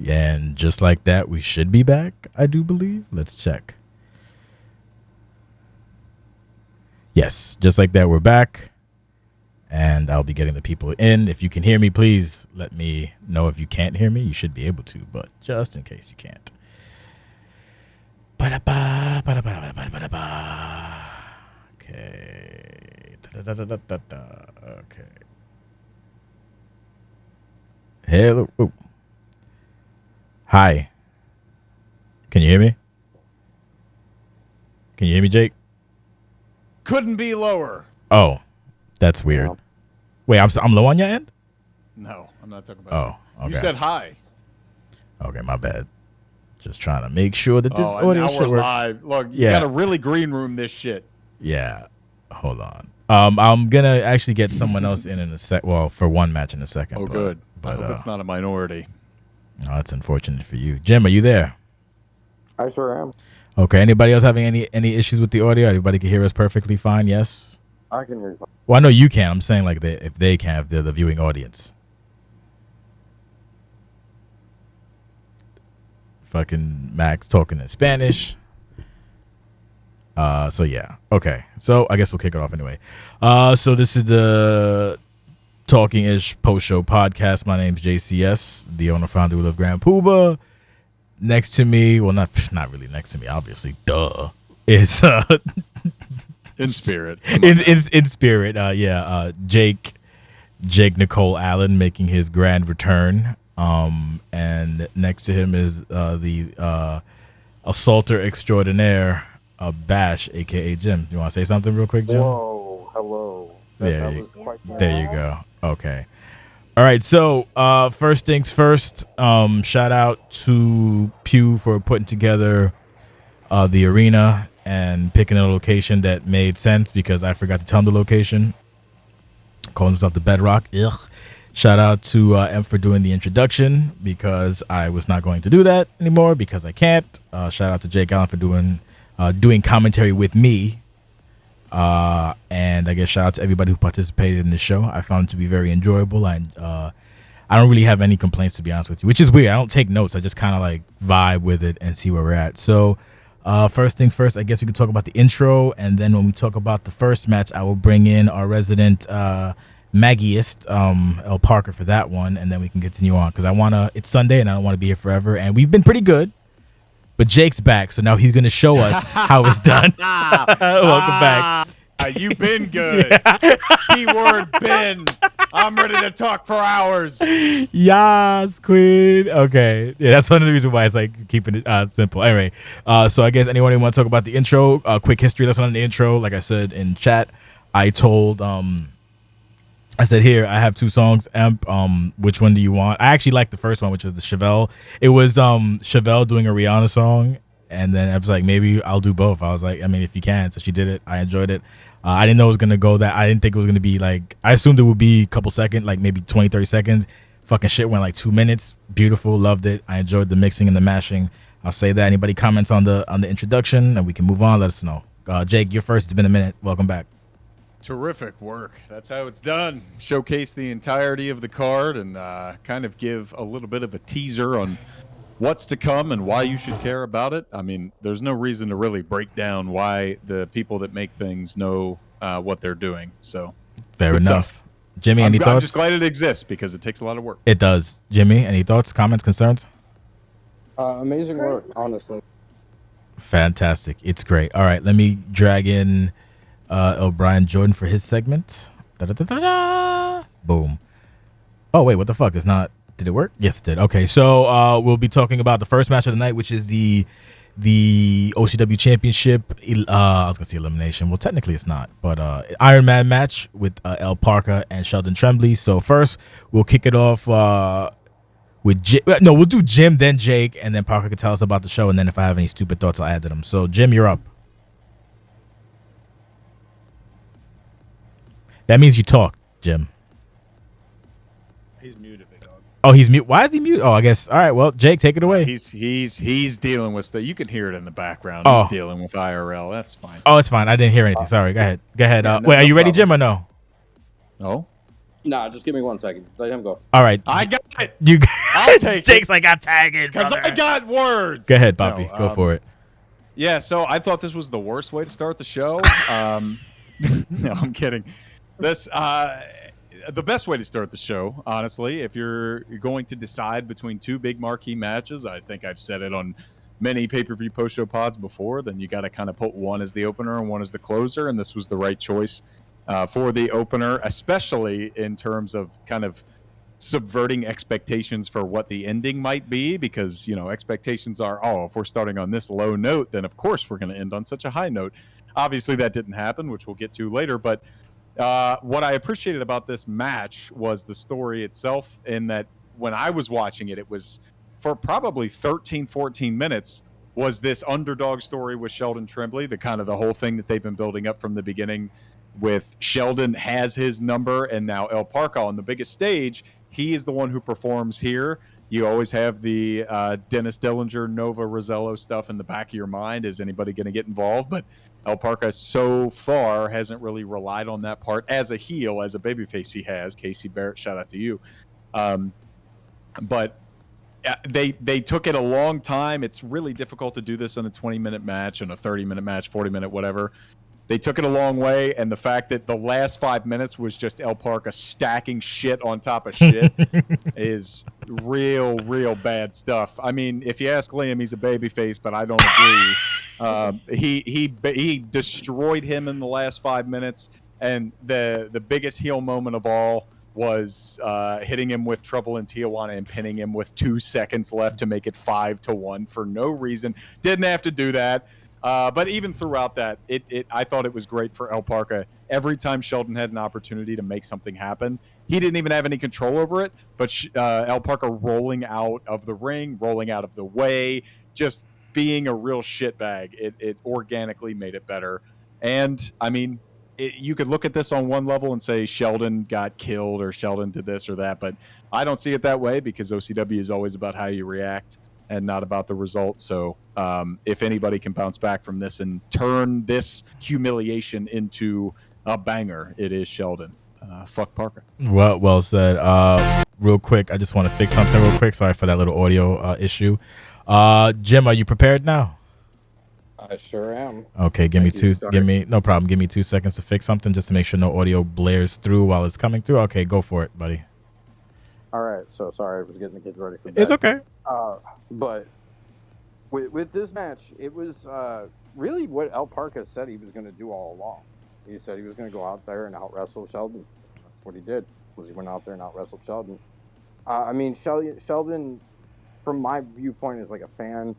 And just like that, we should be back, I do believe. Let's check. Yes, just like that, we're back. And I'll be getting the people in. If you can hear me, please let me know. If you can't hear me, you should be able to, but just in case you can't. Okay. Okay. Hello. Ooh. Hi. Can you hear me? Can you hear me, Jake? Couldn't be lower. Oh, that's weird. No. Wait, I'm low on your end? No, I'm not talking about you. Oh, okay. You said hi. Okay, my bad. Just trying to make sure that this audio now shit we're works. live. Look, you got to really green room this shit. Yeah. Hold on. I'm gonna actually get someone else in a sec. Well, for one match in a second. Oh, good. But I hope it's not a minority. Oh, that's unfortunate for you. Jim, are you there? I sure am. Okay. Anybody else having any issues with the audio? Everybody can hear us perfectly fine. Yes. I can hear you. Well, I know you can. I'm saying like if they can, if they're the viewing audience. Fucking Max talking in Spanish. So yeah. Okay. So I guess we'll kick it off anyway. So this is the Talking-ish post-show podcast. My name's JCS, the owner founder of Grand Pooba. Next to me, well, not really next to me, obviously. Duh. Is in spirit. in spirit. Jake Nicole Allen making his grand return. And next to him is the assaulter extraordinaire, Bash, aka Jim. You want to say something real quick, Jim? Whoa, hello. That was quite there you go. Okay. All right. So first things first. Shout out to Pew for putting together the arena and picking a location that made sense because I forgot to tell him the location. Calling this out the Bedrock. Ugh. Shout out to M for doing the introduction because I was not going to do that anymore because I can't. Shout out to Jake Allen for doing commentary with me. And I guess shout out to everybody who participated in the show. I found it to be very enjoyable. And I don't really have any complaints, to be honest with you, which is weird. I don't take notes. I just kind of like vibe with it and see where we're at. So first things first, I guess we can talk about the intro. And then when we talk about the first match, I will bring in our resident Maggieist, El Parca, for that one. And then we can continue on because it's Sunday and I don't want to be here forever. And we've been pretty good. But Jake's back, so now he's going to show us how it's done. Welcome back. You've been good. Yeah. Keyword been. I'm ready to talk for hours. Yes, queen. Okay. Yeah, that's one of the reasons why it's like keeping it simple. Anyway, so I guess anyone who want to talk about the intro, quick history lesson on the intro. Like I said in chat, I said, here, I have two songs. Emp, which one do you want? I actually liked the first one, which was the Chevelle. It was Chevelle doing a Rihanna song. And then I was like, maybe I'll do both. I was like, I mean, if you can. So she did it. I enjoyed it. I didn't know it was going to go that. I didn't think it was going to be like, I assumed it would be a couple seconds, like maybe 20, 30 seconds. Fucking shit went like 2 minutes. Beautiful. Loved it. I enjoyed the mixing and the mashing. I'll say that. Anybody comments on the introduction and we can move on, let us know. Jake, you're first. It's been a minute. Welcome back. Terrific work. That's how it's done. Showcase the entirety of the card and kind of give a little bit of a teaser on what's to come and why you should care about it. I mean, there's no reason to really break down why the people that make things know what they're doing. So fair enough. Stuff. Jimmy, any thoughts? I'm just glad it exists because it takes a lot of work. It does. Jimmy, any thoughts, comments, concerns? Amazing work, honestly. Fantastic. It's great. All right, let me drag in O'Brien Jordan for his segment. Da-da-da-da-da. Boom. Oh, wait, what the fuck? It's not. Did it work? Yes, it did. Okay, so we'll be talking about the first match of the night, which is the OCW Championship. I was going to say elimination. Well, technically it's not, but Iron Man match with El Parca and Sheldon Tremblay. So first, we'll kick it off with we'll do Jim, then Jake, and then Parca can tell us about the show, and then if I have any stupid thoughts, I'll add to them. So, Jim, you're up. That means you talk, Jim. He's muted, big dog. Oh, he's mute. Why is he mute? Oh, I guess. All right. Well, Jake, take it away. He's dealing with stuff. You can hear it in the background. He's dealing with IRL. That's fine. Oh, it's fine. I didn't hear anything. Sorry. Go ahead. Wait, are you ready, Jim, or no? No. Nah, just give me 1 second. Let him go. All right. I got it. You. I'll take Jake's it. like, I'm tagging. Because I got words. Go ahead, Poppy. No, Go for it. Yeah, so I thought this was the worst way to start the show. No, I'm kidding. This the best way to start the show, honestly, if you're going to decide between two big marquee matches, I think I've said it on many pay-per-view post-show pods before, then you got to kind of put one as the opener and one as the closer, and this was the right choice for the opener, especially in terms of kind of subverting expectations for what the ending might be, because expectations are, oh, if we're starting on this low note, then of course we're going to end on such a high note. Obviously that didn't happen, which we'll get to later, but what I appreciated about this match was the story itself, in that when I was watching it, it was for probably 13-14 minutes was this underdog story with Sheldon Tremblay, the kind of the whole thing that they've been building up from the beginning, with Sheldon has his number, and now El Parca on the biggest stage, he is the one who performs here. You always have the Dennis Dillinger, Nova Rosello stuff in the back of your mind. Is anybody going to get involved? But El Parca so far hasn't really relied on that part as a heel, as a babyface he has. Casey Barrett, shout out to you. But they took it a long time. It's really difficult to do this in a 20-minute match, and a 30-minute match, 40-minute, whatever. They took it a long way, and the fact that the last 5 minutes was just El Parca stacking shit on top of shit is real bad stuff. I mean, if you ask Liam, he's a babyface, but I don't agree. He destroyed him in the last 5 minutes, and the biggest heel moment of all was hitting him with Trouble in Tijuana and pinning him with 2 seconds left to make it 5-1 for no reason. Didn't have to do that. But even throughout that, I thought it was great for El Parca. Every time Sheldon had an opportunity to make something happen, he didn't even have any control over it. But El Parca rolling out of the ring, rolling out of the way, just being a real shitbag, it organically made it better. And, I mean, you could look at this on one level and say Sheldon got killed or Sheldon did this or that, but I don't see it that way, because OCW is always about how you react and not about the result. So if anybody can bounce back from this and turn this humiliation into a banger, it is Sheldon. Fuck Parca. Well said. Real quick, I just want to fix something real quick. Sorry for that little audio issue. Jim, are you prepared now? I sure am. Okay, give me 2 seconds to fix something, just to make sure no audio blares through while it's coming through. Okay, go for it, buddy. All right, so sorry, I was getting the kids ready for bed. It's okay. But with this match, it was really what El Parca said he was going to do all along. He said he was going to go out there and out-wrestle Sheldon. That's what he did, was he went out there and out-wrestled Sheldon. I mean, Sheldon, from my viewpoint as like a fan,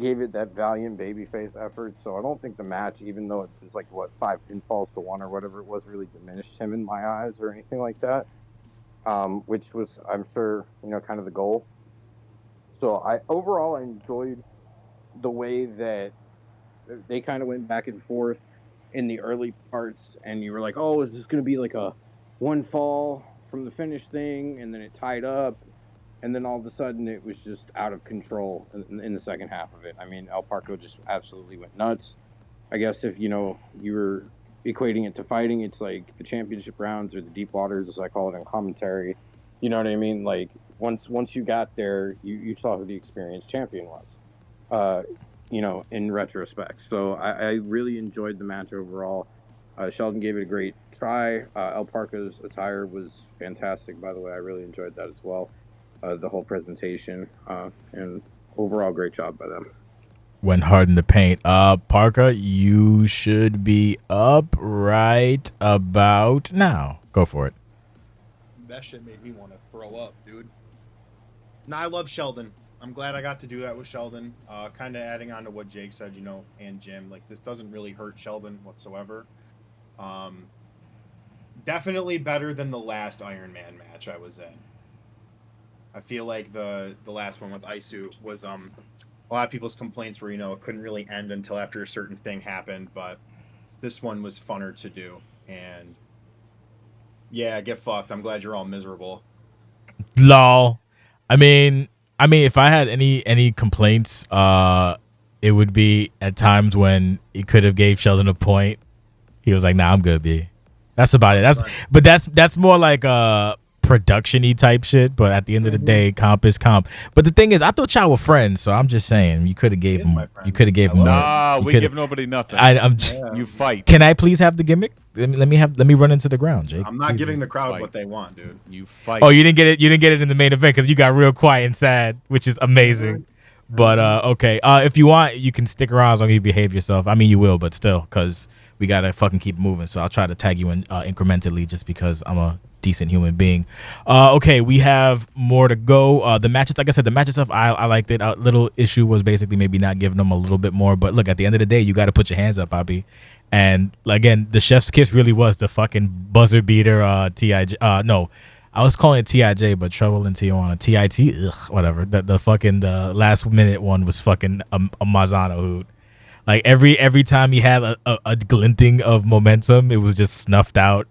gave it that valiant babyface effort. So I don't think the match, even though it was like, 5 pinfalls to 1 or whatever it was, really diminished him in my eyes or anything like that. Which was, I'm sure, kind of the goal. So overall I enjoyed the way that they kind of went back and forth in the early parts, and you were like, oh, is this going to be like a one fall from the finish thing, and then it tied up, and then all of a sudden it was just out of control in the second half of it. I mean, El Parca just absolutely went nuts. I guess if, you were equating it to fighting, it's like the championship rounds or the deep waters, as I call it in commentary. You know what I mean? Like, once you got there, you saw who the experienced champion was, in retrospect. So I really enjoyed the match overall. Sheldon gave it a great try. El Parca's attire was fantastic, by the way. I really enjoyed that as well. The whole presentation, and overall great job by them. Went hard in the paint. Parca, you should be up right about now. Go for it. That shit made me want to throw up, dude. Now, I love Sheldon. I'm glad I got to do that with Sheldon. Kind of adding on to what Jake said, and Jim. Like, this doesn't really hurt Sheldon whatsoever. Definitely better than the last Iron Man match I was in. I feel like the last one with Isu was a lot of people's complaints were, it couldn't really end until after a certain thing happened, but this one was funner to do. And yeah, get fucked. I'm glad you're all miserable. Lol. I mean, if I had any complaints, it would be at times when he could have gave Sheldon a point. He was like, "Nah, I'm good, B." That's about it. That's more like production-y type shit. But at the end of the day, comp is comp. But the thing is, I thought y'all were friends, so I'm just saying you could have gave him. You could have gave him more. Nah, we give nobody nothing. You fight. Can I please have the gimmick? Let me run into the ground, Jake. I'm not please. giving the crowd what they want, dude. You fight. Oh, you didn't get it. You didn't get it in the main event because you got real quiet and sad, which is amazing. But okay, if you want, you can stick around as long as you behave yourself. I mean, you will, but still, because we gotta fucking keep moving. So I'll try to tag you in incrementally, just because I'm a decent human being. Okay, we have more to go. The matches, like I said, the matches stuff, I liked it. A little issue was basically maybe not giving them a little bit more. But look, at the end of the day, you got to put your hands up, Bobby. And again, the chef's kiss really was the fucking buzzer beater. TIJ. No. I was calling it TIJ, but Trouble in Tijuana. TIT, whatever. The fucking the last minute one was fucking a Marzano hoot. Like every time he had a glinting of momentum, it was just snuffed out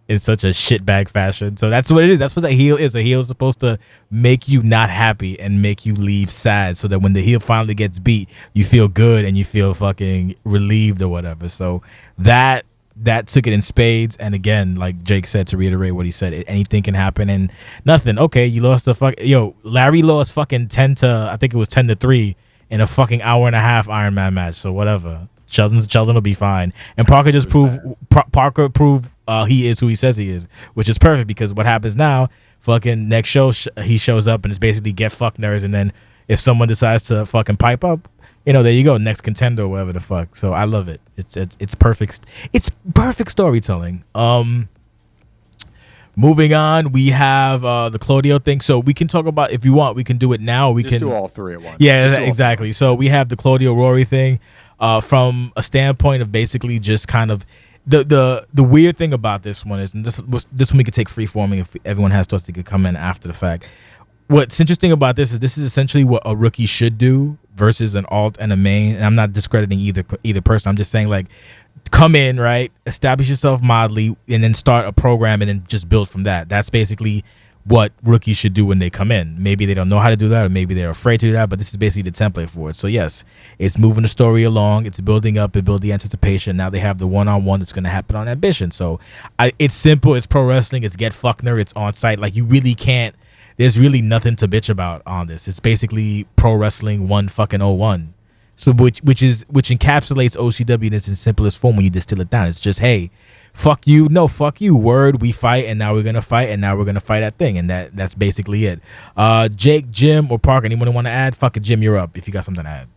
in such a shitbag fashion. So that's what it is. That's what a heel is. A heel is supposed to make you not happy and make you leave sad, so that when the heel finally gets beat, you feel good and you feel fucking relieved or whatever. So that took it in spades. And again, like Jake said, to reiterate what he said, anything can happen and nothing. Okay, you lost Larry lost fucking 10-3 in a fucking hour and a half Iron Man match. So whatever. Sheldon will be fine. And Parca just proved he is who he says he is, which is perfect, because what happens now, fucking next show he shows up and it's basically get fucked nerds, and then if someone decides to fucking pipe up, there you go, next contender or whatever the fuck. So I love it. It's perfect. It's perfect storytelling. Moving on, we have the Claudio thing. So we can talk about, if you want, we can do it now. We can do all three at once. Yeah, exactly. So we have the Claudio Rory thing from a standpoint of basically just kind of the weird thing about this one is, and this one we could take free forming if everyone has thoughts, they could come in after the fact. What's interesting about this is essentially what a rookie should do versus an alt and a main. And I'm not discrediting either person. I'm just saying, like, come in, right, establish yourself mildly, and then start a program and then just build from that. That's basically what rookies should do when they come in. Maybe they don't know how to do that, or maybe they're afraid to do that, but this is basically the template for it. So yes, it's moving the story along, it's building up, it build the anticipation. Now they have the one-on-one that's going to happen on Ambition. So it's simple, it's pro wrestling, it's get Fuckner, it's on site. Like, you really can't, there's really nothing to bitch about on this. It's basically pro wrestling 1-01. So which encapsulates OCW in its simplest form when you distill it down. It's just, hey, fuck you, no, fuck you, word, we fight, and now we're gonna fight, and now we're gonna fight that thing, and that's basically it. Jake, Jim, or Park, anyone want to add? Fuck it, Jim, you're up if you got something to add.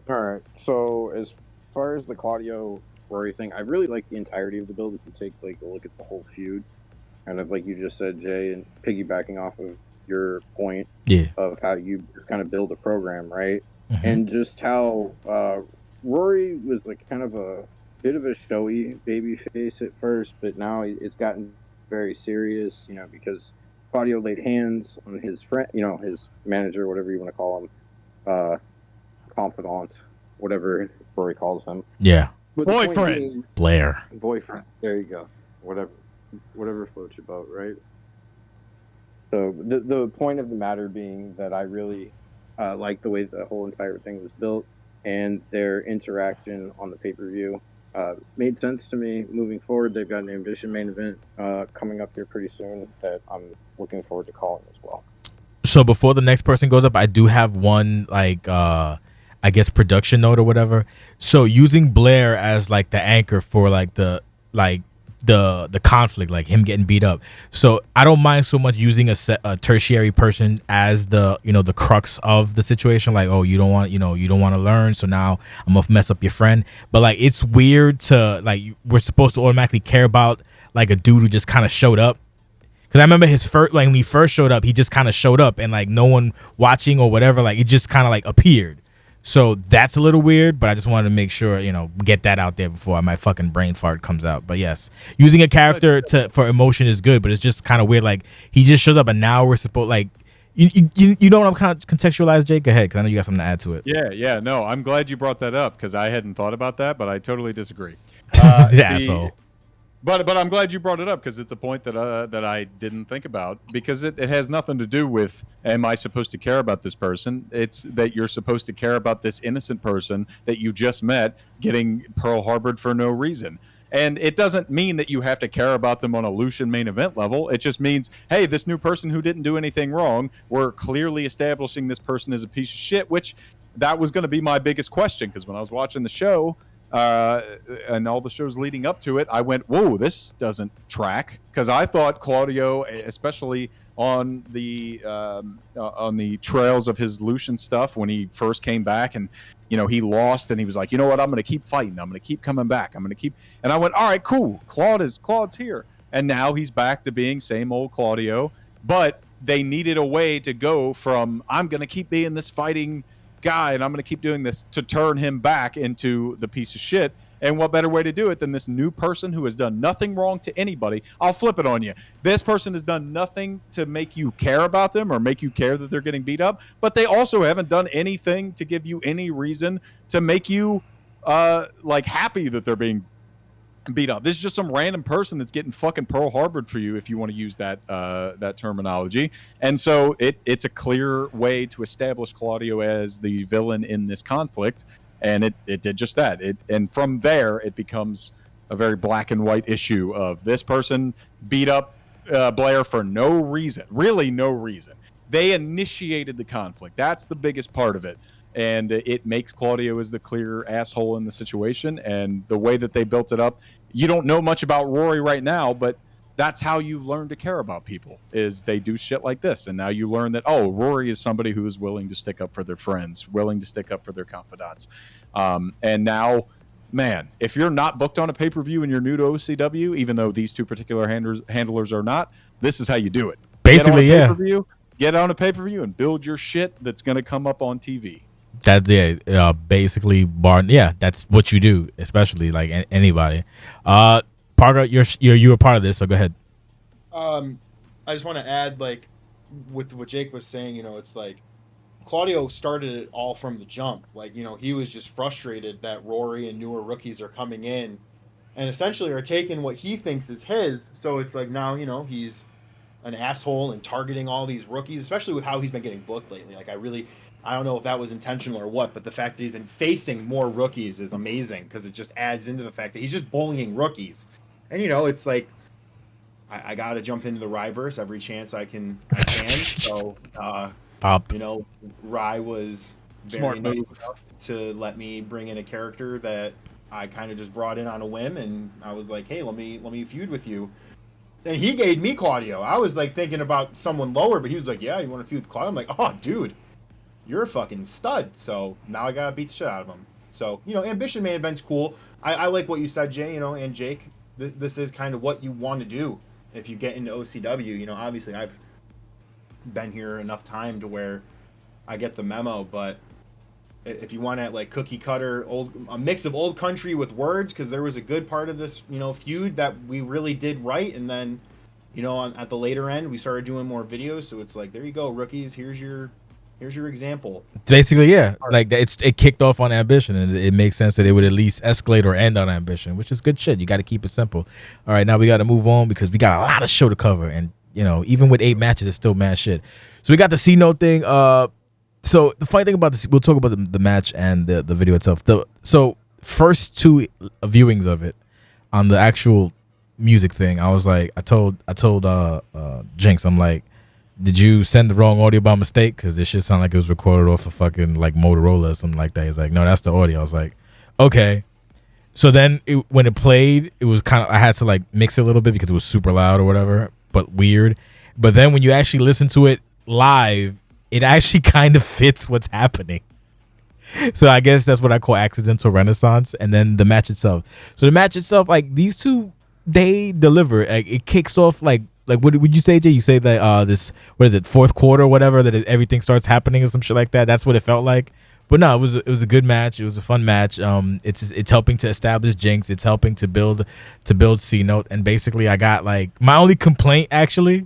All right. So as far as the Claudio Rory thing, I really like the entirety of the build. If you take like a look at the whole feud, kind of like you just said, Jay, and piggybacking off of your point of how you kind of build a program, right? Mm-hmm. And just how Rory was like kind of a bit of a showy baby face at first, but now it's gotten very serious, because Claudio laid hands on his friend, his manager, whatever you want to call him, confidant, whatever Rory calls him. Yeah. But boyfriend. Blair. Boyfriend. There you go. Whatever floats your boat, right? So the point of the matter being that I really like the way the whole entire thing was built, and their interaction on the pay-per-view made sense to me moving forward. They've got an Ambition main event coming up here pretty soon that I'm looking forward to calling as well. So before the next person goes up, I do have one, like, I guess production note or whatever. So using Blair as like the anchor for like the conflict, like him getting beat up. So I don't mind so much using a tertiary person as the the crux of the situation. Like, oh, you don't want to learn, so now I'm gonna mess up your friend. But like, it's weird to, like, we're supposed to automatically care about like a dude who just kind of showed up. Because I remember his first, like, when he first showed up, he just kind of showed up and like no one watching or whatever, like it just kind of like appeared. So that's a little weird, but I just wanted to make sure, get that out there before my fucking brain fart comes out. But yes, using a character for emotion is good, but it's just kind of weird. Like, he just shows up and now we're supposed, like, you know what I'm kind of contextualize, Jake? Go ahead, because I know you got something to add to it. Yeah. No, I'm glad you brought that up, because I hadn't thought about that, but I totally disagree. Asshole. But I'm glad you brought it up, because it's a point that I didn't think about, because it has nothing to do with, am I supposed to care about this person? It's that you're supposed to care about this innocent person that you just met getting Pearl Harbored for no reason. And it doesn't mean that you have to care about them on a Lucian main event level. It just means, hey, this new person who didn't do anything wrong, we're clearly establishing this person as a piece of shit, which that was going to be my biggest question. Because when I was watching the show and all the shows leading up to it, I went, whoa, this doesn't track. Because I thought Claudio, especially on the trails of his Lucian stuff when he first came back and he lost and he was like, you know what, I'm going to keep fighting, I'm going to keep coming back, I'm going to keep, and I went, all right, cool, Claude's here, and now he's back to being same old Claudio. But they needed a way to go from I'm going to keep being this fighting guy and I'm going to keep doing this to turn him back into the piece of shit. And what better way to do it than this new person who has done nothing wrong to anybody? I'll flip it on you. This person has done nothing to make you care about them or make you care that they're getting beat up, but they also haven't done anything to give you any reason to make you happy that they're being beat up. This is just some random person that's getting fucking Pearl Harbored for you, if you want to use that terminology. And so it's a clear way to establish Claudio as the villain in this conflict. And it did just that. And from there, it becomes a very black and white issue of this person beat up Blair for no reason, really no reason. They initiated the conflict. That's the biggest part of it. And it makes Claudio as the clear asshole in the situation. And the way that they built it up, you don't know much about Rory right now, but that's how you learn to care about people, is they do shit like this. And now you learn that, oh, Rory is somebody who is willing to stick up for their friends, willing to stick up for their confidants. And now, man, if you're not booked on a pay-per-view and you're new to OCW, even though these two particular handlers are not, this is how you do it. Basically, Get on a pay-per-view and build your shit that's going to come up on TV. That's basically that's what you do, especially like anybody. Parca, you were part of this, so go ahead. I just want to add, like, with what Jake was saying, it's like Claudio started it all from the jump. Like, he was just frustrated that Rory and newer rookies are coming in and essentially are taking what he thinks is his. So it's like now, he's an asshole and targeting all these rookies, especially with how he's been getting booked lately. Like, I don't know if that was intentional or what, but the fact that he's been facing more rookies is amazing because it just adds into the fact that he's just bullying rookies. And, it's like, I got to jump into the Ryeverse every chance I can. So, Rye was very nice enough to let me bring in a character that I kind of just brought in on a whim. And I was like, hey, let me feud with you. And he gave me Claudio. I was like thinking about someone lower, but he was like, yeah, you want to feud with Claudio? I'm like, oh, dude, you're a fucking stud. So now I got to beat the shit out of him. So, Ambition main event's cool. I like what you said, Jay, and Jake. This is kind of what you want to do if you get into OCW. Obviously I've been here enough time to where I get the memo, but if you want to like cookie cutter a mix of old country with words, because there was a good part of this feud that we really did right, and then at the later end we started doing more videos, so it's like, there you go, rookies, here's your example. Basically, yeah, like it kicked off on Ambition, and it makes sense that it would at least escalate or end on Ambition, which is good shit. You got to keep it simple. All right, now we got to move on because we got a lot of show to cover, and even with 8 matches, it's still mad shit. So we got the C-Note thing. So the funny thing about this, we'll talk about the match and the video itself. So first 2 viewings of it on the actual music thing, I was like, I told Jinx, I'm like, did you send the wrong audio by mistake? Because this shit sounded like it was recorded off a fucking like Motorola or something like that. He's like, no, that's the audio. I was like, okay. So then when it played, it was kind of, I had to like mix it a little bit because it was super loud or whatever, but weird. But then when you actually listen to it live, it actually kind of fits what's happening. So I guess that's what I call accidental renaissance. And then the match itself. So the match itself, like these two, they deliver. Like, it kicks off like what would you say, Jay? You say that this, what is it, 4th quarter or whatever, that everything starts happening or some shit like that. That's what it felt like. But no, it was a good match. It was a fun match. It's helping to establish Jinx. It's helping to build C-Note. And basically, I got like, my only complaint actually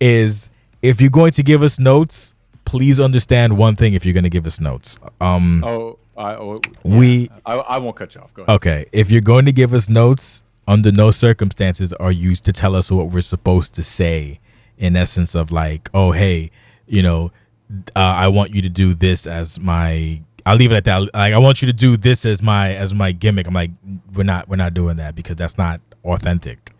is, if you're going to give us notes, please understand one thing. If you're going to give us notes, I won't cut you off. Go ahead. Okay, if you're going to give us notes, under no circumstances are you to tell us what we're supposed to say. In essence of like, oh hey, I want you to do this as my I'll leave it at that. Like, I want you to do this as my gimmick. I'm like, we're not doing that because that's not authentic.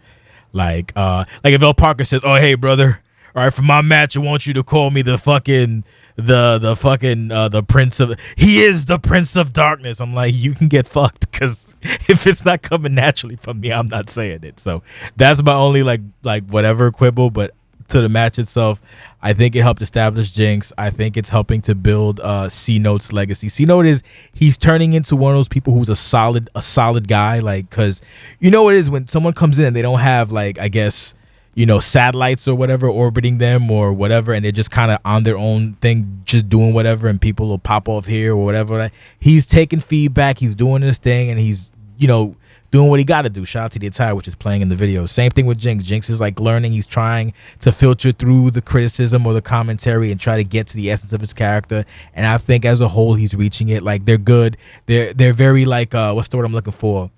Like if El Parker says, "Oh, hey, brother, all right, for my match, I want you to call me the fucking the prince of." He is the prince of darkness. I'm like, you can get fucked because if it's not coming naturally from me, I'm not saying it. So that's my only like whatever quibble. But to the match itself, I think it helped establish Jinx. I think it's helping to build C-Note's legacy. C-Note he's turning into one of those people who's a solid guy, like, because you know what it is when someone comes in and they don't have, like, I guess, you know, satellites or whatever orbiting them or whatever, and they're just kind of on their own thing, just doing whatever, and people will pop off here or whatever. He's taking feedback, he's doing his thing, and he's, you know, doing what he got to do. Shout out to the attire, which is playing in the video. Same thing with Jinx. Jinx is like learning. He's trying to filter through the criticism or the commentary and try to get to the essence of his character. And I think as a whole, he's reaching it. Like, they're good. They're very like, what's the word I'm looking for?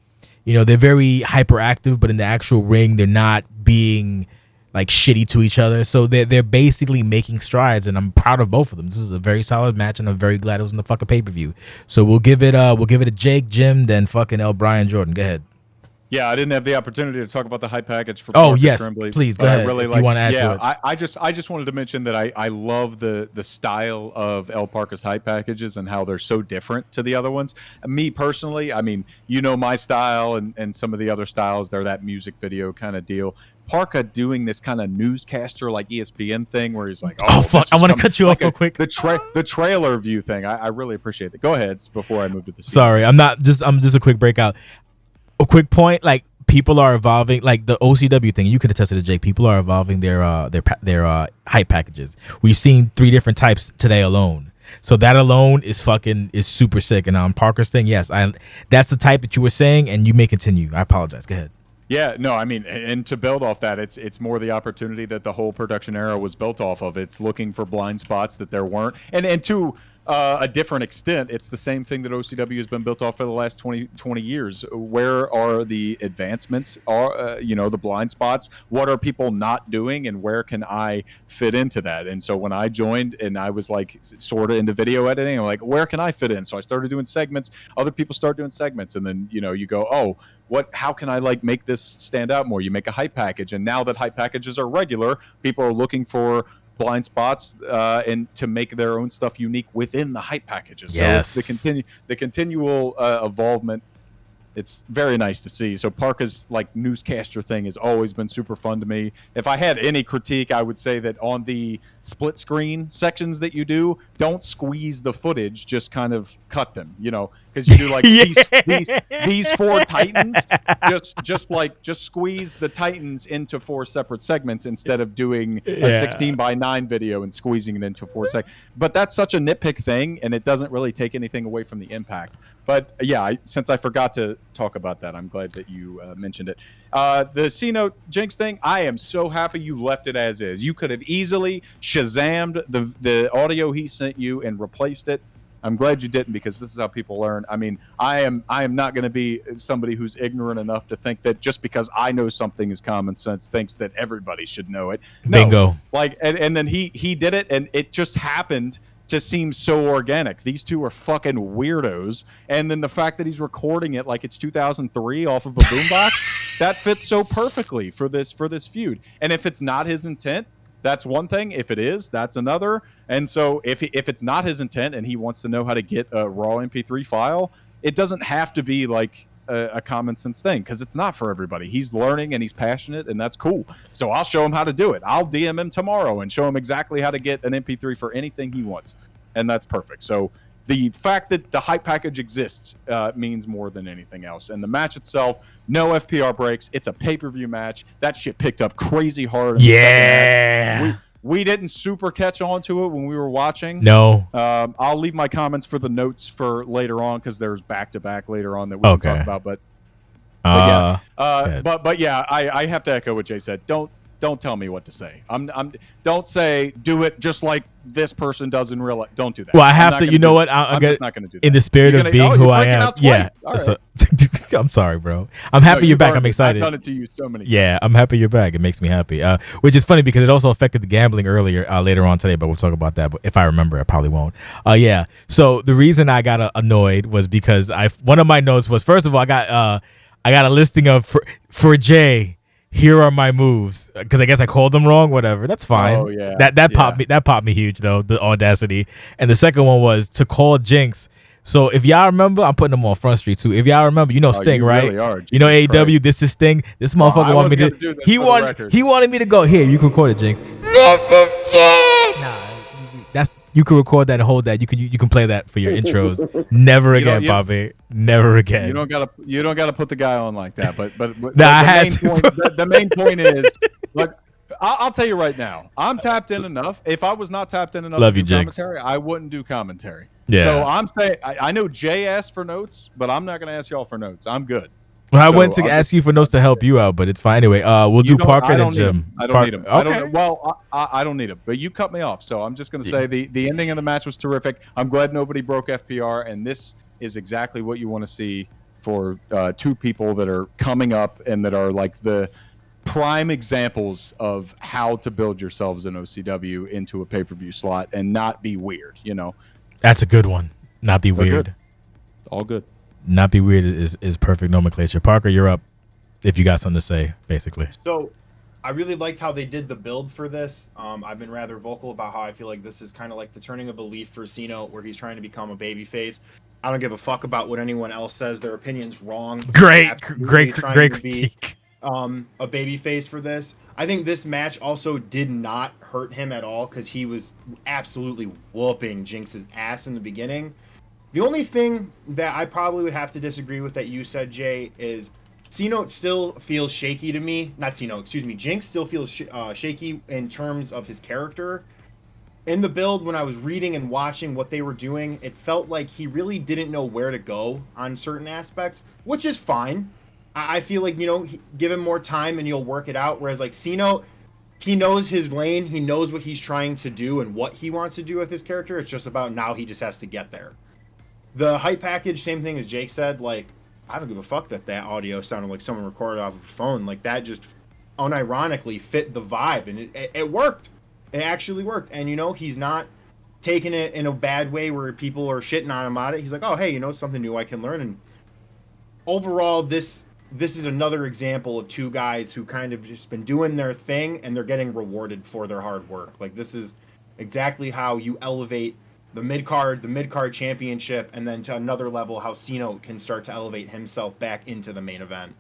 You know, they're very hyperactive, but in the actual ring, they're not being like shitty to each other. So they're basically making strides, and I'm proud of both of them. This is a very solid match, and I'm very glad it was in the fucking pay-per-view. So we'll give it a Jake, Jim, then fucking L. Brian, Jordan. Go ahead. Yeah, I didn't have the opportunity to talk about the hype package for. Oh Parca yes, Tremblay, please go ahead. I really if you want to add to it. I just wanted to mention that I love the style of El Parca's hype packages and how they're so different to the other ones. Me personally, I mean, you know my style and some of the other styles. They're that music video kind of deal. Parca doing this kind of newscaster like ESPN thing where he's like, oh fuck, I want to cut you off real quick. The trailer view thing. I really appreciate it. Go ahead before I move to the scene. Sorry, I'm just a quick breakout. A quick point, like, people are evolving, like the OCW thing. You could attest to this, Jake. People are evolving their hype packages. We've seen 3 different types today alone. So that alone is super sick. And on Parker's thing, yes, that's the type that you were saying, and you may continue. I apologize. Go ahead. Yeah, no, I mean, and to build off that, it's more the opportunity that the whole production era was built off of. It's looking for blind spots that there weren't, and to a different extent, it's the same thing that OCW has been built off for the last 20 years. Where are the advancements? Are the blind spots? What are people not doing, and where can I fit into that? And so when I joined, and I was like sort of into video editing, I'm like, where can I fit in? So I started doing segments. Other people start doing segments, and then you go, oh, how can I like make this stand out more? You make a hype package, and now that hype packages are regular, people are looking for blind spots and to make their own stuff unique within the hype packages. Yes. So it's the continual evolvement. It's very nice to see. So Parca's like newscaster thing has always been super fun to me. If I had any critique, I would say that on the split screen sections that you do, don't squeeze the footage, just kind of cut them, because you do like these 4 Titans, just squeeze the Titans into 4 separate segments instead of doing a 16:9 video and squeezing it into 4 seconds. But that's such a nitpick thing, and it doesn't really take anything away from the impact. But yeah, since I forgot to talk about that, I'm glad that you mentioned it. The C-Note Jinx thing, I am so happy you left it as is. You could have easily Shazammed the audio he sent you and replaced it. I'm glad you didn't, because this is how people learn. I mean, I am not going to be somebody who's ignorant enough to think that just because I know something is common sense, thinks that everybody should know it. No, bingo. Like, and then he did it, and it just happened to seem so organic. These two are fucking weirdos, and then the fact that he's recording it like it's 2003 off of a boombox, that fits so perfectly for this feud. And if it's not his intent, that's one thing. If it is, that's another. And so if it's not his intent and he wants to know how to get a raw MP3 file, it doesn't have to be like a common sense thing, because it's not for everybody. He's learning and he's passionate, and that's cool. So I'll show him how to do it. I'll DM him tomorrow and show him exactly how to get an MP3 for anything he wants, and that's perfect. So the fact that the hype package exists means more than anything else. And the match itself, no FPR breaks. It's a pay-per-view match. That shit picked up crazy hard in the second match. We didn't super catch on to it when we were watching. No. I'll leave my comments for the notes for later on, because there's back-to-back later on that we can talk about. But yeah, I have to echo what Jay said. Don't Don't tell me what to say. Don't say do it just like this person does in real life. Don't do that. Well, I have to. You know what? I'm just not going to do that. In the spirit of being who I am. Yeah. Right. So, I'm sorry, bro. I'm happy you're back. I'm excited. I've done it to you so many times. Yeah, I'm happy you're back. It makes me happy. Which is funny because it also affected the gambling earlier, later on today, but we'll talk about that. But if I remember, I probably won't. Yeah. So the reason I got annoyed was because one of my notes was, first of all, I got a listing of for Jay, here are my moves, because I guess I called them wrong. Whatever, that's fine. Oh yeah. That popped me huge though, the audacity. And the second one was to call Jinx. So if y'all remember, I'm putting them on Front Street too. If y'all remember, you know Sting, you right? Really are. You know AEW. This is Sting. This motherfucker wanted me to. He wanted me to go here. You can record it, Jinx. This is Jay. Nah, you can record that and hold that. You can play that for your intros. Never again, Bobby. Never again. You don't gotta put the guy on like that. But the main point is, look, I'll tell you right now, I'm tapped in enough. If I was not tapped in enough to do commentary, I wouldn't do commentary. Yeah. So I'm saying, I know Jay asked for notes, but I'm not going to ask y'all for notes. I'm good. Well, I went to ask you for notes to help you out, but it's fine. Anyway, we'll do Parker and Jim. I don't need him. Okay. I don't need him. But you cut me off, so I'm just going to say the ending of the match was terrific. I'm glad nobody broke FPR, and this is exactly what you want to see for two people that are coming up and that are like the prime examples of how to build yourselves in OCW into a pay-per-view slot and not be weird, you know. That's a good one. Not be weird. It's all good. Not be weird is perfect nomenclature. Parker, you're up if you got something to say, basically. So I really liked how they did the build for this. I've been rather vocal about how I feel like this is kind of like the turning of a leaf for Cena, where he's trying to become a babyface. I don't give a fuck about what anyone else says. Their opinion's wrong. Great critique. A babyface for this. I think this match also did not hurt him at all because he was absolutely whooping Jinx's ass in the beginning. The only thing that I probably would have to disagree with that you said, Jay, is C-Note still feels shaky to me. Not C-Note, excuse me. Jinx still feels shaky in terms of his character. In the build, when I was reading and watching what they were doing, it felt like he really didn't know where to go on certain aspects, which is fine. I feel like, give him more time and you'll work it out. Whereas like C-Note, he knows his lane. He knows what he's trying to do and what he wants to do with his character. It's just about now he just has to get there. The hype package, same thing as Jake said. Like, I don't give a fuck that audio sounded like someone recorded off of a phone. Like, that just unironically fit the vibe. And it worked. It actually worked. And, he's not taking it in a bad way where people are shitting on him on it. He's like, oh, hey, it's something new I can learn. And overall, this is another example of two guys who kind of just been doing their thing and they're getting rewarded for their hard work. Like, this is exactly how you elevate the mid-card championship, and then to another level, how C-Note can start to elevate himself back into the main event.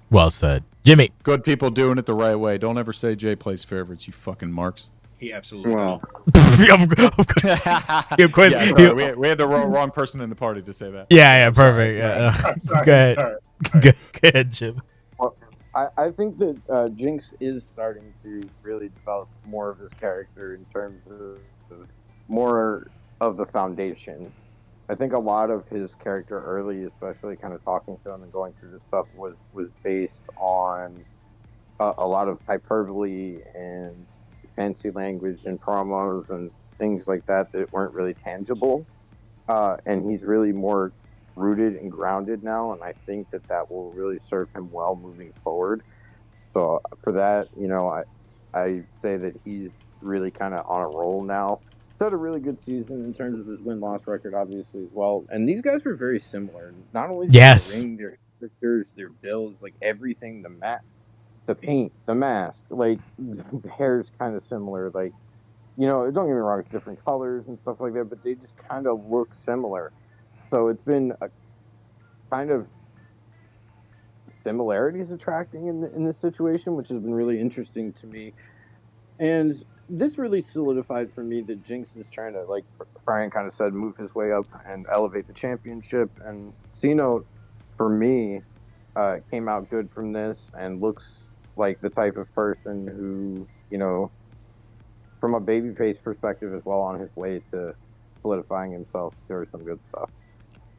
Well said. Jimmy. Good people doing it the right way. Don't ever say Jay plays favorites, you fucking marks. He absolutely Well. We had the wrong person in the party to say that. Yeah, perfect. Go ahead. Go ahead, Jim. Well, I think that Jinx is starting to really develop more of his character in terms of more of the foundation. I think a lot of his character early, especially kind of talking to him and going through this stuff, was based on a lot of hyperbole and fancy language and promos and things like that weren't really tangible. And he's really more rooted and grounded now, and I think that will really serve him well moving forward. So for that, I say that he's really kind of on a roll now. He's had a really good season in terms of his win-loss record, obviously, as well. And these guys were very similar. Not only their ring, their characters, their builds, like everything, the paint, the mask, like the hair's kind of similar. Like, don't get me wrong, it's different colors and stuff like that, but they just kind of look similar. So it's been a kind of similarities attracting in this situation, which has been really interesting to me. And this really solidified for me that Jinx is trying to, like Brian kind of said, move his way up and elevate the championship. And C-Note, for me, came out good from this and looks like the type of person who, from a babyface perspective as well, on his way to solidifying himself. There was some good stuff.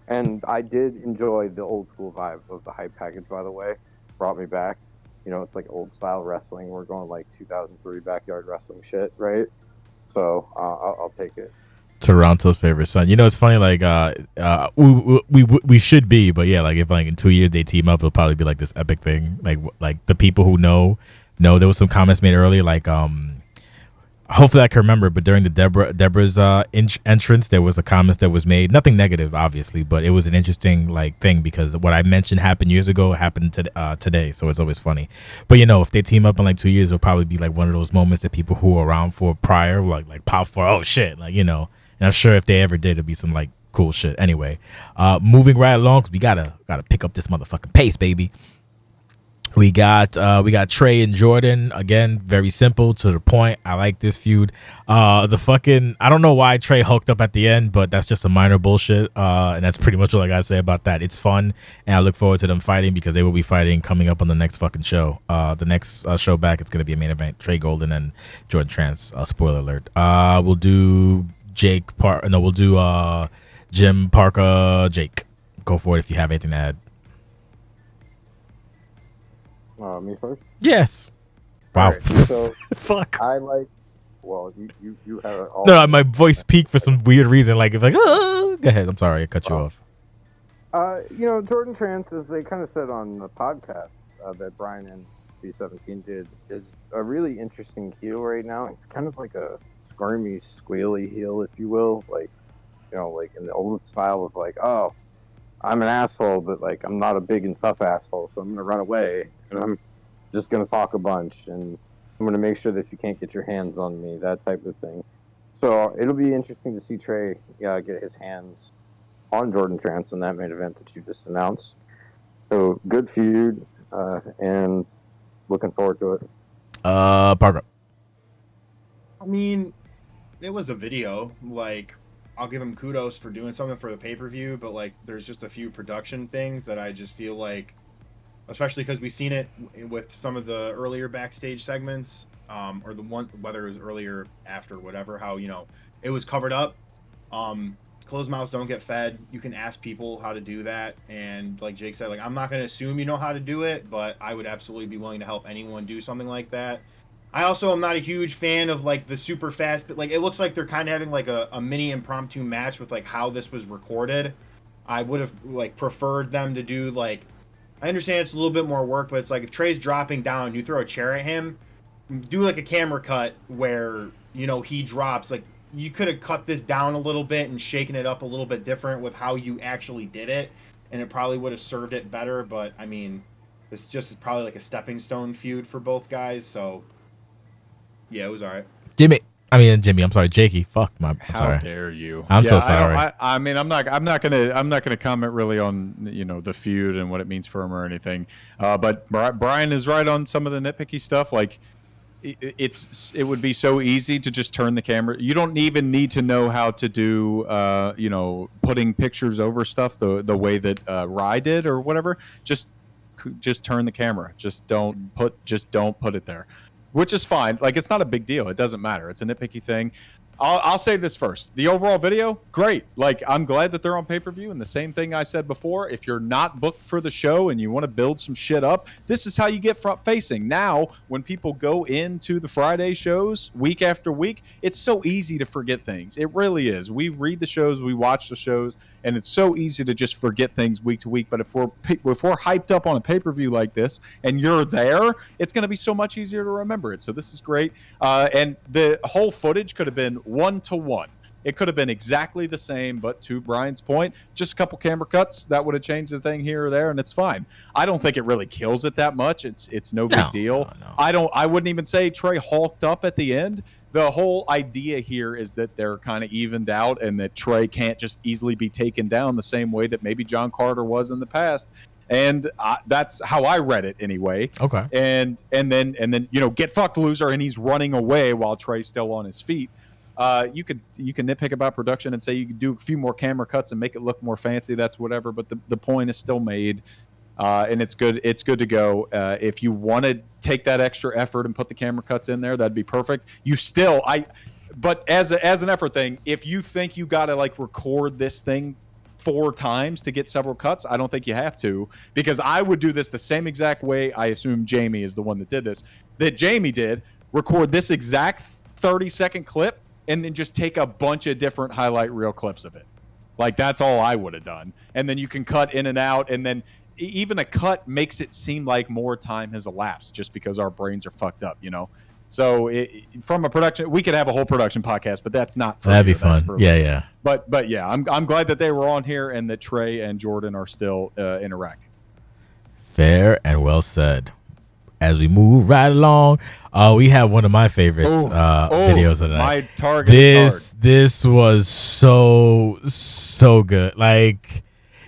And I did enjoy the old school vibe of the hype package, by the way. Brought me back. you know, it's like old style wrestling. We're going like 2003 backyard wrestling shit, right? So I'll take it. Toronto's favorite son. You know, it's funny. Like, we should be, but yeah, like if like in 2 years they team up, it'll probably be like this epic thing. Like the people who know. There was some comments made earlier, like hopefully I can remember, but during the Deborah's entrance, there was a comment that was made. Nothing negative, obviously, but it was an interesting like thing because what I mentioned happened years ago happened today, so it's always funny. But you know, if they team up in like 2 years, it'll probably be like one of those moments that people who were around for prior like pop for, oh shit, like, you know. And I'm sure if they ever did, it'd be some like cool shit. Anyway, moving right along, because we gotta pick up this motherfucking pace, baby. We got Trey and Jordan, again, very simple, to the point. I like this feud. I don't know why Trey hooked up at the end, but that's just a minor bullshit. And that's pretty much all I gotta say about that. It's fun, and I look forward to them fighting because they will be fighting coming up on the next fucking show. The next show back, it's gonna be a main event. Trey Golden and Jordan Trance. Spoiler alert. We'll do we'll do Jim, Parca, Jake. Go for it if you have anything to add. Me first? Yes. Wow. Right, so fuck. I like. Well, you have it all. No, my voice peaked for some weird reason. Like it's like, go ahead. I'm sorry, I cut you off. You know, Jordan Trance, as they kind of said on the podcast that Brian and B17 did, is a really interesting heel right now. It's kind of like a squirmy, squealy heel, if you will. Like, you know, like in the old style of like, oh, I'm an asshole, but like I'm not a big and tough asshole, so I'm gonna run away and I'm just gonna talk a bunch and I'm gonna make sure that you can't get your hands on me, that type of thing. So it'll be interesting to see Trey get his hands on Jordan Trance in that main event that you just announced. So good feud, and looking forward to it. Parker. I mean, it was a video. Like, I'll give him kudos for doing something for the pay-per-view, but like there's just a few production things that I just feel like, especially because we've seen it with some of the earlier backstage segments, or the one, whether it was earlier, after, whatever, how, you know, it was covered up. Closed mouths don't get fed. You can ask people how to do that, and like Jake said, like, I'm not going to assume you know how to do it, but I would absolutely be willing to help anyone do something like that. I also am not a huge fan of like the super fast, but like it looks like they're kind of having like a mini impromptu match with like how this was recorded. I would have like preferred them to do like, I understand it's a little bit more work, but it's like if Trey's dropping down, you throw a chair at him, do like a camera cut where, you know, he drops. Like, you could have cut this down a little bit and shaken it up a little bit different with how you actually did it, and it probably would have served it better. But I mean, this just is probably like a stepping stone feud for both guys, so yeah, it was all right. Jimmy, I'm sorry, Jakey. Fuck my. How dare you? I'm so sorry. I mean, I'm not gonna comment really on, you know, the feud and what it means for him or anything. But Brian is right on some of the nitpicky stuff. Like, it would be so easy to just turn the camera. You don't even need to know how to do, you know, putting pictures over stuff the way that Rye did or whatever. Just turn the camera. Just don't put it there. Which is fine. Like, it's not a big deal. It doesn't matter. It's a nitpicky thing. I'll say this first. The overall video, great. Like, I'm glad that they're on pay-per-view. And the same thing I said before, if you're not booked for the show and you want to build some shit up, this is how you get front-facing. Now, when people go into the Friday shows week after week, it's so easy to forget things. It really is. We read the shows, we watch the shows, and it's so easy to just forget things week to week. But if we're hyped up on a pay-per-view like this and you're there, it's going to be so much easier to remember it. So this is great. And the whole footage could have been 1-to-1. It could have been exactly the same, but to Brian's point, just a couple camera cuts that would have changed the thing here or there, and it's fine. I don't think it really kills it that much. It's no big deal. No. I wouldn't even say Trey hulked up at the end. The whole idea here is that they're kind of evened out and that Trey can't just easily be taken down the same way that maybe John Carter was in the past. And that's how I read it anyway. Okay. And then you know, get fucked, loser, and he's running away while Trey's still on his feet. You can nitpick about production and say you could do a few more camera cuts and make it look more fancy. That's whatever, but the point is still made, and it's good. It's good to go. If you want to take that extra effort and put the camera cuts in there, that'd be perfect. But as an effort thing, if you think you got to like record this thing 4 times to get several cuts. I don't think you have to, because I would do this the same exact way. I assume Jamie is the one that did this, that Jamie did, record this exact 30-second clip and then just take a bunch of different highlight reel clips of it. Like, that's all I would have done. And then you can cut in and out, and then even a cut makes it seem like more time has elapsed just because our brains are fucked up, you know? So from a production, we could have a whole production podcast, but that's not for That'd be here. That's fun. for Yeah. But yeah, I'm glad that they were on here and that Trey and Jordan are still interacting. Fair and well said. As we move right along, we have one of my favorites videos of the night. My target is hard. This was so good. Like,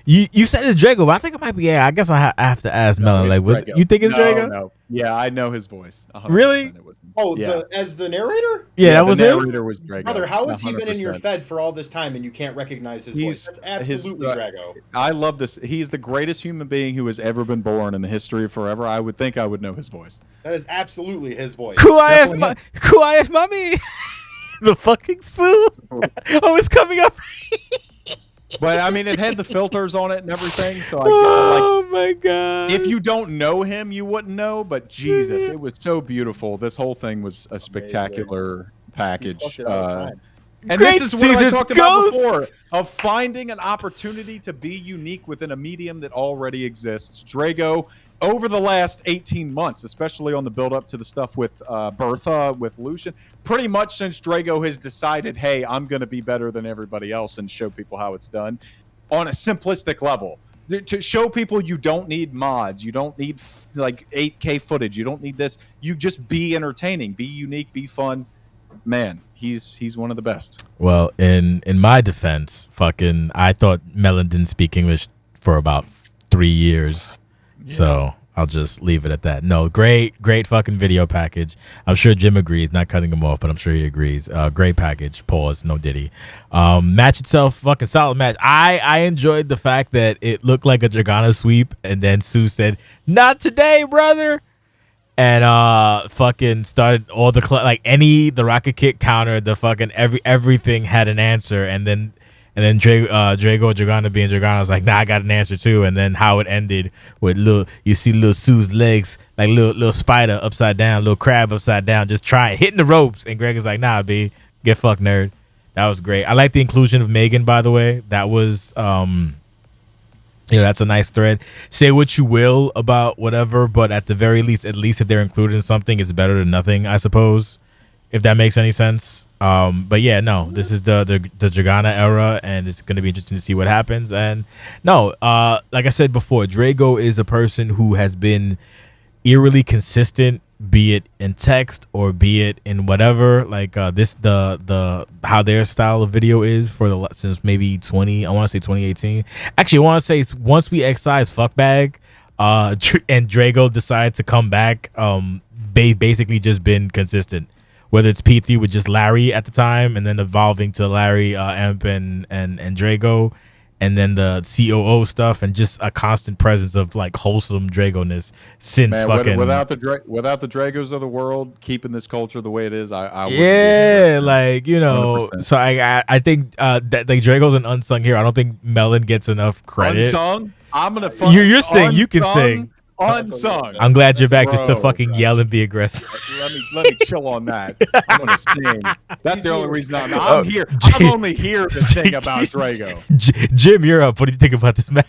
you said it's Drago, but I think it might be. Yeah, I guess I have to ask Melon. Like, you think it's Drago? No. Yeah, I know his voice. Really? It was him. Oh, yeah. as the narrator? Yeah, that was the him. narrator was Drago. Brother, how has he been in your 100%. Fed for all this time and you can't recognize his voice? That's absolutely Drago. I love this. He's the greatest human being who has ever been born in the history of forever. I would think I would know his voice. That is absolutely his voice. Quiet, mommy. The fucking Sue. Oh, it's coming up. But I mean, it had the filters on it and everything. So my god! If you don't know him, you wouldn't know. But Jesus, it was so beautiful. This whole thing was a spectacular package. And Great this is what I Caesar's talked about before, of finding an opportunity to be unique within a medium that already exists. Drago, over the last 18 months, especially on the build-up to the stuff with Bertha, with Lucian, pretty much since Drago has decided, hey, I'm going to be better than everybody else and show people how it's done on a simplistic level. To show people you don't need mods, you don't need like 8K footage, you don't need this. You just be entertaining, be unique, be fun. Man, he's one of the best. Well, in my defense, I thought Melon didn't speak English for about 3 years. Yeah. So I'll just leave it at that. No, great fucking video package. I'm sure Jim agrees, not cutting him off, but I'm sure he agrees. Great package. Pause. No Diddy. Match itself, fucking solid match. I enjoyed the fact that it looked like a Dragana sweep, and then Sue said, "Not today, brother." And fucking started all the the rocket kick counter, the fucking everything had an answer, and then Dragana being Dragana was like, nah, I got an answer too. And then how it ended with you see little Sue's legs like little spider upside down, little crab upside down, just hitting the ropes, and Greg is like, nah, B, get fucked, nerd. That was great. I like the inclusion of Megan, by the way. That was that's a nice thread. Say what you will about whatever, but at the very least, if they're including something, it's better than nothing, I suppose, if that makes any sense. But yeah, no, this is the Dragana era, and it's going to be interesting to see what happens. And no, like I said before, Drago is a person who has been eerily consistent, be it in text or be it in whatever. Like the how their style of video is since maybe 2018. Actually, I want to say once we excise Fuckbag, and Drago decided to come back, basically just been consistent. Whether it's P3 with just Larry at the time, and then evolving to Larry, Emp, and Drago, and then the COO stuff, and just a constant presence of like wholesome Drago-ness since fucking without the Dragos of the world keeping this culture the way it is. I yeah, like 100%. So I think that like Drago's an unsung hero. I don't think Melon gets enough credit. Unsung. I'm gonna. You're sing. You can sing. Unsung. I'm glad you're back just to fucking yell and be aggressive. Let me chill on that. I'm gonna sing. That's the only reason I'm here. I'm only here to sing about Drago. Jim, you're up. What do you think about this match?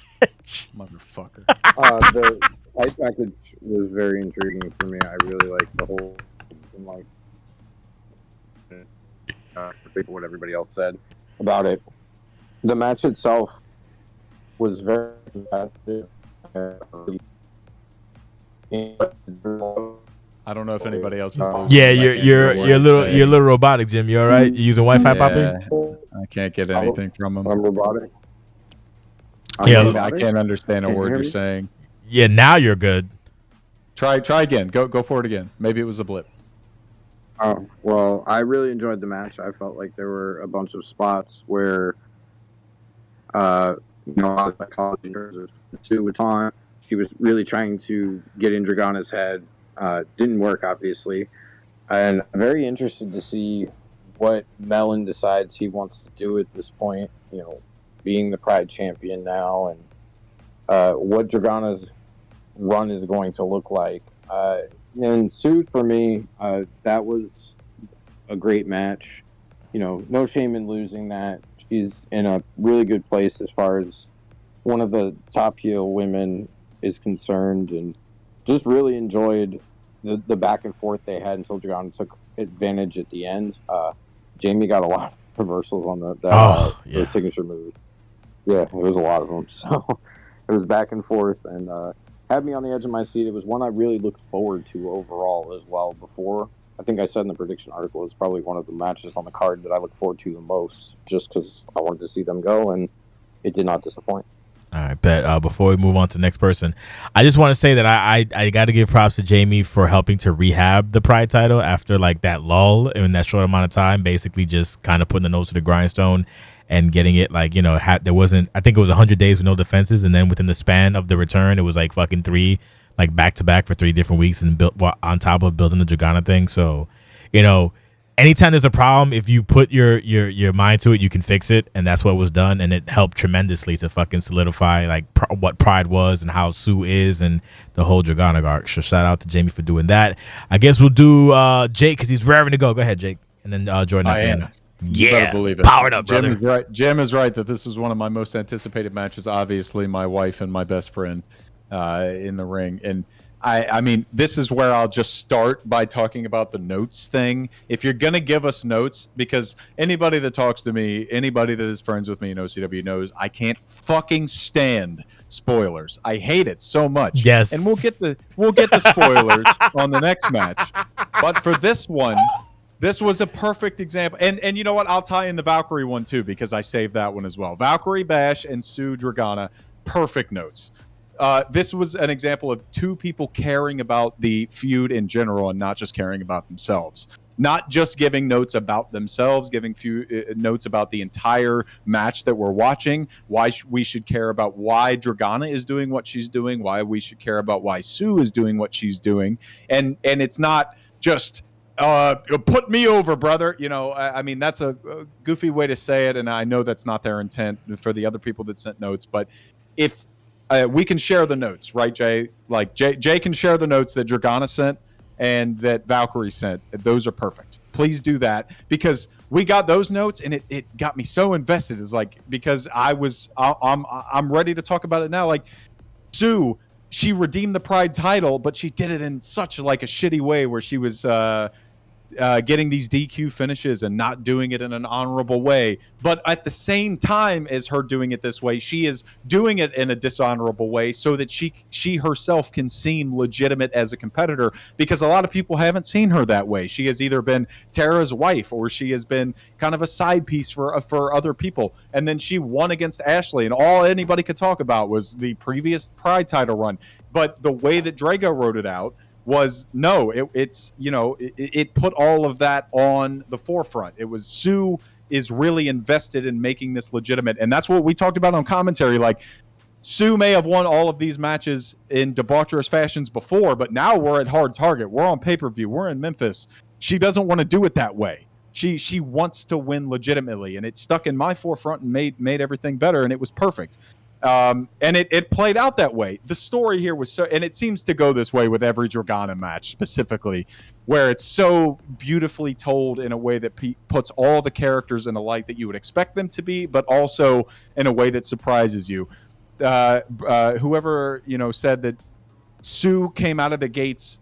Motherfucker. The fight package was very intriguing for me. I really liked the whole what everybody else said about it. The match itself was very competitive. I don't know if anybody else is losing. Yeah, you're a little robotic, Jim. You all right? You using Wi-Fi, Poppy? I can't get anything from him. I'm robotic. I can't understand a word you're saying. Yeah, now you're good. Try again. Go for it again. Maybe it was a blip. Oh, well, I really enjoyed the match. I felt like there were a bunch of spots where, I was psychology nurses too with time. She was really trying to get in Dragana's head. Didn't work, obviously. And I'm very interested to see what Melon decides he wants to do at this point. being the Pride champion now, and what Dragana's run is going to look like. And Sue, for me, that was a great match. No shame in losing that. She's in a really good place as far as one of the top heel women is concerned, and just really enjoyed the back and forth they had until Dragana took advantage at the end. Jamie got a lot of reversals on the signature move. Yeah, it was a lot of them. So it was back and forth, and had me on the edge of my seat. It was one I really looked forward to overall as well. Before, I think I said in the prediction article, it's probably one of the matches on the card that I look forward to the most, just because I wanted to see them go, and it did not disappoint. All right, bet. Before we move on to the next person, I just want to say that I got to give props to Jamie for helping to rehab the Pride title after like that lull in that short amount of time, basically just kind of putting the nose to the grindstone and getting it like, there wasn't, I think it was 100 days with no defenses. And then within the span of the return, it was like fucking 3, like back to back for 3 different weeks and built on top of building the Dragana thing. So, anytime there's a problem, if you put your mind to it, you can fix it, and that's what was done, and it helped tremendously to fucking solidify like what Pride was and how Sue is and the whole Dragana arc. So shout out to Jamie for doing that. I guess we'll do Jake because he's raring to go. Go ahead, Jake, and then Jordan. I am. Yeah, you better believe it. Powered up, brother. Jim is right that this was one of my most anticipated matches. Obviously, my wife and my best friend in the ring, and I mean, this is where I'll just start by talking about the notes thing. If you're going to give us notes, because anybody that talks to me, anybody that is friends with me in OCW knows I can't fucking stand spoilers. I hate it so much. Yes. And we'll get the spoilers on the next match. But for this one, this was a perfect example. And you know what? I'll tie in the Valkyrie one too, because I saved that one as well. Valkyrie Bash and Sue Dragana, perfect notes. This was an example of 2 people caring about the feud in general and not just caring about themselves. Not just giving notes about themselves, giving notes about the entire match that we're watching, why we should care about why Dragana is doing what she's doing, why we should care about why Sue is doing what she's doing. And it's not just put me over, brother. I mean, that's a goofy way to say it, and I know that's not their intent for the other people that sent notes, but if we can share the notes, right, Jay? Like Jay can share the notes that Dragana sent and that Valkyrie sent. Those are perfect. Please do that, because we got those notes and it got me so invested. It's like, because I'm ready to talk about it now. Like, Sue, she redeemed the Pride title, but she did it in such like a shitty way where she was getting these DQ finishes and not doing it in an honorable way. But at the same time as her doing it this way, she is doing it in a dishonorable way so that she herself can seem legitimate as a competitor, because a lot of people haven't seen her that way. She has either been Tara's wife or she has been kind of a side piece for other people. And then she won against Ashley, and all anybody could talk about was the previous Pride title run. But the way that Drago wrote it out was it put all of that on the forefront. It was Sue is really invested in making this legitimate, and that's what we talked about on commentary. Like, Sue may have won all of these matches in debaucherous fashions before, but now we're at Hard Target, we're on pay-per-view, we're in Memphis. She doesn't want to do it that way. She wants to win legitimately, and it stuck in my forefront and made everything better, and it was perfect. And it played out that way. The story here was so, and it seems to go this way with every Dragana match specifically, where it's so beautifully told in a way that puts all the characters in a light that you would expect them to be, but also in a way that surprises you. Whoever said that Sue came out of the gates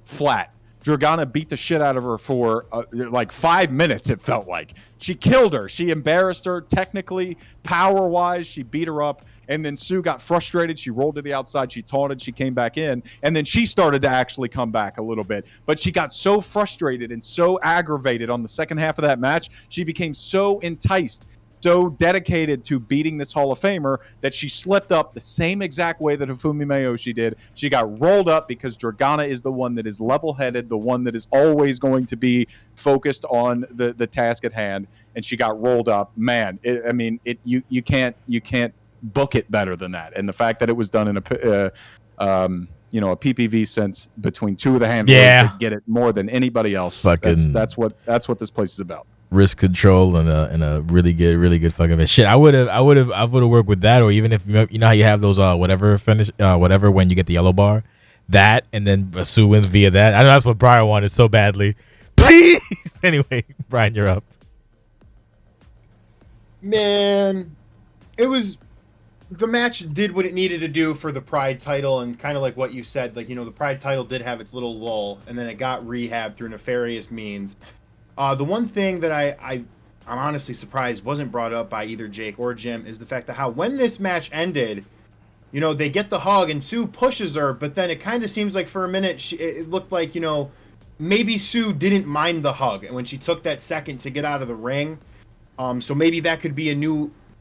flat. Dragana beat the shit out of her for like 5 minutes, it felt like. She killed her. She embarrassed her technically, power-wise. She beat her up. And then Sue got frustrated. She rolled to the outside. She taunted. She came back in. And then she started to actually come back a little bit. But she got so frustrated and so aggravated on the second half of that match. She became so enticed, so dedicated to beating this Hall of Famer that she slipped up the same exact way that Hifumi Mayoshi did. She got rolled up because Dragana is the one that is level-headed, the one that is always going to be focused on the task at hand, and she got rolled up. Man, you can't book it better than that. And the fact that it was done in a PPV sense between 2 of the handlers that get it more than anybody else. That's what this place is about. risk control and a really good fucking match. Shit, I would have worked with that, or even if you know how you have those whatever finish whatever when you get the yellow bar, that and then Sue wins via that. I know that's what Brian wanted so badly. Please. Anyway, Brian, you're up. Man, it was the match did what it needed to do for the Pride title, and kind of like what you said, like, you know, the Pride title did have its little lull, and then it got rehabbed through nefarious means. The one thing that I'm honestly surprised wasn't brought up by either Jake or Jim is the fact that how when this match ended, you know, they get the hug and Sue pushes her, but then it kind of seems like for a minute it looked like, you know, maybe Sue didn't mind the hug, and when she took that second to get out of the ring, so maybe that could be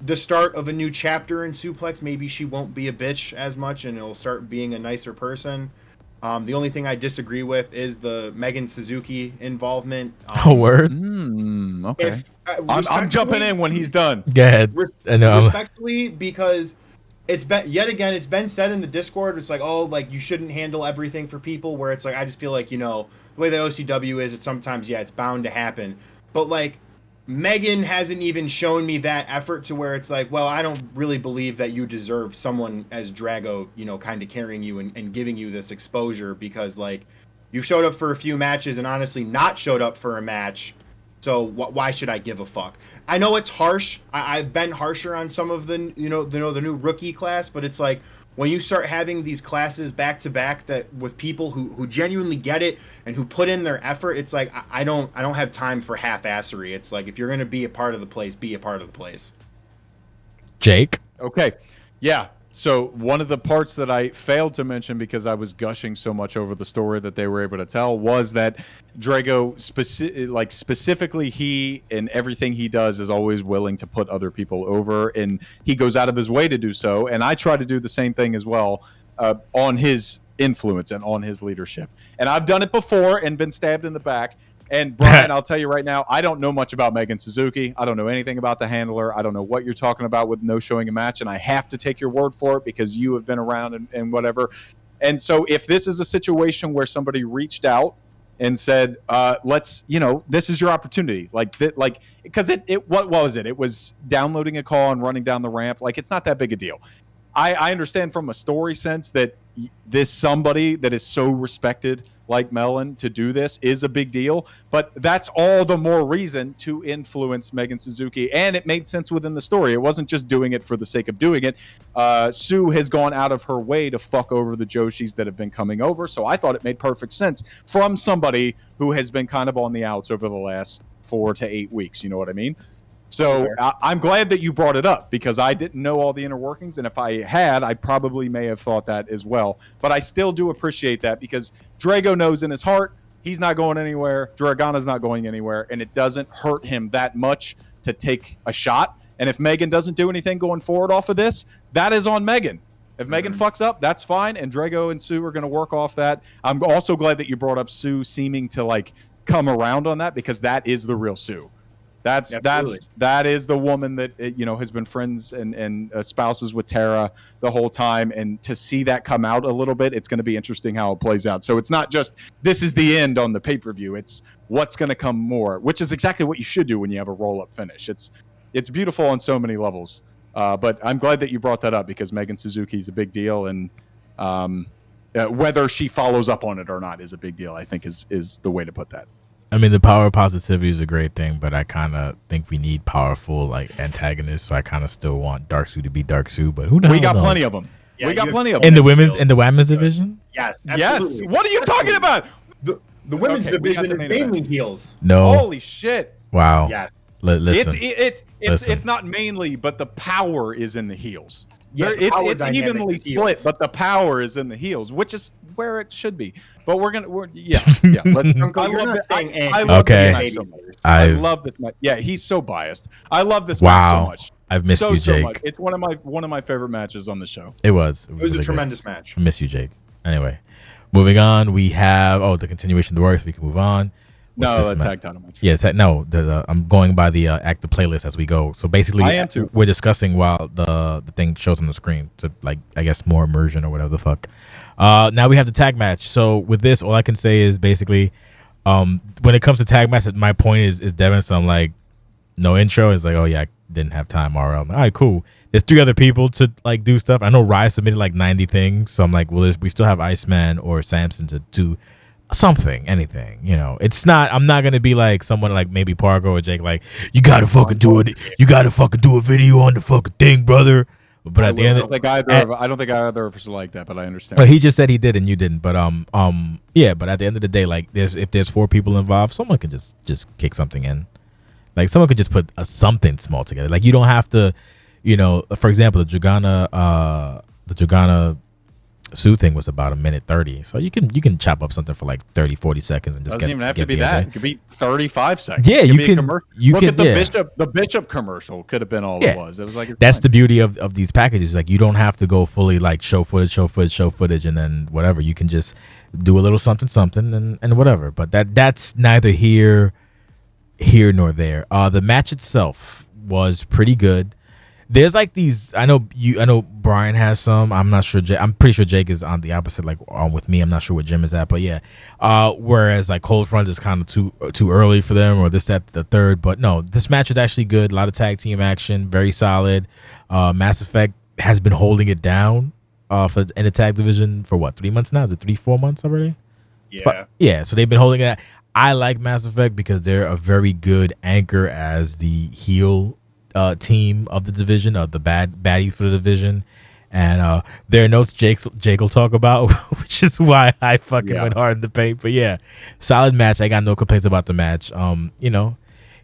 the start of a new chapter in Suplex. Maybe she won't be a bitch as much and it'll start being a nicer person. The only thing I disagree with is the Megan Suzuki involvement. Word. Okay. I'm jumping in when he's done. Go ahead. Respectfully, because it's been said in the Discord, it's like, oh, like you shouldn't handle everything for people, where it's like, I just feel like, you know, the way the OCW is, it's sometimes, yeah, it's bound to happen. But like, Megan hasn't even shown me that effort to where it's like, well, I don't really believe that you deserve someone as Drago, you know, kind of carrying you and giving you this exposure, because like you showed up for a few matches and honestly not showed up for a match. So why should I give a fuck? I know it's harsh. I've been harsher on some of the new rookie class, but it's like when you start having these classes back to back that with people who genuinely get it and who put in their effort, it's like I don't have time for half-assery. It's like, if you're gonna be a part of the place, be a part of the place. Jake. Okay. Yeah. So one of the parts that I failed to mention because I was gushing so much over the story that they were able to tell was that Drago, specifically he and everything he does is always willing to put other people over, and he goes out of his way to do so. And I try to do the same thing as well on his influence and on his leadership. And I've done it before and been stabbed in the back. And Brian, I'll tell you right now, I don't know much about Megan Suzuki. I don't know anything about the handler. I don't know what you're talking about with no showing a match, and I have to take your word for it because you have been around and whatever. And so if this is a situation where somebody reached out and said, let's, you know, this is your opportunity. Because what was it? It was downloading a call and running down the ramp. Like, it's not that big a deal. I understand from a story sense that this somebody that is so respected like Melon to do this is a big deal, but that's all the more reason to influence Megan Suzuki. And it made sense within the story. It wasn't just doing it for the sake of doing it. Sue has gone out of her way to fuck over the Joshis that have been coming over. So I thought it made perfect sense from somebody who has been kind of on the outs over the last 4 to 8 weeks. You know what I mean? So I'm glad that you brought it up because I didn't know all the inner workings. And if I had, I probably may have thought that as well. But I still do appreciate that because Drago knows in his heart he's not going anywhere. Dragana's not going anywhere. And it doesn't hurt him that much to take a shot. And if Megan doesn't do anything going forward off of this, that is on Megan. If Megan fucks up, that's fine. And Drago and Sue are going to work off that. I'm also glad that you brought up Sue seeming to like come around on that because that is the real Sue. That is the woman that, you know, has been friends and spouses with Tara the whole time. And to see that come out a little bit, it's going to be interesting how it plays out. So it's not just this is the end on the pay-per-view. It's what's going to come more, which is exactly what you should do when you have a roll-up finish. It's beautiful on so many levels. But I'm glad that you brought that up because Megan Suzuki is a big deal. And whether she follows up on it or not is a big deal, I think is the way to put that. I mean, the power of positivity is a great thing, but I kind of think we need powerful like antagonists. So I kind of still want Dark Sue to be Dark Sue, but who the hell We got knows? plenty of them. Yeah, we got plenty of them in the women's division. Yes, yes. What are you talking about? The women's division is mainly heels. No. Holy shit! Wow. Yes. Listen. It's not mainly, but the power is in the heels. Yeah, it's evenly split, but the power is in the heels, which is where it should be. But we're yeah. I love this match. Yeah, he's so biased. I love this match so much. I've missed you, Jake. So much. It's one of my favorite matches on the show. It was a tremendous match. I miss you, Jake. Anyway, moving on. We have the continuation of the work, so we can move on. The tag title match. Yes, I'm going by the active playlist as we go. So basically, I am too. We're discussing while the thing shows on the screen to like I guess more immersion or whatever the fuck. Now we have the tag match. So with this, all I can say is basically, when it comes to tag match, my point is Devin. So I'm like, No intro. It's like, oh yeah, I didn't have time. RL. All right, cool. There's 3 other people to like do stuff. I know Riot submitted like 90 things, so I'm like, well, we still have Iceman or Samson to do something, anything. You know, it's not. I'm not gonna be like someone like maybe Parca or Jake. Like, you gotta fucking do it. You gotta fucking do a video on the fucking thing, brother. But at the end, I don't think either of us are like that, but I understand. but he just said he did and you didn't. But yeah. But at the end of the day, like, if there's 4 people involved, someone can just kick something in. Like, someone could just put something small together. Like, you don't have to, you know. For example, the Jugana Sue thing was about 1:30. So you can chop up something for like 30, 40 seconds and just doesn't even have to be that. It could be 35 seconds. Yeah, you can. Look at the Bishop commercial. Could have been all it was. It was like, that's the beauty of these packages. Like, you don't have to go fully like show footage, and then whatever. You can just do a little something and whatever. But that's neither here nor there. The match itself was pretty good. There's like these. I know Brian has some. I'm not sure. I'm pretty sure Jake is on the opposite, like on with me. I'm not sure what Jim is at, but yeah. Whereas like Cold Front is kind of too early for them, or this, that, the third. But no, this match is actually good. A lot of tag team action, very solid. Mass Effect has been holding it down in the tag division for what, 3 months now? Is it 3-4 months already? Yeah. So they've been holding it. I like Mass Effect because they're a very good anchor as the heel team of the division, of the baddies for the division. And there are notes Jake will talk about, which is why I fucking went hard in the paint. But yeah, solid match. I got no complaints about the match. You know,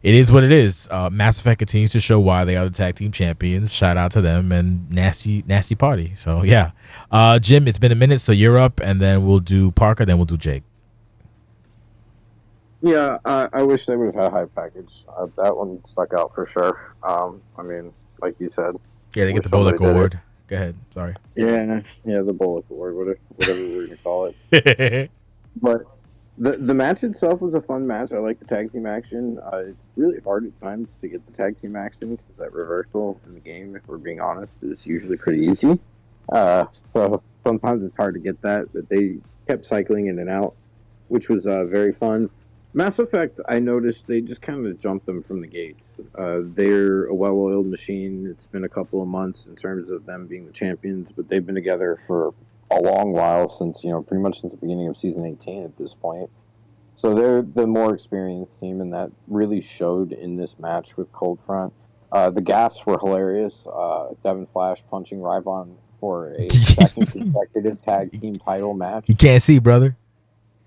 it is what it is. Mass Effect continues to show why they are the tag team champions. Shout out to them, and nasty party. So yeah, Jim, it's been a minute, so you're up, and then we'll do Parca, then we'll do Jake. Yeah, I wish they would have had a high package. That one stuck out for sure. I mean, like you said. Yeah, they get the Bullock Award. Go ahead. Sorry. Yeah, the Bullock Award, whatever we're gonna call it. But the match itself was a fun match. I like the tag team action. It's really hard at times to get the tag team action because that reversal in the game, if we're being honest, is usually pretty easy. So sometimes it's hard to get that, but they kept cycling in and out, which was very fun. Mass Effect, I noticed they just kind of jumped them from the gates. They're a well-oiled machine. It's been a couple of months in terms of them being the champions, but they've been together for a long while, since pretty much since the beginning of season 18 at this point. So they're the more experienced team, and that really showed in this match with Cold Front. The gaffes were hilarious. Devin Flash punching Rybon for a second consecutive tag team title match. You can't see, brother.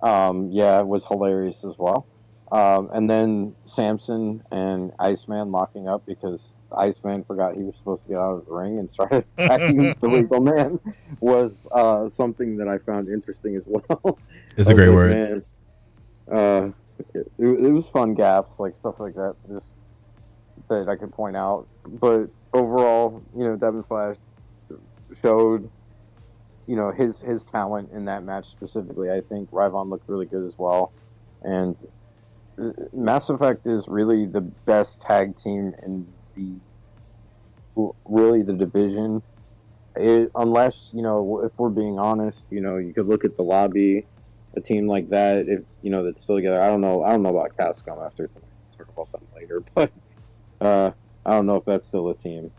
Yeah, it was hilarious as well. And then Samson and Iceman locking up because Iceman forgot he was supposed to get out of the ring and started attacking the legal man was something that I found interesting as well. It's a great word. Man, it was fun gaps, like stuff like that, just that I could point out. But overall, Devin Flash showed his talent in that match specifically. I think Ryvon looked really good as well. And Mass Effect is really the best tag team in the division. Unless, if we're being honest, you could look at the lobby, a team like that, if that's still together. I don't know about Cascom after tonight. We'll talk about them later, but I don't know if that's still a team.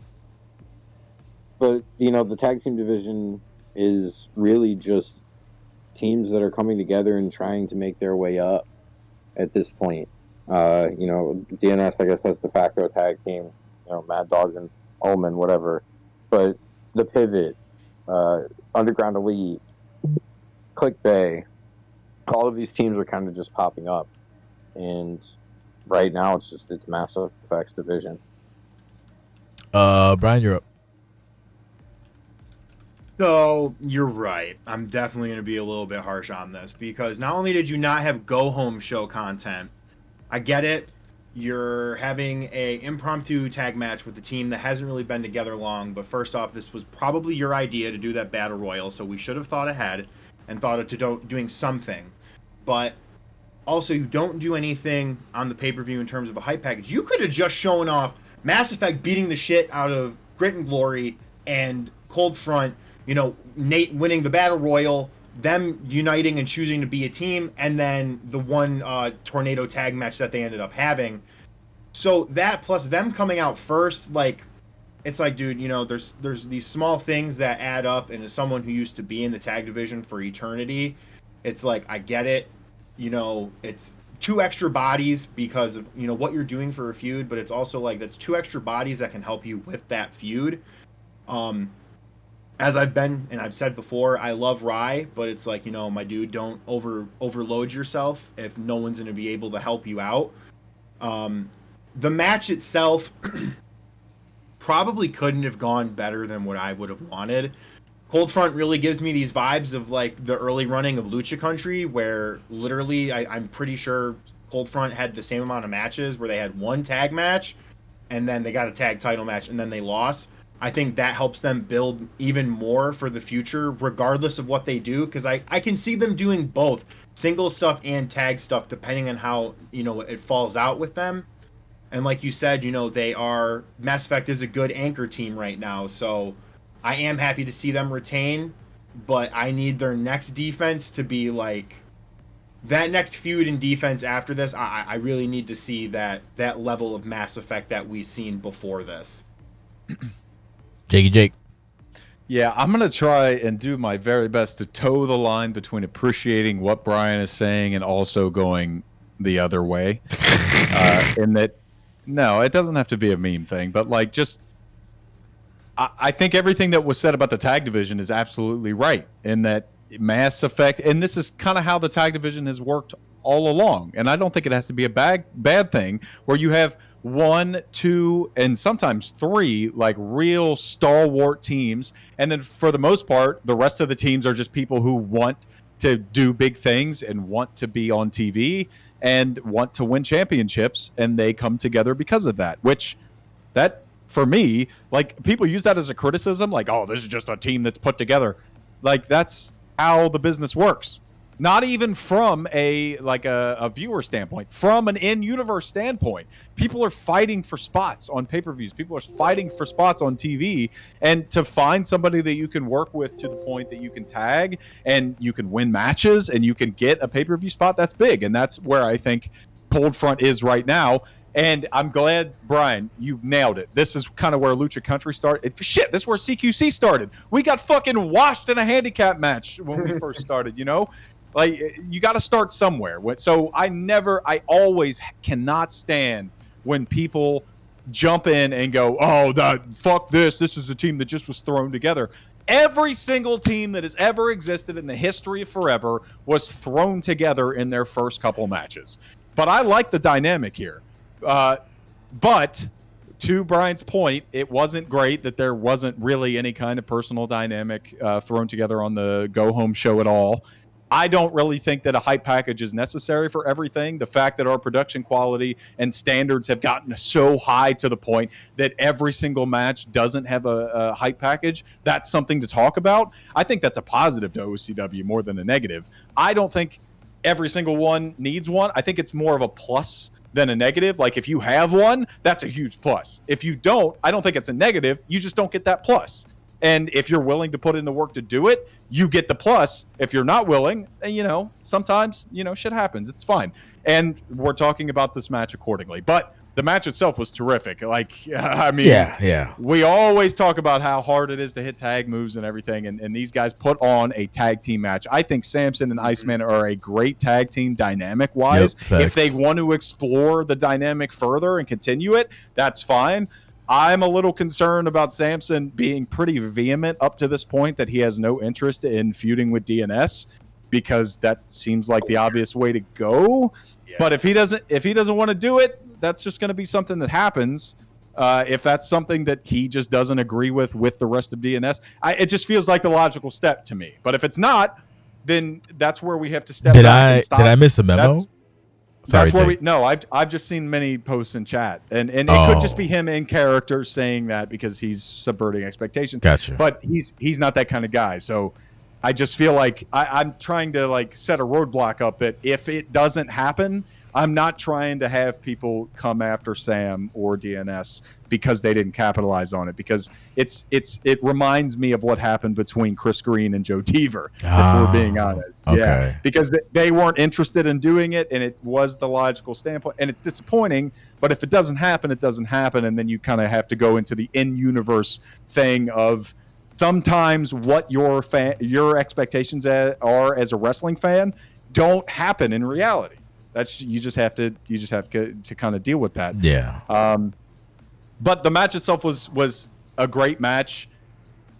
But the tag team division is really just teams that are coming together and trying to make their way up at this point. DNS, I guess, has the facto tag team, Mad Dog and Ullman, whatever. But the Pivot, Underground Elite, Click Bay, all of these teams are kind of just popping up. And right now it's Mass Effect's division. Brian, you're up. So you're right. I'm definitely going to be a little bit harsh on this because not only did you not have go home show content, I get it. You're having a impromptu tag match with a team that hasn't really been together long. But first off, this was probably your idea to do that battle royal, so we should have thought ahead and thought of doing something. But also, you don't do anything on the pay-per-view in terms of a hype package. You could have just shown off Mass Effect beating the shit out of Grit and Glory and Cold Front. Nate winning the battle royal, them uniting and choosing to be a team, and then the one tornado tag match that they ended up having. So that plus them coming out first, like, it's like, dude, you know, there's these small things that add up, and as someone who used to be in the tag division for eternity, it's like, I get it. You know, it's 2 extra bodies because of, you know, what you're doing for a feud, but it's also like that's 2 extra bodies that can help you with that feud. As I've said before, I love Rye, but it's like, you know, my dude, don't overload yourself if no one's going to be able to help you out. The match itself probably couldn't have gone better than what I would have wanted. Cold Front really gives me these vibes of like the early running of Lucha Country, where literally I'm pretty sure Cold Front had the same amount of matches where they had 1 tag match and then they got a tag title match and then they lost. I think that helps them build even more for the future, regardless of what they do, because I can see them doing both single stuff and tag stuff, depending on how, you know, it falls out with them. And like you said, you know, Mass Effect is a good anchor team right now, so I am happy to see them retain, but I need their next defense to be like that next feud and defense after this. I really need to see that level of Mass Effect that we've seen before this. Jake. Yeah, I'm going to try and do my very best to toe the line between appreciating what Brian is saying and also going the other way. In that, no, it doesn't have to be a meme thing, but like just, I think everything that was said about the tag division is absolutely right in that Mass Effect, and this is kind of how the tag division has worked all along. And I don't think it has to be a bad thing where you have 1, 2, and sometimes 3 like real stalwart teams, and then for the most part, the rest of the teams are just people who want to do big things and want to be on TV and want to win championships, and they come together because of that. Which that for me, like people use that as a criticism, like, oh, this is just a team that's put together. Like that's how the business works. Not even from a viewer standpoint, from an in-universe standpoint. People are fighting for spots on pay-per-views. People are fighting for spots on TV. And to find somebody that you can work with to the point that you can tag and you can win matches and you can get a pay-per-view spot, that's big. And that's where I think Cold Front is right now. And I'm glad, Brian, you nailed it. This is kind of where Lucha Country started. Shit, this is where CQC started. We got fucking washed in a handicap match when we first started, you know? Like, you got to start somewhere. So I always cannot stand when people jump in and go, oh, fuck this. This is a team that just was thrown together. Every single team that has ever existed in the history of forever was thrown together in their first couple matches. But I like the dynamic here. But to Brian's point, it wasn't great that there wasn't really any kind of personal dynamic thrown together on the go-home show at all. I don't really think that a hype package is necessary for everything. The fact that our production quality and standards have gotten so high to the point that every single match doesn't have a hype package, that's something to talk about. I think that's a positive to OCW more than a negative. I don't think every single one needs one. I think it's more of a plus than a negative. Like if you have one, that's a huge plus. If you don't, I don't think it's a negative. You just don't get that plus. And if you're willing to put in the work to do it, you get the plus. If you're not willing, you know, sometimes, you know, shit happens. It's fine. And we're talking about this match accordingly. But the match itself was terrific. Like, I mean, yeah. We always talk about how hard it is to hit tag moves and everything. And these guys put on a tag team match. I think Samson and Iceman are a great tag team dynamic wise. Yep, if they want to explore the dynamic further and continue it, that's fine. I'm a little concerned about Samson being pretty vehement up to this point that he has no interest in feuding with DNS, because that seems like the obvious way to go. Yeah. But if he doesn't want to do it, that's just going to be something that happens. If that's something that he just doesn't agree with the rest of DNS, it just feels like the logical step to me. But if it's not, then that's where we have to step back and stop. Did I miss a memo? That's where I've just seen many posts in chat, and it could just be him in character saying that because he's subverting expectations. Gotcha. But he's not that kind of guy. So I just feel like I'm trying to like set a roadblock up that if it doesn't happen, I'm not trying to have people come after Sam or DNS because they didn't capitalize on it, because it reminds me of what happened between Chris Green and Joe Deaver, if we're being honest. Okay. Yeah, because they weren't interested in doing it, and it was the logical standpoint, and it's disappointing, but if it doesn't happen, it doesn't happen, and then you kind of have to go into the in-universe thing of sometimes what your expectations are as a wrestling fan don't happen in reality. That's you just have to kind of deal with that. Yeah. But the match itself was a great match,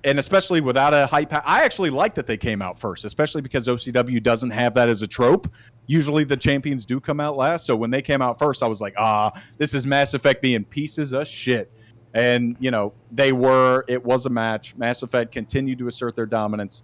and especially without a hype. I actually like that they came out first, especially because OCW doesn't have that as a trope. Usually the champions do come out last. So when they came out first, I was like, this is Mass Effect being pieces of shit. And, it was a match. Mass Effect continued to assert their dominance.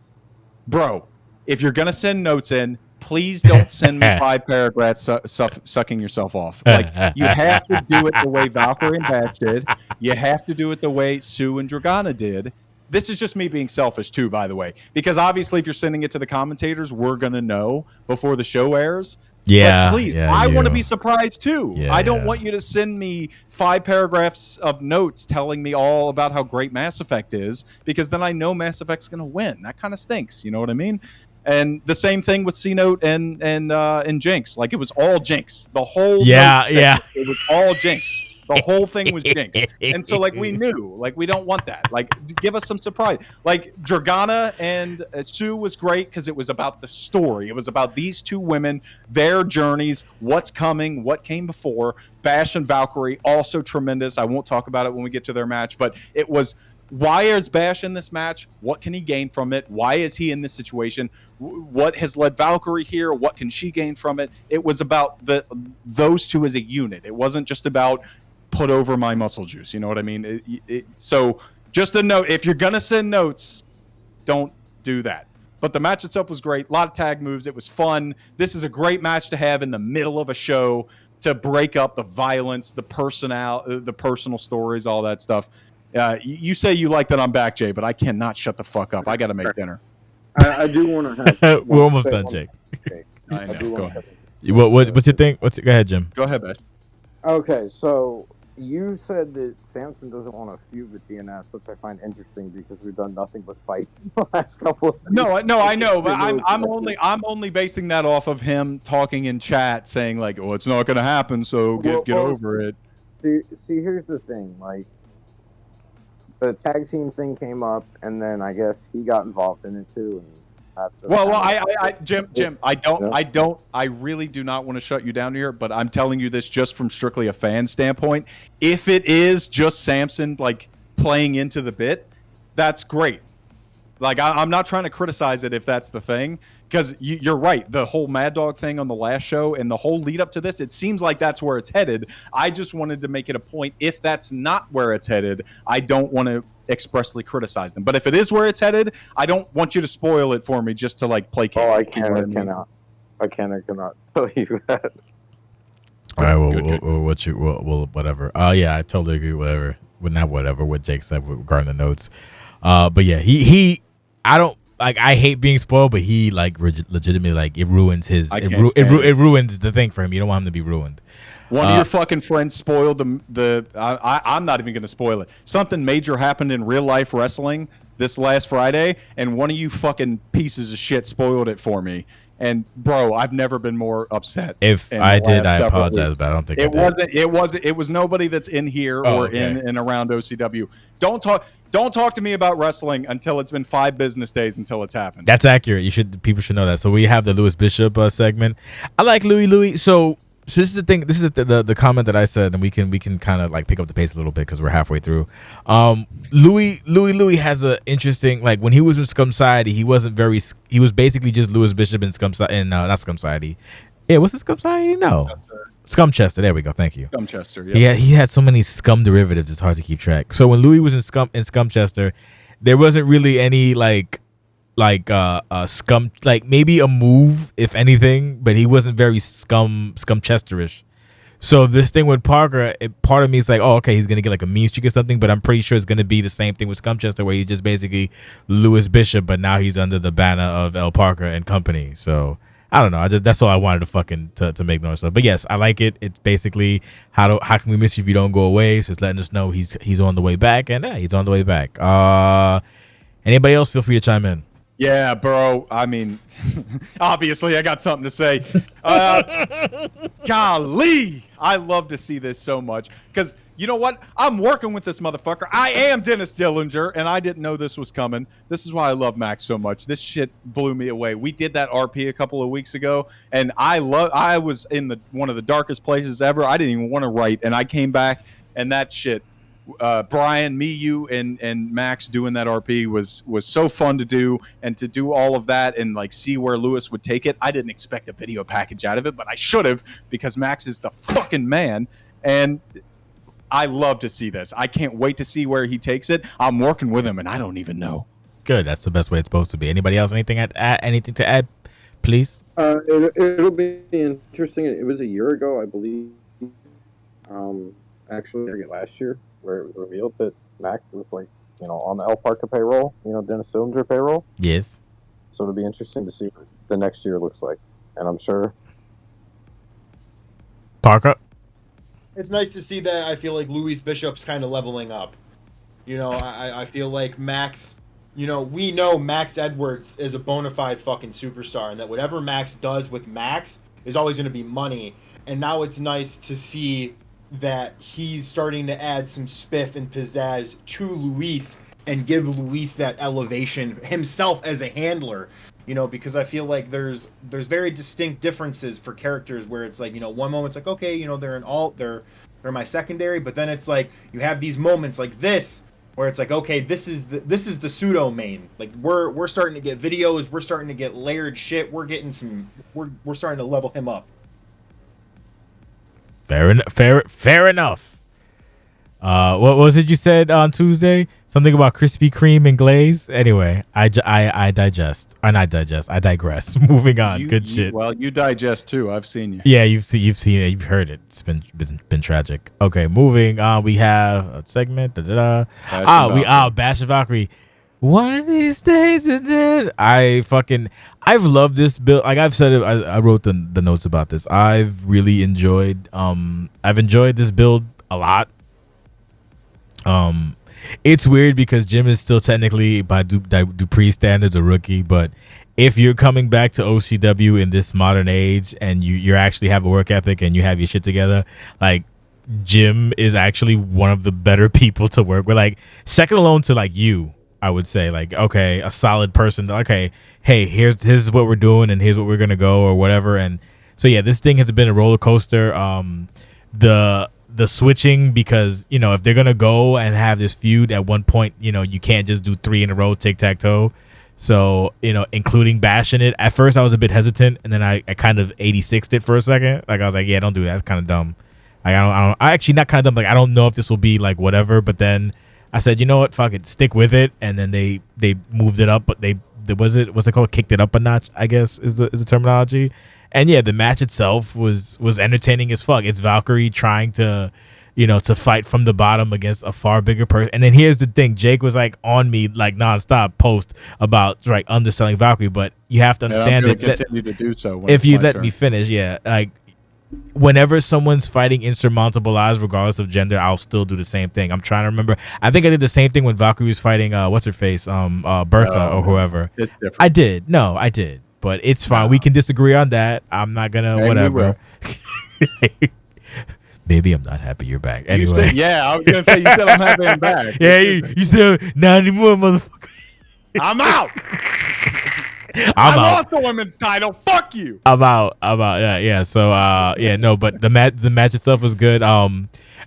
Bro, if you're going to send notes in, please don't send me 5 paragraphs sucking yourself off. Like, you have to do it the way Valkyrie and Bash did. You have to do it the way Sue and Dragana did. This is just me being selfish, too, by the way. Because obviously, if you're sending it to the commentators, we're going to know before the show airs. Yeah. But please, I want to be surprised, too. Yeah, I don't want you to send me 5 paragraphs of notes telling me all about how great Mass Effect is, because then I know Mass Effect's going to win. That kind of stinks. You know what I mean? And the same thing with C-Note and Jinx. Like, it was all Jinx. The whole it was all Jinx. The whole thing was Jinx. And so, like, we knew. Like, we don't want that. Like, give us some surprise. Like, Dragana and Sue was great because it was about the story. It was about these two women, their journeys, what's coming, what came before. Bash and Valkyrie, also tremendous. I won't talk about it when we get to their match, but it was... Why is Bash in this match? What can he gain from it? Why is he in this situation? What has led Valkyrie here? What can she gain from it? It was about those two as a unit. It wasn't just about put over my muscle juice. You know what I mean? So just a note, if you're going to send notes, don't do that. But the match itself was great. A lot of tag moves. It was fun. This is a great match to have in the middle of a show to break up the violence, the personal stories, all that stuff. You say you like that I'm back, Jay, but I cannot shut the fuck up. I got to make dinner. I do want to have. We're almost done, Jake. I know. Go ahead. What's your thing? Go ahead, Jim. Go ahead, Bash. Okay, so you said that Samson doesn't want to feud with DNS, which I find interesting because we've done nothing but fight in the last couple of No, I know, but I'm only basing that off of him talking in chat, saying like, "Oh, it's not going to happen, so get over it." See, here's the thing, like. The tag team thing came up, and then I guess he got involved in it too. And Jim, I really do not want to shut you down here, but I'm telling you this just from strictly a fan standpoint. If it is just Samson like playing into the bit, that's great. Like I'm not trying to criticize it if that's the thing, because you're right. The whole Mad Dog thing on the last show and the whole lead up to this, it seems like that's where it's headed. I just wanted to make it a point. If that's not where it's headed, I don't want to expressly criticize them. But if it is where it's headed, I don't want you to spoil it for me just to like placate. Oh, I cannot tell you that. All right, whatever. Yeah, I totally agree. Whatever, what Jake said regarding the notes. But yeah, he I don't like. I hate being spoiled, but he like legitimately like it ruins his. It ruins the thing for him. You don't want him to be ruined. One of your fucking friends spoiled the. I'm not even going to spoil it. Something major happened in real life wrestling this last Friday, and one of you fucking pieces of shit spoiled it for me. And bro, I've never been more upset. If I did, I apologize, but I don't think it wasn't. It was nobody that's in here in and around OCW. Don't talk to me about wrestling until it's been 5 business days until it's happened. That's accurate. People should know that. So we have the Lewis Bishop segment. I like Louis. So this is the thing. This is the comment that I said, and we can kind of like pick up the pace a little bit because we're halfway through. Louis has a interesting, like when he was in Scum Society, he wasn't very. He was basically just Lewis Bishop in Scum Society, not Scum Society. Yeah, what's the Scum Society? No, Scumchester. There we go. Thank you. Scumchester. Yeah. He had so many Scum derivatives. It's hard to keep track. So when Louis was in Scumchester, there wasn't really any like Scum, like maybe a move if anything, but he wasn't very Scumchesterish. So this thing with Parca, part of me is like, oh, okay, he's gonna get like a mean streak or something, but I'm pretty sure it's gonna be the same thing with Scumchester, where he's just basically Lewis Bishop, but now he's under the banner of El Parca and company. So I don't know. That's all I wanted to fucking to make noise of. But yes, I like it. It's basically how can we miss you if you don't go away? So it's letting us know he's on the way back, and yeah, he's on the way back. Anybody else? Feel free to chime in. Yeah, bro. I mean, obviously, I got something to say. Golly, I love to see this so much because you know what? I'm working with this motherfucker. I am Dennis Dillinger, and I didn't know this was coming. This is why I love Max so much. This shit blew me away. We did that RP a couple of weeks ago, and I was in one of the darkest places ever. I didn't even want to write, and I came back, and that shit. Brian, me, you, and Max doing that RP was so fun to do, and to do all of that and like see where Lewis would take it. I didn't expect a video package out of it, but I should have because Max is the fucking man, and I love to see this. I can't wait to see where he takes it. I'm working with him, and I don't even know. Good. That's the best way it's supposed to be. Anybody else? Anything to add, please? It'll be interesting. It was a year ago, I believe. Actually, last year, where it was revealed that Max was like, on the El Parca payroll, Dennis Dillinger payroll. Yes. So it'll be interesting to see what the next year looks like, and I'm sure. Parca. It's nice to see that. I feel like Louis Bishop's kind of leveling up. I feel like Max. We know Max Edwards is a bona fide fucking superstar, and that whatever Max does with Max is always going to be money. And now it's nice to see that he's starting to add some spiff and pizzazz to Luis and give Luis that elevation himself as a handler, because I feel like there's very distinct differences for characters where it's like, one moment it's like, okay, they're an alt, they're my secondary, but then it's like you have these moments like this where it's like, okay, this is the pseudo main. Like we're starting to get videos, we're starting to get layered shit, we're starting to level him up. Fair enough. What was it you said on Tuesday? Something about Krispy Kreme and glaze. Anyway, I digest. I digress. Moving on. Good shit. Well, you digest too. I've seen you. Yeah, you've seen it. You've heard it. It's been tragic. Okay, moving on. We have a segment. Bash and Valkyrie. One of these days, I've loved this build. Like I've said it, I wrote the notes about this. I've really enjoyed. I've enjoyed this build a lot. It's weird because Jim is still technically by Dupree standards a rookie, but if you're coming back to OCW in this modern age and you actually have a work ethic and you have your shit together, like Jim is actually one of the better people to work with. Like second alone to like you. I would say like, okay, a solid person. Okay, hey, here's what we're doing and here's what we're going to go or whatever. And so, yeah, this thing has been a roller coaster. The switching, because, if they're going to go and have this feud at one point, you can't just do 3 in a row, tic-tac-toe. So, including Bash in it. At first, I was a bit hesitant, and then I kind of 86'd it for a second. Like, I was like, yeah, don't do that. That's kind of dumb. Like, I actually not kind of dumb. Like, I don't know if this will be like whatever, but then I said, you know what, fuck it, stick with it, and then they moved it up, but what's it called, kicked it up a notch, I guess is the terminology. And yeah, the match itself was entertaining as fuck. It's Valkyrie trying to, to fight from the bottom against a far bigger person. And then here's the thing, Jake was like on me like nonstop post about like underselling Valkyrie, but you have to understand that. Continue to do so if you let me finish. Yeah, like. Whenever someone's fighting insurmountable odds, regardless of gender, I'll still do the same thing. I'm trying to remember. I think I did the same thing when Valkyrie was fighting what's her face, Bertha or whoever. It's different. I did, but it's fine. We can disagree on that. I'm not gonna whatever. Maybe I'm not happy you're back. Anyway, I was gonna say you said I'm happy I'm back. Yeah, you said not anymore, motherfucker. I'm out. I lost the women's title. Fuck you. I'm out. Yeah. So no, but the match itself was good.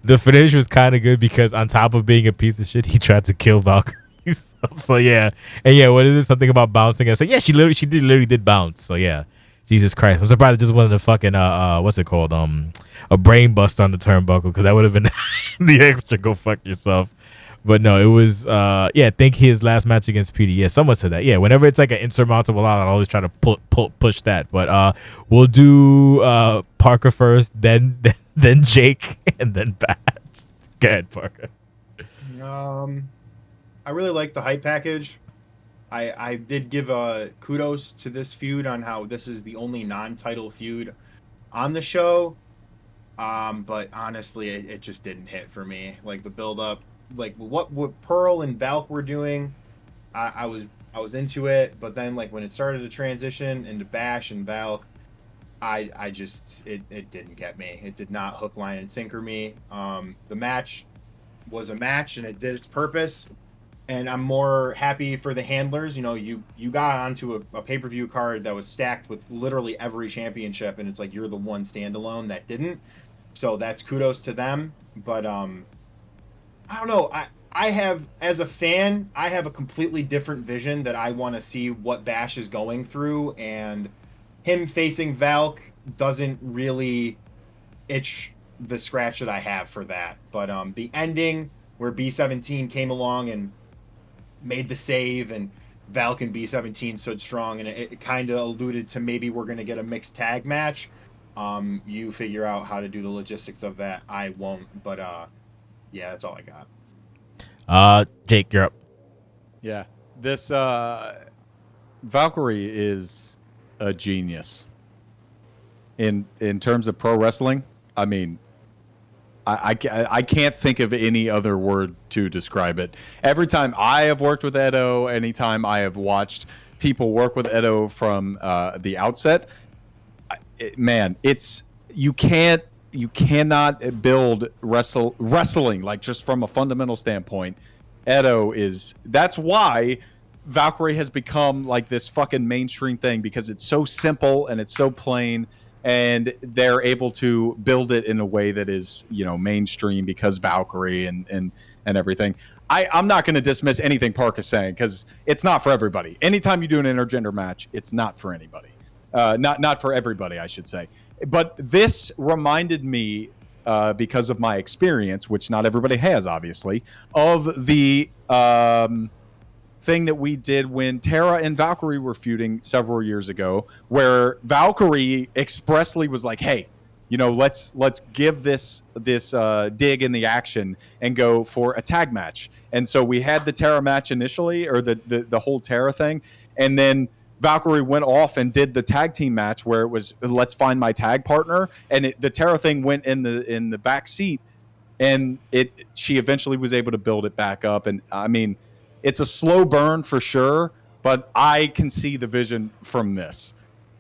The finish was kind of good because on top of being a piece of shit, he tried to kill Valkyrie. So yeah, and yeah, what is it? Something about bouncing? I said, yeah, she literally did bounce. So yeah, Jesus Christ, I'm surprised it just wasn't a fucking what's it called? A brain bust on the turnbuckle, because that would have been the extra go fuck yourself. But no, it was, I think his last match against PD. Yeah, someone said that. Yeah, whenever it's like an insurmountable odd, I always try to push that. But we'll do Parca first, then Jake, and then Bat. Go ahead, Parca. I really like the hype package. I did give kudos to this feud on how this is the only non-title feud on the show. But honestly, it just didn't hit for me. Like the build up, like what Pearl and Valk were doing, I was into it. But then like when it started to transition into Bash and Valk, I just it didn't get me. It did not hook, line, and sinker me. The match was a match and it did its purpose. And I'm more happy for the handlers. You know, you got onto a pay-per-view card that was stacked with literally every championship, and it's like you're the one standalone that didn't. So that's kudos to them. But I don't know. I have, as a fan, I have a completely different vision that I want to see what Bash is going through, and him facing Valk doesn't really itch the scratch that I have for that. But the ending where B17 came along and made the save, and Valk and B17 stood strong, and it kind of alluded to maybe we're going to get a mixed tag match. You figure out how to do the logistics of that. I won't, but yeah, that's all I got. Jake, you're up. Yeah, this Valkyrie is a genius in terms of pro wrestling. I mean, I can't think of any other word to describe it. Every time I have worked with Edo, anytime I have watched people work with Edo from the outset, man, you cannot build wrestling like just from a fundamental standpoint. That's why Valkyrie has become like this fucking mainstream thing, because it's so simple and it's so plain, and they're able to build it in a way that is, you know, mainstream because Valkyrie and everything. I'm not going to dismiss anything Park is saying, because it's not for everybody. Anytime you do an intergender match, it's not for anybody. Not for everybody, I should say. But this reminded me, because of my experience, which not everybody has, obviously, of the thing that we did when Tara and Valkyrie were feuding several years ago, where Valkyrie expressly was like, "Hey, you know, let's give this dig in the action and go for a tag match." And so we had the Tara match initially, or the whole Tara thing, and then Valkyrie went off and did the tag team match where it was, let's find my tag partner, and the Tara thing went in the back seat, and she eventually was able to build it back up. And I mean, it's a slow burn for sure, but I can see the vision from this.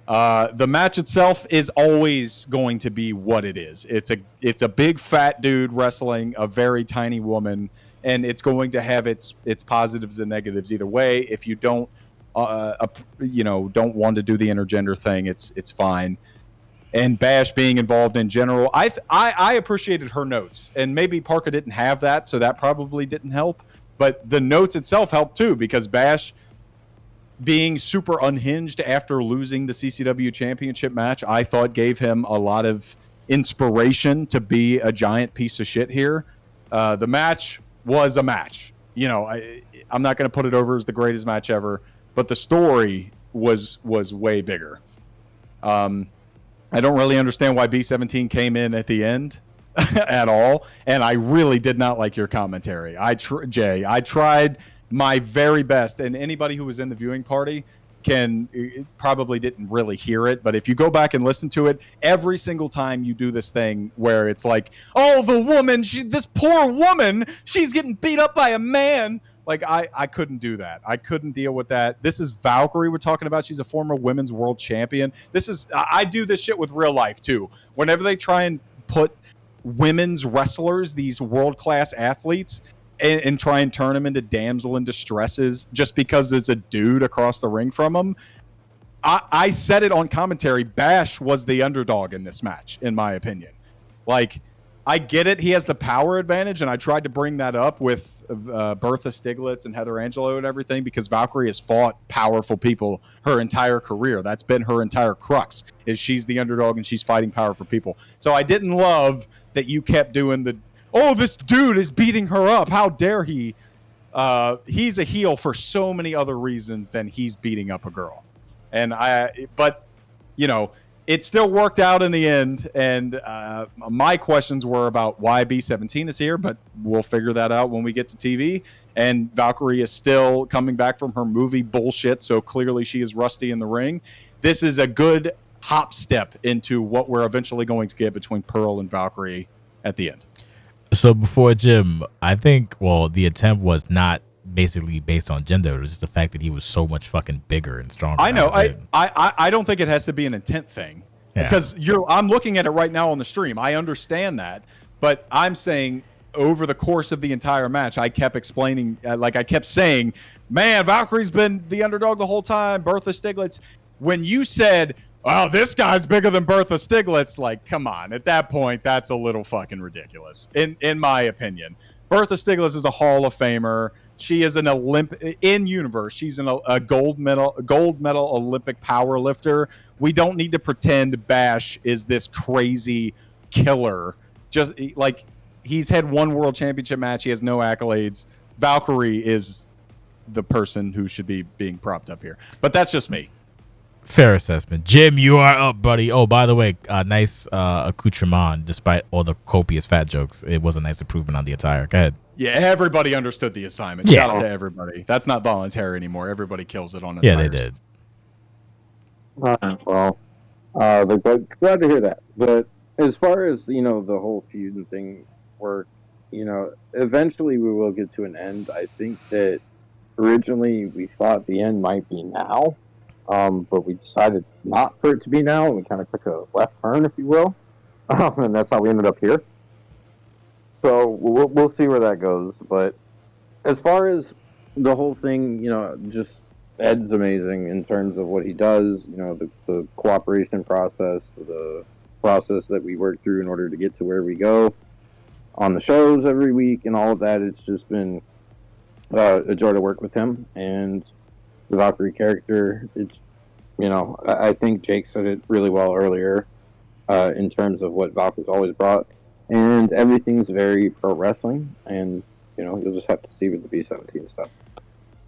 The match itself is always going to be what it is. It's a big fat dude wrestling a very tiny woman, and it's going to have its positives and negatives either way. If you don't don't want to do the intergender thing, it's fine. And Bash being involved in general, I appreciated her notes, and maybe Parca didn't have that, so that probably didn't help. But the notes itself helped too, because Bash being super unhinged after losing the CCW championship match, I thought gave him a lot of inspiration to be a giant piece of shit here. The match was a match. You know, I'm not going to put it over as the greatest match ever, but the story was way bigger. I don't really understand why B17 came in at the end at all, and I really did not like your commentary. Jay, I tried my very best, and anybody who was in the viewing party probably didn't really hear it, but if you go back and listen to it, every single time you do this thing where it's like, oh, the woman, this poor woman, she's getting beat up by a man. Like, I couldn't do that. I couldn't deal with that. This is Valkyrie we're talking about. She's a former women's world champion. I do this shit with real life too. Whenever they try and put women's wrestlers, these world-class athletes, and try and turn them into damsel in distresses just because there's a dude across the ring from them, I said it on commentary. Bash was the underdog in this match, in my opinion. Like, I get it. He has the power advantage, and I tried to bring that up with Bertha Stiglitz and Heather Angelo and everything, because Valkyrie has fought powerful people her entire career. That's been her entire crux, is she's the underdog and she's fighting powerful people. So I didn't love that you kept doing this dude is beating her up. How dare he? He's a heel for so many other reasons than he's beating up a girl. But you know, it still worked out in the end, and my questions were about why B17 is here, but we'll figure that out when we get to TV. and Valkyrie is still coming back from her movie bullshit, so clearly she is rusty in the ring. This is a good hop step into what we're eventually going to get between Pearl and Valkyrie at the end. So before Jim, I think, well, the attempt was not basically based on gender. It was just the fact that he was so much fucking bigger and stronger. I know. I don't think it has to be an intent thing. Yeah. Because I'm looking at it right now on the stream. I understand that. But I'm saying over the course of the entire match, I kept explaining, I kept saying, man, Valkyrie's been the underdog the whole time. Bertha Stiglitz. When you said, oh, this guy's bigger than Bertha Stiglitz, like, come on. At that point, that's a little fucking ridiculous, in my opinion. Bertha Stiglitz is a Hall of Famer. She is an in universe. She's a gold medal Olympic power lifter. We don't need to pretend Bash is this crazy killer. Just like he's had one world championship match. He has no accolades. Valkyrie is the person who should be being propped up here. But that's just me. Fair assessment. Jim, you are up, buddy. Oh, by the way, nice accoutrement. Despite all the copious fat jokes, it was a nice improvement on the attire. Go ahead. Yeah, everybody understood the assignment. Yeah. Shout out to everybody. That's not voluntary anymore. Everybody kills it on attires. Yeah, they did. Well, glad to hear that. But as far as, the whole feud and thing work, eventually we will get to an end. I think that originally we thought the end might be now, but we decided not for it to be now. We kind of took a left turn, if you will, and that's how we ended up here. So we'll see where that goes. But as far as the whole thing, just Ed's amazing in terms of what he does, the cooperation process, the process that we work through in order to get to where we go on the shows every week and all of that. It's just been a joy to work with him. And the Valkyrie character, it's, I think Jake said it really well earlier in terms of what Valkyrie's always brought. And everything's very pro wrestling, and you'll just have to see with the B-17 stuff.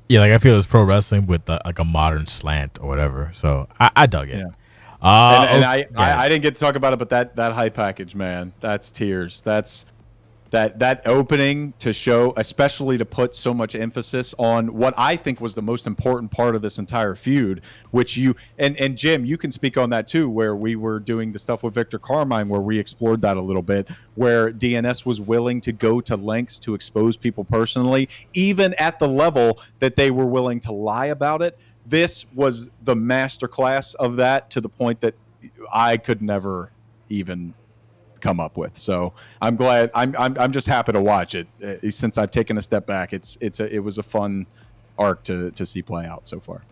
Yeah, like I feel it's pro wrestling with like a modern slant or whatever. So I dug it. Yeah. I didn't get to talk about it, but that hype package, man, that's tears. That's that opening to show, especially to put so much emphasis on what I think was the most important part of this entire feud, which you and Jim, you can speak on that too, where we were doing the stuff with Victor Carmine, where we explored that a little bit, where DNS was willing to go to lengths to expose people personally, even at the level that they were willing to lie about it. This was the masterclass of that, to the point that I could never even come up with. So I'm glad. I'm just happy to watch it. Since I've taken a step back, it was a fun arc to see play out so far.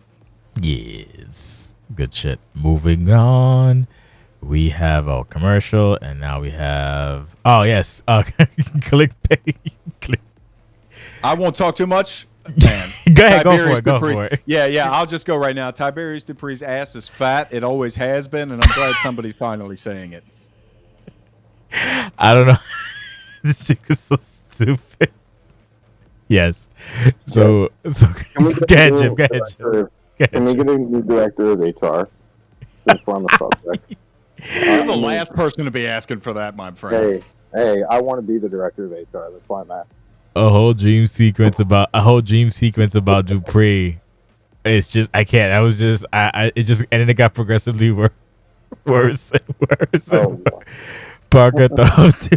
Yes, good shit. Moving on, we have a commercial, and now we have clickbait. I won't talk too much. Man, go ahead, go for it. Yeah. I'll just go right now. Tiberius Dupree's ass is fat. It always has been, and I'm glad somebody's finally saying it. I don't know. This shit is so stupid. Yes. So go ahead, Jim. Can we get a new director of HR? Since we're on the subject. You're the last person to be asking for that, my friend. Hey, I want to be the director of HR. That's why I'm at. A whole dream sequence about Dupree. It's just I can't. I was just it just, and then it got progressively worse and worse. Oh, Parca thoughts.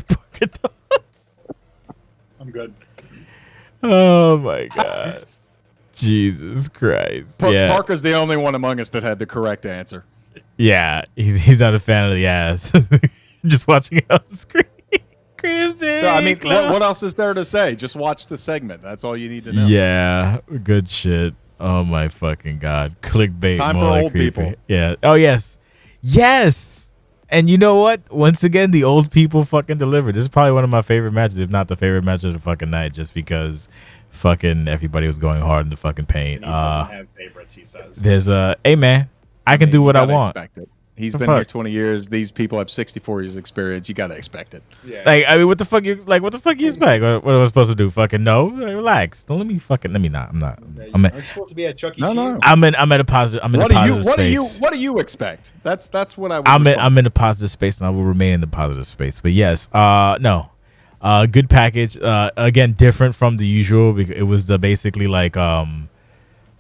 I'm good. Oh my god. Jesus Christ. Yeah. Parker's the only one among us that had the correct answer. Yeah, he's not a fan of the ass. Just watching it on the screen. Crimson. No, I mean, what else is there to say? Just watch the segment. That's all you need to know. Yeah, good shit. Oh my fucking god. Clickbait. Time for old people. Yeah. Oh yes. Yes. And you know what? Once again, the old people fucking delivered. This is probably one of my favorite matches, if not the favorite match of the fucking night, just because fucking everybody was going hard in the fucking paint. Have favorites, he says. There's hey man, I can do what I want. Expect it. He's been here 20 years. These people have 64 years experience. You got to expect it. Yeah. Like, I mean, what the fuck you expect? What am I supposed to do? Fucking no? Like, relax. Don't let me not. I'm not. Aren't you supposed to be at Chuck E. Cheese? No. I'm at a positive. I'm in a positive space. What do you expect? That's what I would I'm in a positive space, and I will remain in the positive space. But yes, no. Good package. Again, different from the usual because it was basically like I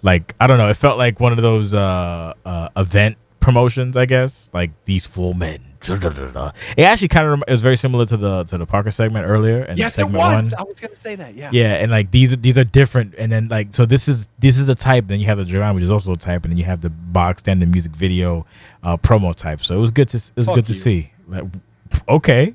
don't know. It felt like one of those event promotions, I guess. Like these full men. It actually kind of it was very similar to the Parker segment earlier and Yes, it segment was. one. I was gonna say that. Yeah. Yeah, and like these are different, and then like so this is the type. Then you have the Dragon, which is also a type, and then you have the box standard music video promo type. So it was good to to see. Like, okay,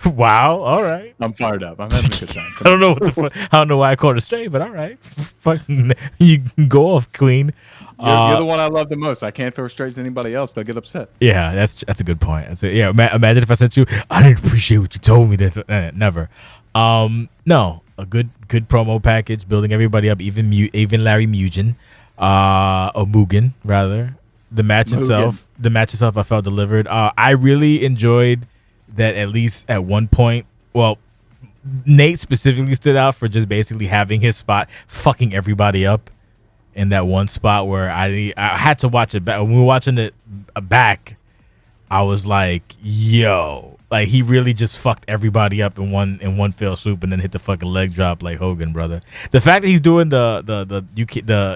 wow, all right. I'm fired up. I'm having a good time. I don't know what the fuck. I don't know why I called it straight, but all right. Fucking, you can go off, Queen. You're the one I love the most. I can't throw straights to anybody else. They'll get upset. Yeah, that's a good point. Yeah, imagine if I said to you, I didn't appreciate what you told me. That never. No, a good promo package, building everybody up. Even Larry Mugen, or Mugen rather. The match itself, I felt delivered. I really enjoyed that. At least at one point, well, Nate specifically stood out for just basically having his spot, fucking everybody up in that one spot where I had to watch it back. When we were watching it back, I was like, yo, like he really just fucked everybody up in one fell swoop and then hit the fucking leg drop like Hogan, brother. The fact that he's doing the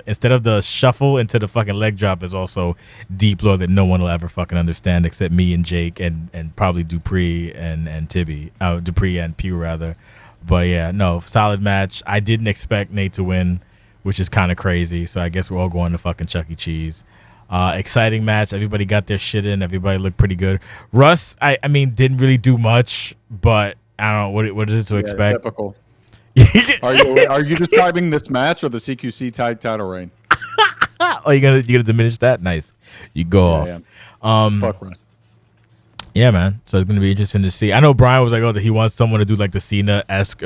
instead of the shuffle into the fucking leg drop is also deep lore that no one will ever fucking understand except me and Jake and probably Dupree and Tibby, Dupree and Pew rather. But yeah, no, solid match. I didn't expect Nate to win, which is kind of crazy. So I guess we're all going to fucking Chuck E. Cheese. Exciting match. Everybody got their shit in. Everybody looked pretty good. Russ, I mean, didn't really do much, but I don't know what is it to expect. Typical. Are you describing this match or the CQC tag title reign? Oh, you gonna diminish that? Nice. You go off. Yeah. Fuck Russ. Yeah, man. So it's gonna be interesting to see. I know Brian was like, "Oh, that he wants someone to do like the Cena-esque."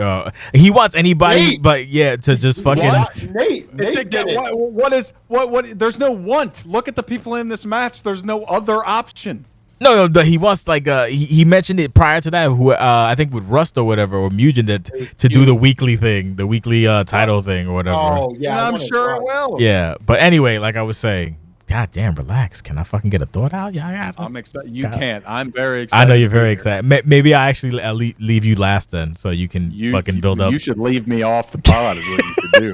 He wants anybody, Nate. But yeah, to just fucking. What? Nate did it. What? There's no want. Look at the people in this match. There's no other option. No, he wants like he mentioned it prior to that. Who I think with Rust or whatever or Mugen that to do the weekly thing, the weekly title thing or whatever. Oh yeah, I'm sure it will. Yeah, but anyway, like I was saying, God damn, relax. Can I fucking get a thought out? Yeah, I'm excited. You can't. I'm very excited. I know you're very excited. Maybe I actually leave you last then, so you can fucking build up. You should leave me off the pod. Is what you should do.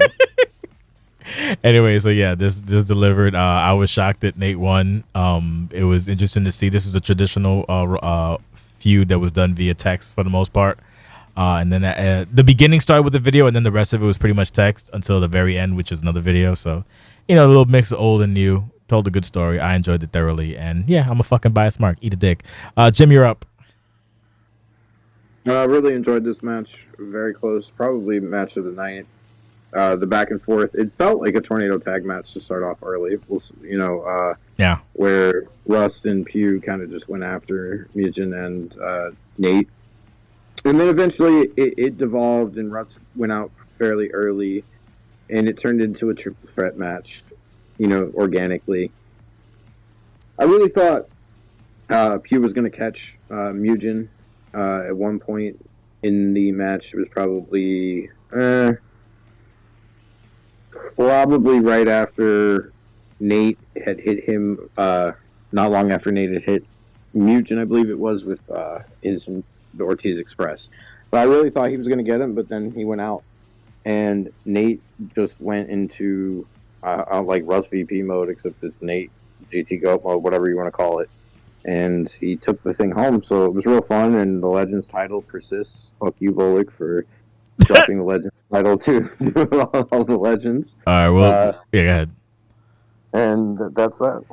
Anyway, so yeah, this delivered. I was shocked that Nate won. It was interesting to see. This is a traditional feud that was done via text for the most part. And then the beginning started with the video, and then the rest of it was pretty much text until the very end, which is another video. So, a little mix of old and new. Told a good story. I enjoyed it thoroughly. And yeah, I'm a fucking bias mark. Eat a dick. Jim, you're up. I really enjoyed this match. Very close. Probably match of the night. The back and forth. It felt like a tornado tag match to start off early. Yeah. Where Rust and Pew kind of just went after Mugen and Nate. And then eventually it devolved and Rust went out fairly early and it turned into a triple threat match, organically. I really thought Pew was going to catch Mugen at one point in the match. It was probably right after Nate had hit him, not long after Nate had hit Mugen, I believe it was, with the Ortiz Express. But I really thought he was going to get him, but then he went out. And Nate just went into like Russ VP mode, except it's Nate GT GOAT mode, whatever you want to call it. And he took the thing home, so it was real fun, and the Legends title persists. Fuck you, Volek, for dropping the Legends title to all the Legends. All right, well, yeah, go ahead. And that's that.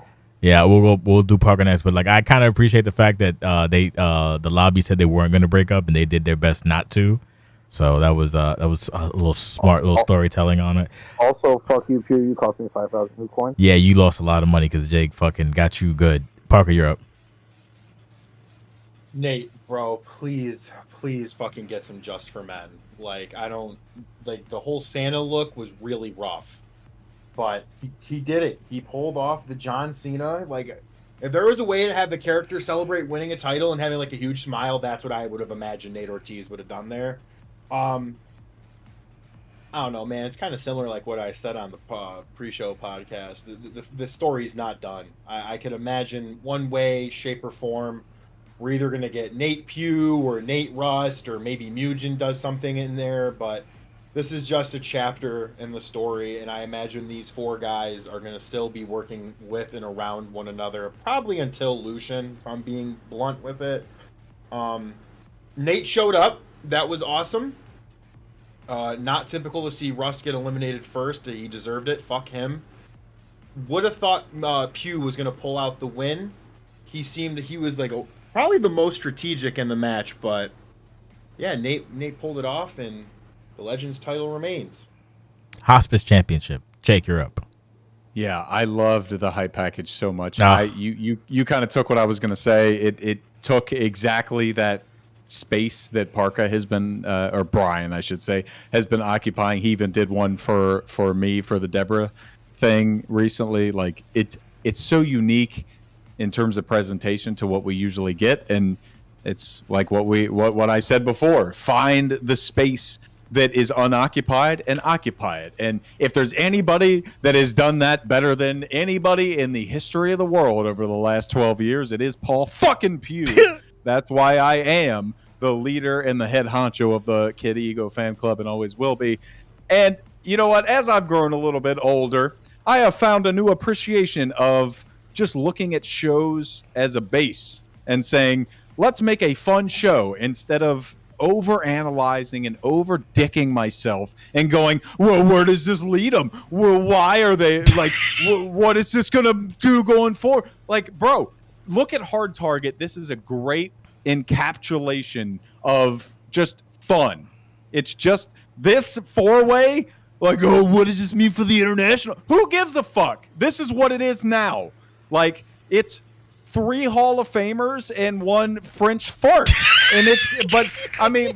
Yeah, we'll do Parker next, but like I kind of appreciate the fact that the lobby said they weren't going to break up and they did their best not to. So that was a little smart little storytelling on it. Also, fuck you, Pew. You cost me 5,000 new coins. Yeah, you lost a lot of money because Jake fucking got you good. Parker, you're up. Nate, bro, please fucking get some Just for Men. Like, the whole Santa look was really rough. But he did it. He pulled off the John Cena. Like, if there was a way to have the character celebrate winning a title and having like a huge smile, that's what I would have imagined Nate Ortiz would have done there. I don't know, man. It's kind of similar like what I said on the pre-show podcast. The story's not done. I could imagine one way, shape, or form we're either going to get Nate Pugh or Nate Rust or maybe Mugen does something in there, but this is just a chapter in the story, and I imagine these 4 guys are going to still be working with and around one another, probably until Lucian, if I'm being blunt with it. Nate showed up. That was awesome. Not typical to see Rust get eliminated first. He deserved it. Fuck him. Would have thought Pugh was going to pull out the win. He was like probably the most strategic in the match, but yeah, Nate pulled it off, and the Legends title remains. Hospice Championship. Jake, you're up. Yeah, I loved the hype package so much. Ah. You kind of took what I was going to say. It took exactly that space that Parca has been, or Brian, I should say, has been occupying. He even did one for me for the Deborah thing recently. Like it's so unique in terms of presentation to what we usually get, and it's like what I said before. Find the space that is unoccupied and occupy it. And if there's anybody that has done that better than anybody in the history of the world over the last 12 years, it is Paul fucking Pugh. That's why I am the leader and the head honcho of the Kid Ego fan club and always will be. And you know what? As I've grown a little bit older, I have found a new appreciation of just looking at shows as a base and saying, let's make a fun show instead of over-analyzing and over-dicking myself and going, well, where does this lead them? Well, why are they, like, what is this going to do going forward? Like, bro, look at Hard Target. This is a great encapsulation of just fun. It's just this 4-way, like, oh, what does this mean for the international? Who gives a fuck? This is what it is now. Like, it's 3 Hall of Famers and 1 French fart. And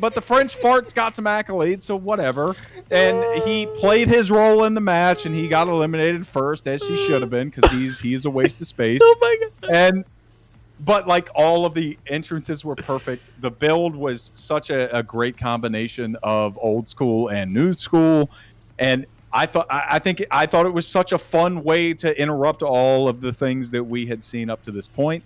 but the French fart's got some accolades, so whatever. And he played his role in the match, and he got eliminated first, as he should have been, because he's a waste of space. Oh my God. But like all of the entrances were perfect. The build was such a great combination of old school and new school, and I thought it was such a fun way to interrupt all of the things that we had seen up to this point.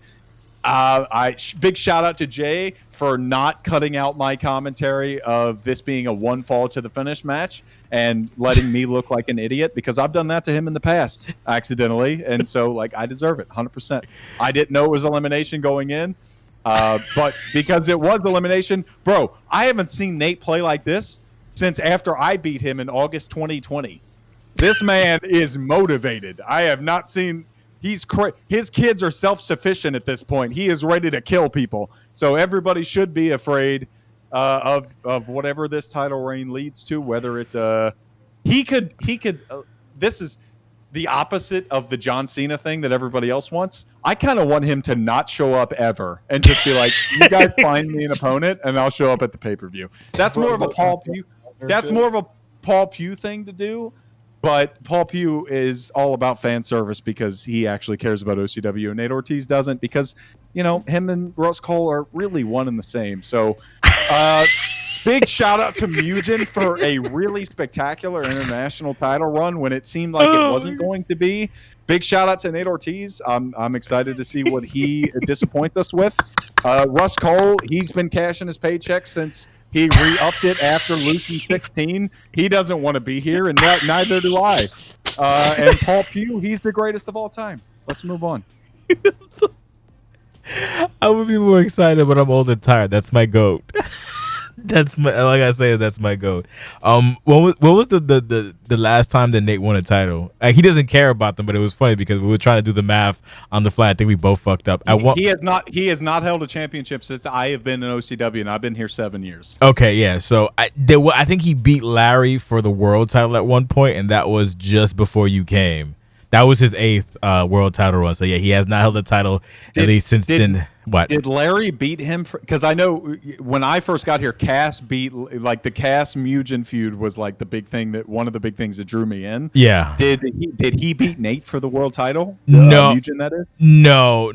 Big shout out to Jay for not cutting out my commentary of this being a 1 fall to the finish match and letting me look like an idiot, because I've done that to him in the past accidentally, and so like I deserve it 100%. I didn't know it was elimination going in, but because it was elimination, bro, I haven't seen Nate play like this since after I beat him in August 2020. This man is motivated. I have not seen. His kids are self-sufficient at this point. He is ready to kill people. So everybody should be afraid of whatever this title reign leads to. Whether it's he could. This is the opposite of the John Cena thing that everybody else wants. I kind of want him to not show up ever and just be like, "You guys find me an opponent, and I'll show up at the pay-per-view." That's more of a Paul Pugh. That's more of a Paul Pugh thing to do. But Paul Pugh is all about fan service because he actually cares about OCW, and Nate Ortiz doesn't, because, you know, him and Russ Cole are really one and the same. So big shout out to Mugen for a really spectacular international title run when it seemed like it wasn't going to be. Big shout out to Nate Ortiz. I'm excited to see what he disappoints us with. Russ Cole, he's been cashing his paycheck since he re-upped it after losing 16. He doesn't want to be here, and neither do I. And Paul Pugh, he's the greatest of all time. Let's move on. I would be more excited, but I'm old and tired. That's my goat. That's my, like I say, that's my goat. What was the last time that Nate won a title? He doesn't care about them, but it was funny because we were trying to do the math on the fly. I think we both fucked up. He has not held a championship since I have been in OCW, and I've been here 7 years. Okay, yeah. So I think he beat Larry for the world title at one point, and that was just before you came. That was his 8th world title run. So yeah, he has not held the title at least since then. What did Larry beat him? Because I know when I first got here, Cass beat, like, the Cass Mugen feud was like the big thing, that one of the big things that drew me in. Yeah. Did he beat Nate for the world title? No, Mugen, that is. No.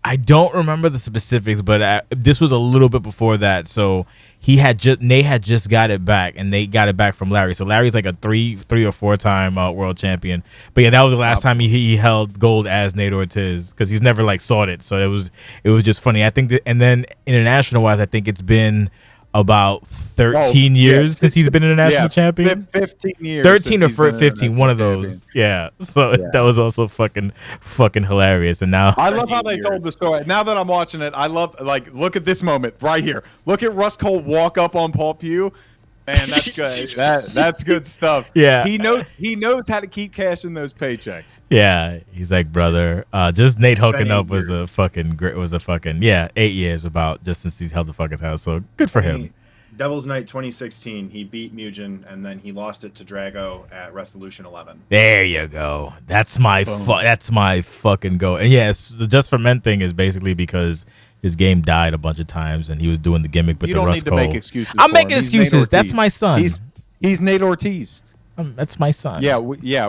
I don't remember the specifics, but this was a little bit before that. So Nate had just got it back, and Nate got it back from Larry. So Larry's like a 3 or 4 time world champion. But yeah, that was the last time he held gold as Nate Ortiz, because he's never like sought it. So it was just funny. I think that, and then international wise, I think it's been about 13 years since he's been international champion. 15 years. 13 or 15, one of those. Yeah. So that was also fucking hilarious. And now I love how they told the story. Now that I'm watching it, I love, like, look at this moment right here. Look at Russ Cole walk up on Paul Pugh. Man, that's good. That's good stuff. Yeah. He knows how to keep cashing those paychecks. Yeah, he's like, brother, just Nate hooking up was a fucking 8 years about just since he's held the fucking title. So good for him. Devil's Night 2016, he beat Mugen, and then he lost it to Drago at Resolution 11. There you go. That's my fucking go. And yes, the Just for Men thing is basically because his game died a bunch of times, and he was doing the gimmick with the Russ Cole. You don't need to make excuses. I'm making excuses. That's my son. He's Nate Ortiz. That's my son. Yeah,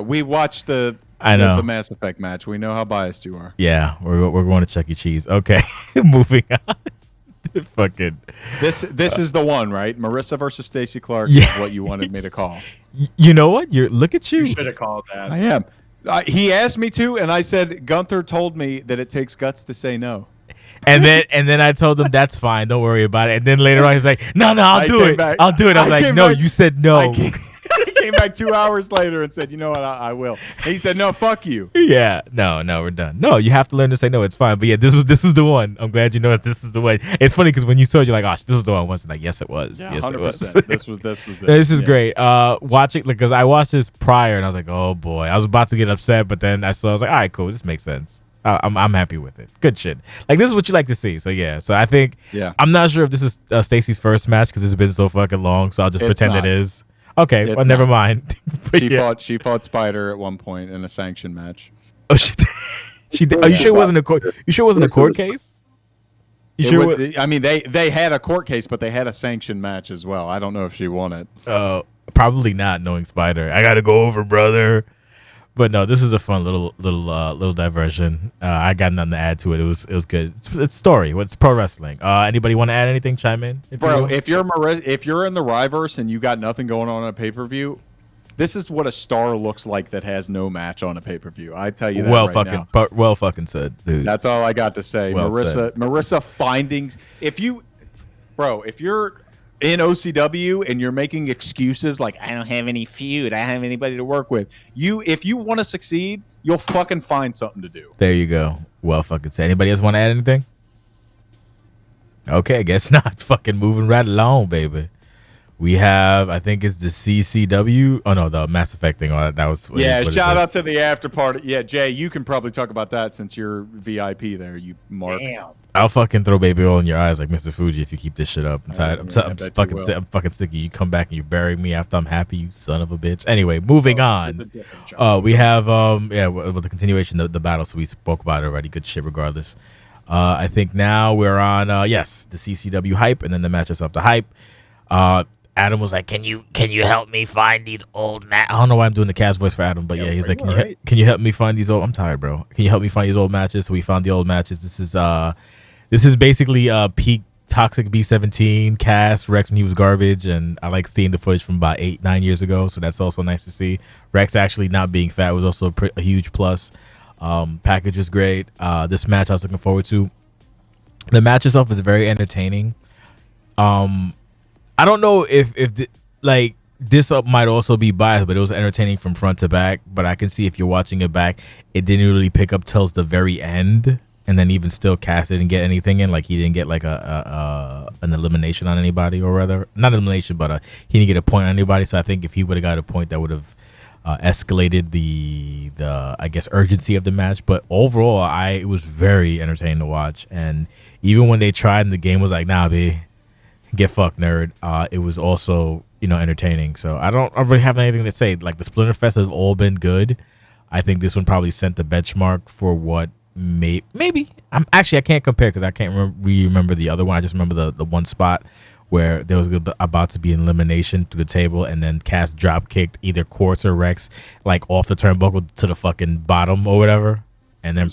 we watched the Mass Effect match. We know how biased you are. Yeah, we're going to Chuck E. Cheese. Okay, moving on. Fucking. This is the one, right? Marissa versus Stacey Clark is what you wanted me to call. You know what? Look at you. You should have called that. I am. He asked me to, and I said Gunther told me that it takes guts to say no. And then I told him that's fine, don't worry about it. And then later on he's like, no, I'll do it. I'll do it. I'm like, no, you said no. He came back 2 hours later and said, you know what, I will. And he said, no, fuck you. Yeah, no, we're done. No, you have to learn to say no. It's fine. But yeah, this is the one. I'm glad you know this is the one. It's funny because when you saw it, you're like, gosh, this is the one. Once like, yes, it was. Yeah, yes, 100%. it was. This is great. Watching because I watched this prior and I was like, oh boy, I was about to get upset, but then I was like, all right, cool, this makes sense. I'm happy with it. Good shit. Like this is what you like to see. So yeah. So I think I'm not sure if this is Stacey's first match because it's been so fucking long. So I'll just pretend it is. Okay, well, never mind. She fought Spider at one point in a sanctioned match. Oh, she did. Are you sure it wasn't a court? You sure it wasn't a court case? I mean, they had a court case, but they had a sanctioned match as well. I don't know if she won it. Probably not. Knowing Spider, I gotta go over, brother. But no, this is a fun little diversion. I got nothing to add to it. It was good. It's story. It's pro wrestling. Anybody want to add anything? Chime in, bro. If you're in the Riverse and you got nothing going on a pay-per-view, this is what a star looks like that has no match on a pay-per-view. I tell you that now. Well fucking said, dude. That's all I got to say. Well Marissa findings. If you're in OCW and you're making excuses like I don't have any feud, I don't have anybody to work with. If you want to succeed, you'll fucking find something to do. There you go. Well fucking said. Anybody else want to add anything? Okay, I guess not. Fucking moving right along, baby. We have, I think it's the CCW. Oh no, the Mass Effect thing. Oh, that was shout out to the after party. Yeah, Jay, you can probably talk about that since you're VIP there. You mark. Damn. I'll fucking throw baby oil in your eyes like Mr. Fuji if you keep this shit up. I'm tired. I'm fucking sick of you. You come back and you bury me after I'm happy, you son of a bitch. Anyway, moving on. We have with the continuation of the battle. So we spoke about it already. Good shit, regardless. I think now we're on the CCW hype and then the match itself. The hype. Adam was like, "Can you help me find these old I don't know why I'm doing the cast voice for Adam, but he's like, "Can you help me find these old?" I'm tired, bro. Can you help me find these old matches? So we found the old matches. This is basically peak Toxic B17 cast Rex when he was garbage, and I like seeing the footage from about 8-9 years ago. So that's also nice to see. Rex actually not being fat was also a huge plus. Package was great. This match I was looking forward to. The match itself is very entertaining. I don't know if this might also be biased, but it was entertaining from front to back. But I can see if you're watching it back, it didn't really pick up till the very end, and then even still Cass didn't get anything in. Like he didn't get like an elimination on anybody, or rather not elimination, but he didn't get a point on anybody. So I think if he would have got a point, that would have escalated the I guess urgency of the match. But overall, it was very entertaining to watch. And even when they tried and the game was like, nah, B, get fucked, nerd. It was also, entertaining. So I don't really have anything to say. Like the Splinter Fest has all been good. I think this one probably set the benchmark for what maybe. I can't compare because I can't remember the other one. I just remember the one spot where there was about to be an elimination through the table, and then Cass drop kicked either Quartz or Rex like off the turnbuckle to the fucking bottom or whatever. And then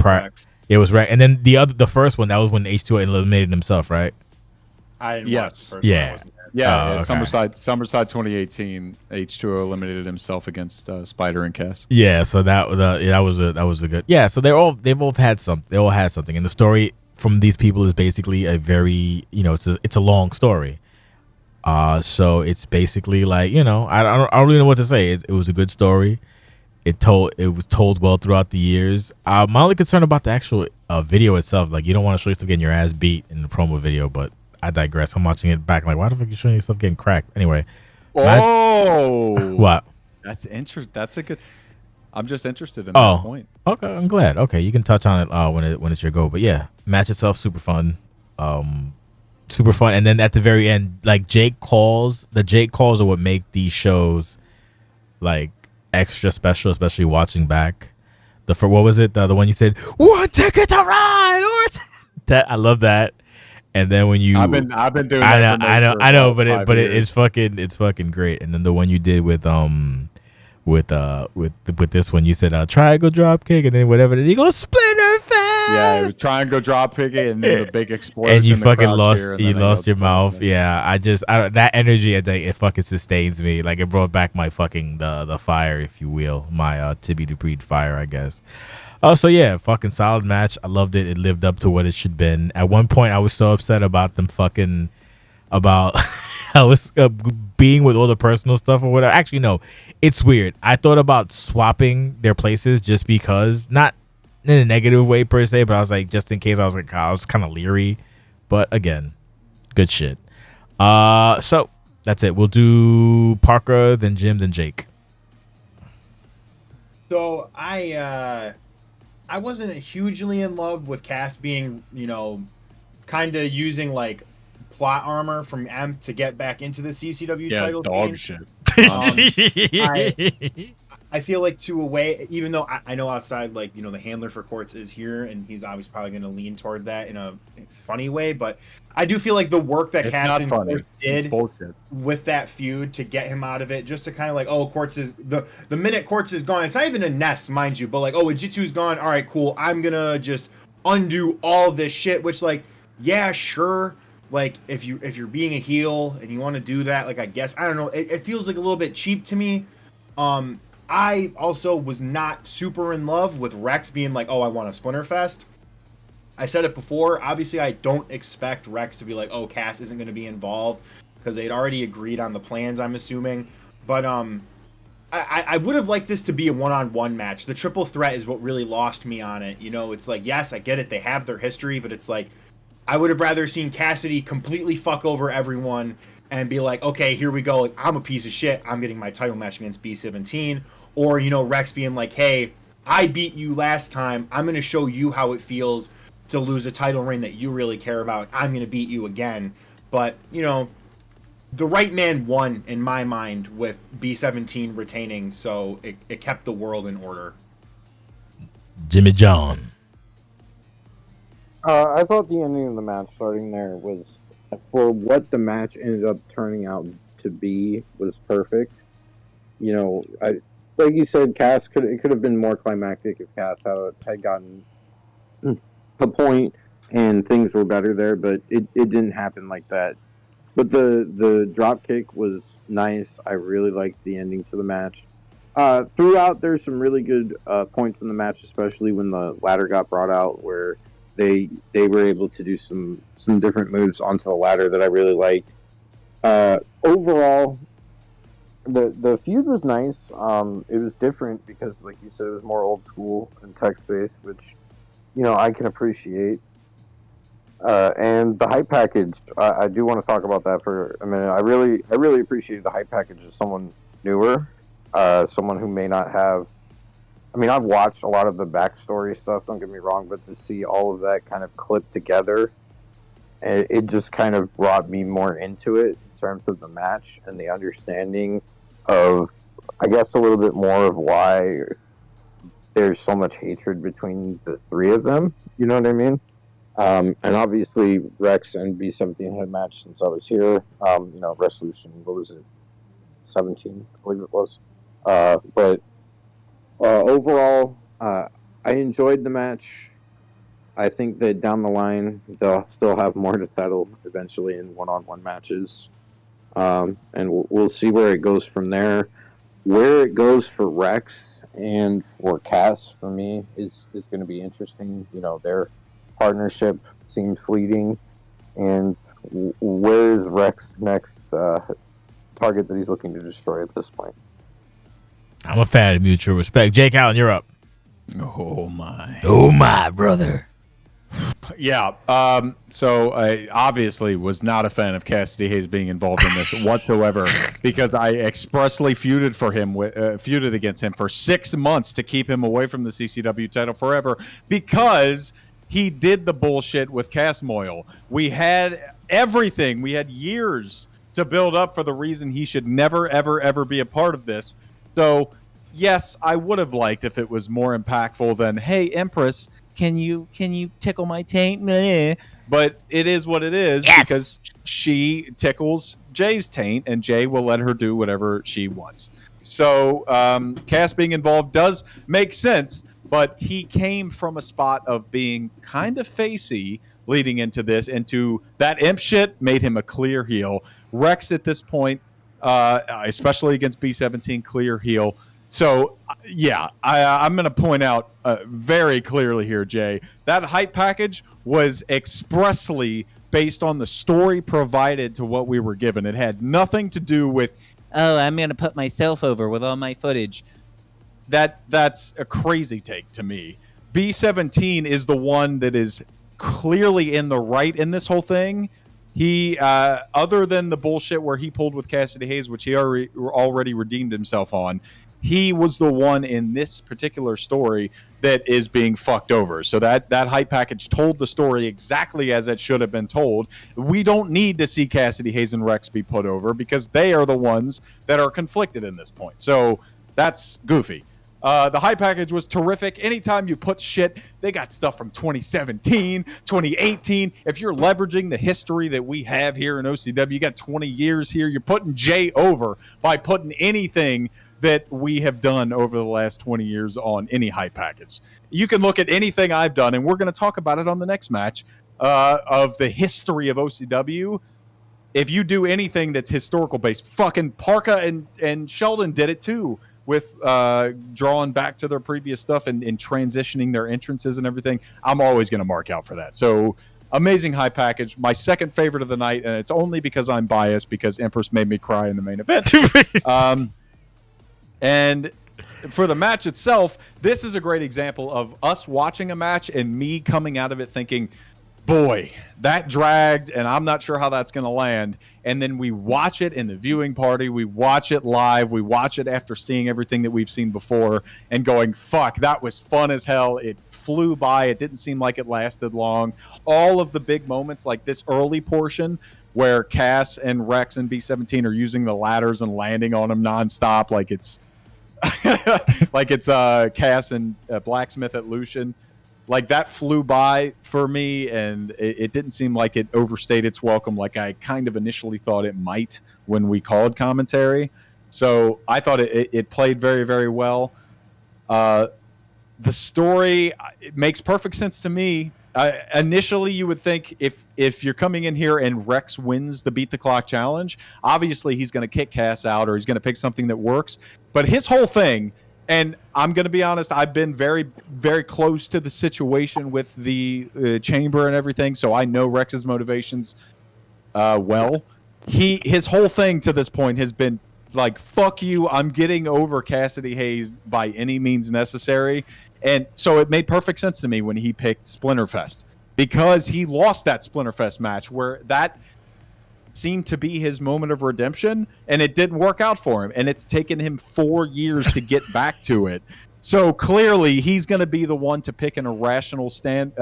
it was Rex. And then the first one, that was when H2O eliminated himself, right? Yes. Yeah. Summerside 2018. H2O eliminated himself against Spider and Cass. Yeah. So that was a good. Yeah. So they've all had something. They all had something, and the story from these people is basically a very, it's a long story. So it's basically like, I don't really know what to say. It was a good story. It was told well throughout the years. My only concern about the actual video itself, like, you don't want to show yourself getting your ass beat in the promo video, but I digress. I'm watching it back, like, why the fuck are you showing yourself getting cracked? Anyway. What? That's interesting. That's a good. I'm just interested in that point. Okay, I'm glad. Okay, you can touch on it when it's your go. But yeah, match itself super fun. Super fun. And then at the very end, like, Jake calls are what make these shows like extra special, especially watching back. What was it? The one you said, "One ticket to ride," that I love that. And then when you, I've been doing that. I know, but it's fucking great. And then the one you did with this one, you said triangle drop kick, and then whatever, then he goes splinter fest. Yeah, it was triangle drop kick, and then the big explosion. And you fucking lost your mouth. Yeah, I don't, that energy, I think it fucking sustains me. Like, it brought back my fucking the fire, if you will, my Tibby to breed fire, I guess. So yeah, fucking solid match. I loved it. It lived up to what it should been. At one point, I was so upset about them I was being with all the personal stuff or whatever. Actually, no, it's weird. I thought about swapping their places just because, not in a negative way per se, but I was like, just in case. I was kind of leery, but again, good shit. So that's it. We'll do Parca, then Jim, then Jake. So I wasn't hugely in love with Cass being, kind of using like plot armor from M to get back into the CCW title. Dog shit. I feel like to a way, even though I know outside, like, the handler for Quartz is here, and he's obviously probably going to lean toward that in a funny way, but I do feel like the work that Cass and Quartz did with that feud to get him out of it, just to kind of like, Quartz is the minute Quartz is gone, it's not even a nest, mind you, but like, Ujitsu's gone, all right, cool, I'm gonna just undo all this shit, which, like, yeah, sure. Like, if you're being a heel and you want to do that, like, I guess, I don't know, it feels like a little bit cheap to me. I also was not super in love with Rex being like, I want a Splinterfest. I said it before, obviously I don't expect Rex to be like, Cass isn't going to be involved, because they'd already agreed on the plans, I'm assuming. But I would have liked this to be a one-on-one match. The triple threat is what really lost me on it. It's like, yes, I get it, they have their history, but it's like, I would have rather seen Cassidy completely fuck over everyone and be like, okay, here we go. Like, I'm a piece of shit. I'm getting my title match against B17. Or, Rex being like, hey, I beat you last time. I'm going to show you how it feels to lose a title reign that you really care about. I'm going to beat you again. But, the right man won in my mind with B17 retaining. So it kept the world in order. Jimmy John. I thought the ending of the match, starting there, was, for what the match ended up turning out to be, was perfect. Like you said, Cass it could have been more climactic if Cass had gotten a point and things were better there, but it didn't happen like that. But the drop kick was nice. I really liked the ending to the match. Throughout, there's some really good points in the match, especially when the ladder got brought out, where they were able to do some different moves onto the ladder that I really liked. Overall, the feud was nice. It was different because, like you said, it was more old school and text based, which I can appreciate. And the hype package, I do want to talk about that for a minute. I really appreciated the hype package as someone newer, someone who may not have. I mean, I've watched a lot of the backstory stuff, don't get me wrong, but to see all of that kind of clipped together, it just kind of brought me more into it in terms of the match and the understanding of, I guess, a little bit more of why there's so much hatred between the three of them. You know what I mean? And obviously, Rex and B17 had matched since I was here. Resolution, what was it? 17, I believe it was. But overall, I enjoyed the match. I think that down the line, they'll still have more to settle eventually in one-on-one matches. And we'll see where it goes from there. Where it goes for Rex and for Cass, for me, is going to be interesting. partnership seemed fleeting. And where is Rex next target that he's looking to destroy at this point? I'm a fan of mutual respect. Jake Allen, you're up. Oh my. Oh my brother. Yeah. So I obviously was not a fan of Cassidy Hayes being involved in this whatsoever because I expressly feuded against him for 6 months to keep him away from the CCW title forever because he did the bullshit with Turmoil. We had everything. We had years to build up for the reason he should never, ever, ever be a part of this. So, yes, I would have liked if it was more impactful than, hey, Empress, can you tickle my taint? Meh. But it is what it is because she tickles Jay's taint and Jay will let her do whatever she wants. So Cass being involved does make sense, but he came from a spot of being kind of facey leading into this, into that imp shit made him a clear heel. Rex at this point, especially against B17, clear heel. So, yeah, I'm going to point out very clearly here, Jay, that hype package was expressly based on the story provided to what we were given. It had nothing to do with, oh, I'm going to put myself over with all my footage. That's a crazy take to me. B17 is the one that is clearly in the right in this whole thing. He, other than the bullshit where he pulled with Cassidy Hayes, which he already redeemed himself on, he was the one in this particular story that is being fucked over. So that hype package told the story exactly as it should have been told. We don't need to see Cassidy Hayes and Rex be put over because they are the ones that are conflicted in this point. So that's goofy. The hype package was terrific. Anytime you put shit, they got stuff from 2017, 2018. If you're leveraging the history that we have here in OCW, you got 20 years here. You're putting Jay over by putting anything that we have done over the last 20 years on any hype package. You can look at anything I've done, and we're going to talk about it on the next match of the history of OCW. If you do anything that's historical based, fucking Parca and Sheldon did it too, with drawing back to their previous stuff and transitioning their entrances and everything. I'm always going to mark out for that. So amazing high package. My second favorite of the night, and it's only because I'm biased because Empress made me cry in the main event. And for the match itself, this is a great example of us watching a match and me coming out of it thinking, boy, that dragged, and I'm not sure how that's going to land. And then we watch it in the viewing party. We watch it live. We watch it after seeing everything that we've seen before and going, fuck, that was fun as hell. It flew by. It didn't seem like it lasted long. All of the big moments, like this early portion where Cass and Rex and B17 are using the ladders and landing on them nonstop, like it's Cass and Blacksmith at Lucian. Like that flew by for me, and it didn't seem like it overstayed its welcome like I kind of initially thought it might when we called commentary. So I thought it played very, very well. The story, it makes perfect sense to me. Initially, you would think if you're coming in here and Rex wins the Beat the Clock challenge, obviously he's going to kick Cass out or he's going to pick something that works. But his whole thing, and I'm going to be honest, I've been very, very close to the situation with the chamber and everything, so I know Rex's motivations well. His whole thing to this point has been like, fuck you, I'm getting over Cassidy Hayes by any means necessary. And so it made perfect sense to me when he picked Splinterfest, because he lost that Splinterfest match where that seemed to be his moment of redemption, and it didn't work out for him. And it's taken him 4 years to get back to it. So clearly he's going to be the one to pick an irrational stipulation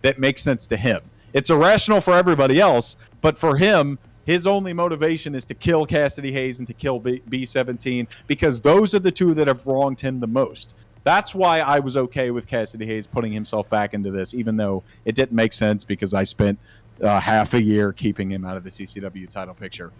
that makes sense to him. It's irrational for everybody else, but for him, his only motivation is to kill Cassidy Hayes and to kill B17, because those are the two that have wronged him the most. That's why I was okay with Cassidy Hayes putting himself back into this, even though it didn't make sense because I spent half a year keeping him out of the CCW title picture.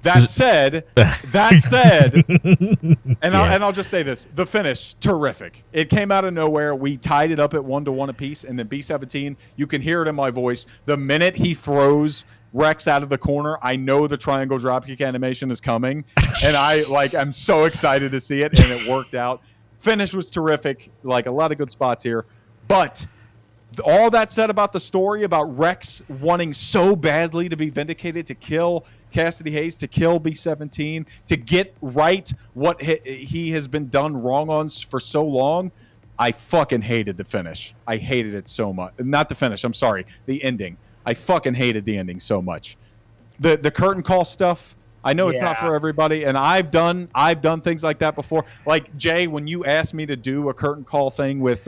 That said, and I'll just say this: the finish, terrific. It came out of nowhere. We tied it up at 1-1 apiece, and then B17, you can hear it in my voice. The minute he throws Rex out of the corner, I know the triangle dropkick animation is coming, and I'm so excited to see it, and it worked out. Finish was terrific. Like a lot of good spots here. But all that said about the story about Rex wanting so badly to be vindicated, to kill Cassidy Hayes, to kill B-17, to get right what he has been done wrong on for so long, I fucking hated the finish. I hated it so much. Not the finish, I'm sorry, the ending. I fucking hated the ending so much. The curtain call stuff, I know it's not for everybody, and I've done things like that before. Like, Jay, when you asked me to do a curtain call thing with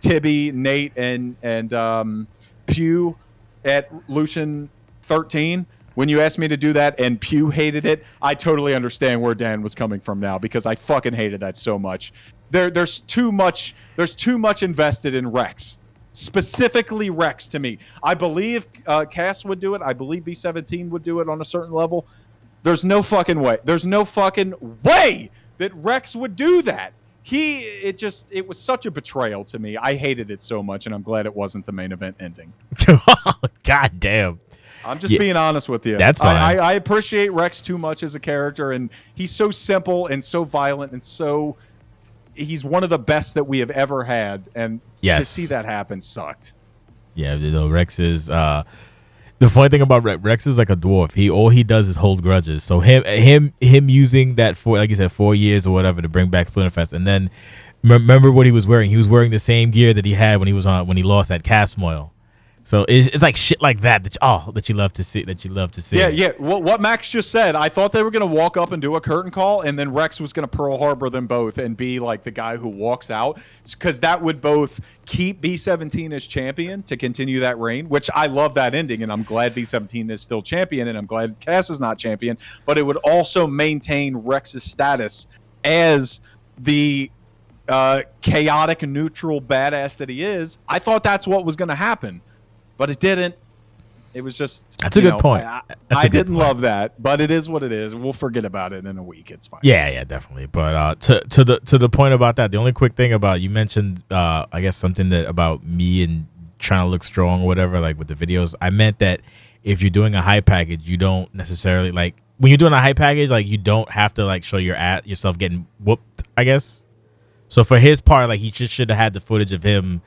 Tibby, Nate, and Pew at Lucian 13, when you asked me to do that and Pew hated it, I totally understand where Dan was coming from now, because I fucking hated that so much. There's too much invested in Rex. Specifically Rex to me. I believe Cass would do it. I believe B-17 would do it on a certain level. There's no fucking way. There's no fucking way that Rex would do that. It was such a betrayal to me. I hated it so much, and I'm glad it wasn't the main event ending. God damn. I'm just being honest with you. That's fine. I appreciate Rex too much as a character, and he's so simple and so violent and so... He's one of the best that we have ever had, and to see that happen sucked. Yeah, Rex is... the funny thing about Rex is like a dwarf. All he does is hold grudges. So him using that for, like you said, 4 years or whatever to bring back Splinterfest, and then remember what he was wearing. He was wearing the same gear that he had when he lost at Turmoil. So it's like shit like that that you love to see. Yeah. Well, what Max just said, I thought they were gonna walk up and do a curtain call, and then Rex was gonna Pearl Harbor them both and be like the guy who walks out, because that would both keep B-17 as champion to continue that reign, which I love that ending, and I'm glad B-17 is still champion, and I'm glad Cass is not champion. But it would also maintain Rex's status as the chaotic, neutral badass that he is. I thought that's what was gonna happen. But it didn't. It was just... That's a good point. I didn't love that, but it is what it is. We'll forget about it in a week. It's fine. Yeah, definitely. But to the point about that, the only quick thing about, you mentioned, I guess, something that about me and trying to look strong or whatever, like with the videos. I meant that if you're doing a hype package, you don't necessarily, like, when you're doing a hype package, like, you don't have to, like, show yourself getting whooped, I guess. So for his part, like, he just should have had the footage of him,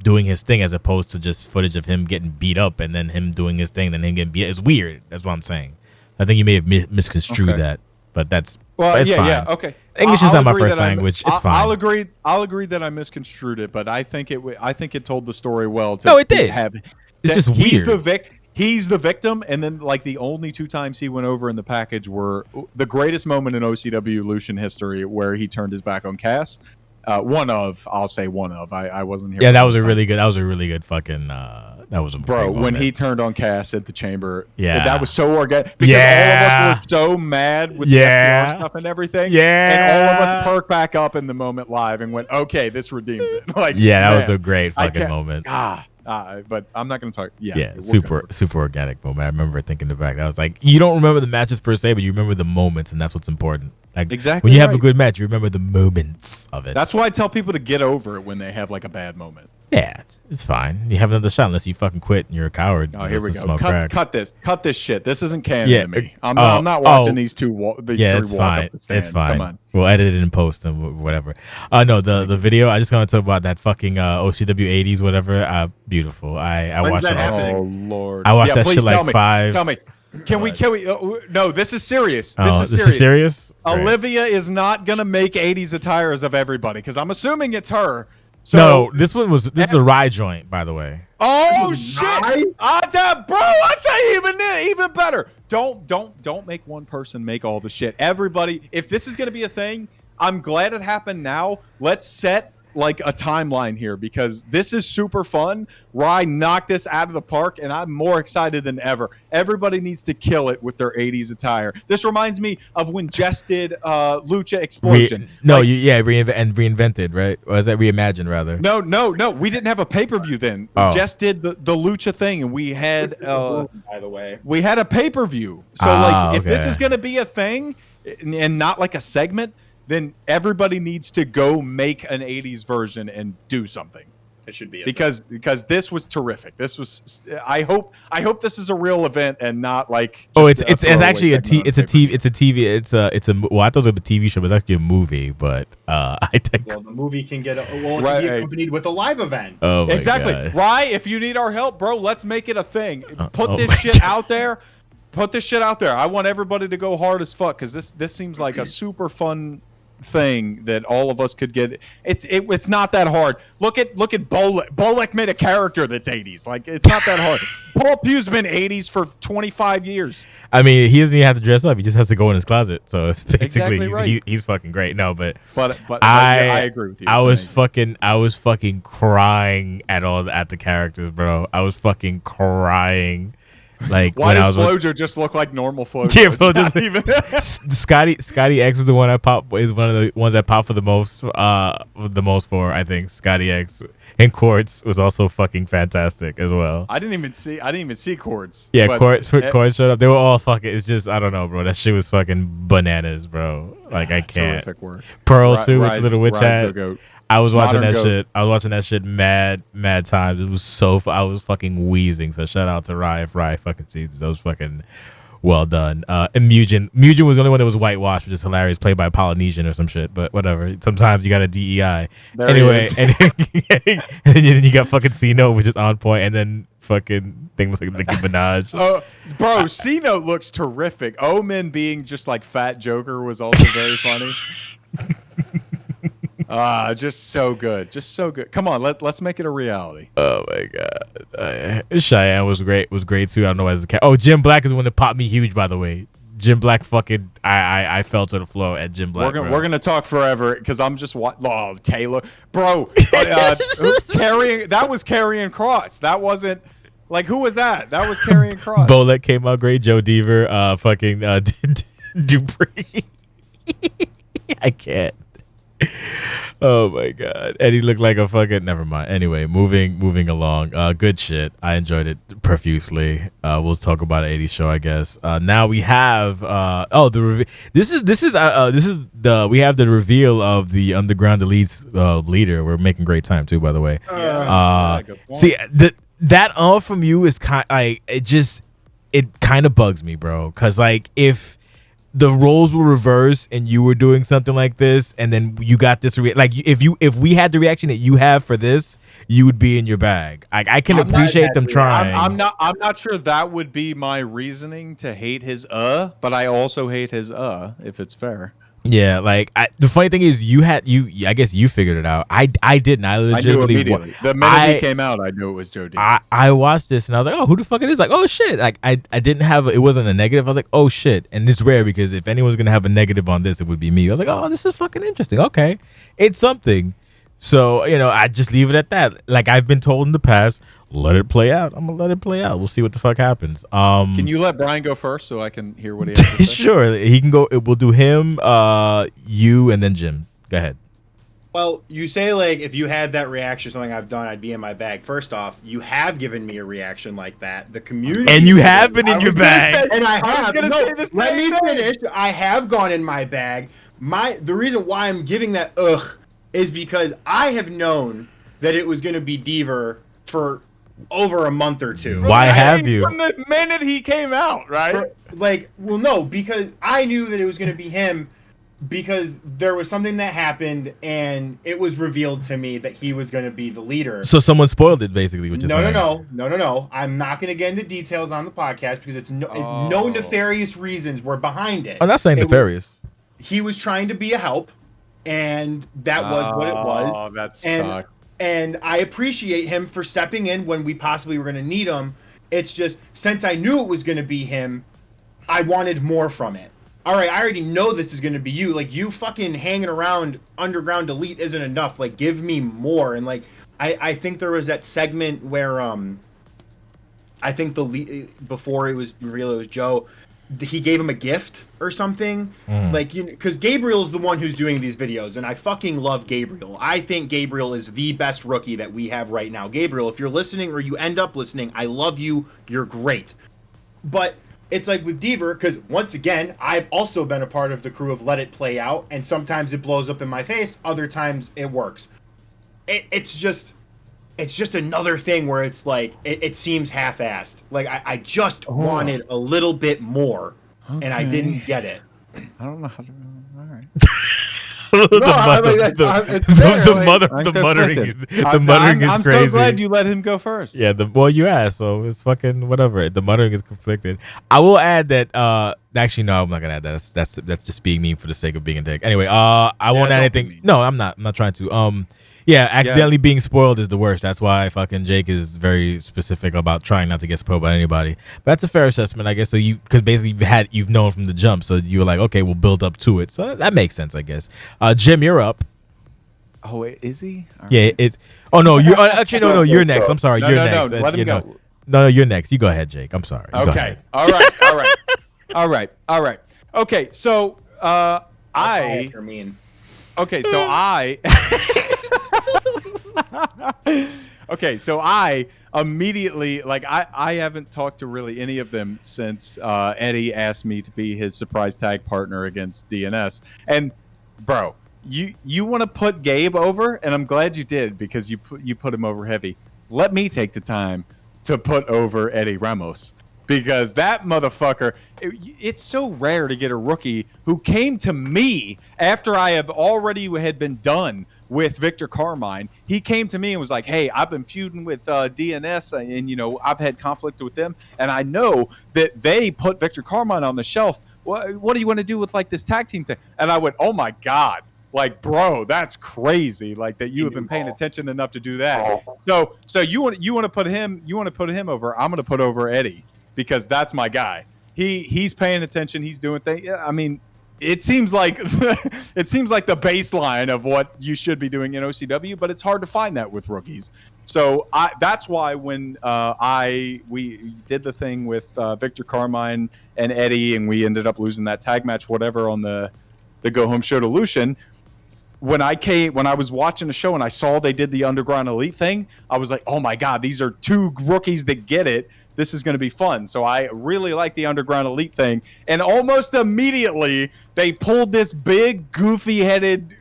doing his thing, as opposed to just footage of him getting beat up and then him doing his thing and then him getting beat. It's weird. That's what I'm saying. I think you may have misconstrued that, but that's fine. Okay. English is not my first language. It's fine. I'll agree that I misconstrued it, but I think it told the story well. No, it did. It's just weird. He's the victim, and then like the only 2 times he went over in the package were the greatest moment in OCW Lucian history, where he turned his back on Cass. I'll say one of. I wasn't here. Yeah, that was a really good fucking. That was a bro when moment. He turned on Cass at the chamber. Yeah, that was so organic, because all of us were so mad with the FDR stuff and everything. Yeah, and all of us perked back up in the moment live and went, "Okay, this redeems it." Like, that was a great fucking moment. But I'm not going to talk. Super organic moment. I remember thinking back. I was like, you don't remember the matches per se, but you remember the moments, and that's what's important. Like, exactly. When you have a good match, you remember the moments of it. That's why I tell people to get over it when they have like a bad moment. Yeah, it's fine. You have another shot unless you fucking quit and you're a coward. Oh, here we go. Cut this shit. This isn't canon to me. I'm not watching these three walk up the stand. It's fine. Come on. We'll edit it and post and whatever. No, the video. I just want to talk about that fucking OCW 80s whatever. Beautiful. I watched it. Oh Lord. I watched that shit like 5. Tell me. Can we? No, this is serious. This is serious. Olivia is not gonna make 80s attires of everybody, because I'm assuming it's her. So, no, this is a Riot joint, by the way. Oh shit! I tell you, even better. Don't make one person make all the shit. Everybody, if this is gonna be a thing, I'm glad it happened now. Let's set like a timeline here, because this is super fun. Rye knocked this out of the park, and I'm more excited than ever. Everybody needs to kill it with their 80s attire. This reminds me of when Jess did Lucha Explosion. Reinvented, right? Or is that reimagined, rather? No. We didn't have a pay-per-view then. Jess did the Lucha thing, and we had by the way, we had a pay-per-view. So if this is gonna be a thing and not like a segment, then everybody needs to go make an 80s version and do something. It should be a because this was terrific. This was I hope this is a real event and not like just it's actually it's a TV well, I thought it was a TV show, but it's actually a movie. But I think the movie can get can be accompanied with a live event. Oh my exactly. God. Rye, if you need our help, bro, let's make it a thing. Put this my shit God. out there. Put this shit out there. I want everybody to go hard as fuck because this seems like a super fun thing that all of us could get. It's not that hard. Look at Bolek. Bolek made a character that's 80s. Like, it's not that hard. Paul Pugh's been 80s for 25 years. I mean, he doesn't even have to dress up. He just has to go in his closet. So it's basically Exactly right. he's fucking great. No, but I agree with you. I was fucking crying at the characters, bro. I was fucking crying. Like, why does Flojo just look like normal Flojo? Yeah, Scotty X is the one is one of the ones that pop for the most for, I think. Scotty X and Quartz was also fucking fantastic as well. I didn't even see Quartz. Yeah, Quartz showed up. They were all fucking. It's just, I don't know, bro. That shit was fucking bananas, bro. Like, I can't. Terrific work. Pearl too with the little witch hat. I was watching Modern that goat. shit. I was watching that shit mad times. It was so. I was fucking wheezing. So shout out to Rye if Rye fucking sees this. That was fucking well done. And Mugen was the only one that was whitewashed, which is hilarious, played by a Polynesian or some shit. But whatever. Sometimes you got a DEI. There anyway, and then you got fucking C-Note, which is on point, and then fucking things like Nicki Minaj. Oh, bro, C-Note looks terrific. Omen being just like Fat Joker was also very funny. Just so good. Come on, let's make it a reality. Oh my God. Cheyenne was great too. I don't know as a cat. Oh, Jim Black is the one that popped me huge, by the way. Jim Black fucking I fell to the floor at Jim Black. We're gonna talk forever because I'm just Taylor, bro. Carrying that was Karrion Kross. That wasn't like, who was that? That was Karrion Kross. Bolek came out great. Joe Deaver, fucking Dupree. I can't. Oh my God. And he looked like a fucking, never mind. Anyway, moving along. Good shit. I enjoyed it profusely. We'll talk about an 80s show, I guess. Now we have we have the reveal of the Underground Elite's leader. We're making great time too, by the way. See, that from you is kind like, it kind of bugs me, bro, cuz like if the roles were reversed and you were doing something like this and then you got this like if we had the reaction that you have for this, you would be in your bag. I can appreciate them trying. I'm not sure that would be my reasoning to hate his but I also hate his if it's fair. Yeah, like the funny thing is I guess you figured it out. I didn't. I legitimately knew immediately. The minute he came out, I knew it was Joe D. I watched this and I was like, oh, who the fuck it is? Like, oh shit. Like I didn't have it wasn't a negative. I was like, oh shit. And it's rare because if anyone's gonna have a negative on this, it would be me. I was like, oh, this is fucking interesting. Okay. It's something. So, I just leave it at that. Like I've been told in the past, let it play out. I'm gonna let it play out. We'll see what the fuck happens. Can you let Brian go first so I can hear what he has to say? Sure, he can go. We'll do him, you, and then Jim. Go ahead. Well, you say like if you had that reaction, something I've done, I'd be in my bag. First off, you have given me a reaction like that. The community, and you have been in your bag, and I have. No, let me finish. I have gone in my bag. The reason why I'm giving that is because I have known that it was going to be Deaver for over a month or two. Why have you? From the minute he came out, right? No, because I knew that it was going to be him because there was something that happened and it was revealed to me that he was going to be the leader. So someone spoiled it, basically. No. I'm not going to get into details on the podcast because it's no nefarious reasons were behind it. I'm not saying nefarious. He was trying to be a help, and that was what it was. Oh, that sucks. And I appreciate him for stepping in when we possibly were going to need him. It's just, since I knew it was going to be him, I wanted more from it. All right, I already know this is going to be you. Like, you fucking hanging around Underground Elite isn't enough. Like, give me more. And, like, I think there was that segment where, I think before it was revealed it was Joe, he gave him a gift or something. Like, because Gabriel's the one who's doing these videos, and I fucking love Gabriel. I think Gabriel is the best rookie that we have right now. Gabriel, if you're listening or you end up listening, I love you. You're great. But it's like with Deaver, because once again, I've also been a part of the crew of Let It Play Out, and sometimes it blows up in my face, other times it works. It's just, it's just another thing where it's like it seems half-assed. Like I just wanted a little bit more, and I didn't get it. I don't know how to. All right. The muttering is crazy. I'm so glad you let him go first. Yeah, well, you asked, so it's fucking whatever. The muttering is conflicted. I will add that. Actually, no, I'm not gonna add that. That's just being mean for the sake of being a dick. Anyway, I won't add anything. No, I'm not. I'm not trying to. Yeah, accidentally being spoiled is the worst. That's why fucking Jake is very specific about trying not to get spoiled by anybody. But that's a fair assessment, I guess. So because basically you've known from the jump, so you were like, okay, we'll build up to it. So that makes sense, I guess. Jim, you're up. Oh, wait, is he? All yeah, right. it's. Oh no, you actually no, you're next. I'm sorry, you're next. No, let him go. No, you're next. You go ahead, Jake. I'm sorry. Okay. All right. Okay, so Okay, so I immediately, like, I haven't talked to really any of them since Eddie asked me to be his surprise tag partner against DNS. And, bro, you want to put Gabe over, and I'm glad you did because you put him over heavy. Let me take the time to put over Eddie Ramos. Because that motherfucker, it's so rare to get a rookie who came to me after I had been done with Victor Carmine. He came to me and was like, hey, I've been feuding with DNS and, I've had conflict with them. And I know that they put Victor Carmine on the shelf. What do you want to do with like this tag team thing? And I went, oh my God. Like, bro, that's crazy. Like that you have been paying attention enough to do that. So you want to put him over. I'm going to put over Eddie. Because that's my guy. He's paying attention. He's doing things. I mean, it seems like the baseline of what you should be doing in OCW, but it's hard to find that with rookies. So that's why when we did the thing with Victor Carmine and Eddie, and we ended up losing that tag match, whatever, on the Go Home Show to Lucian. When I was watching the show and I saw they did the Underground Elite thing, I was like, oh my God, these are two rookies that get it. This is going to be fun. So I really like the Underground Elite thing. And almost immediately, they pulled this big, goofy-headed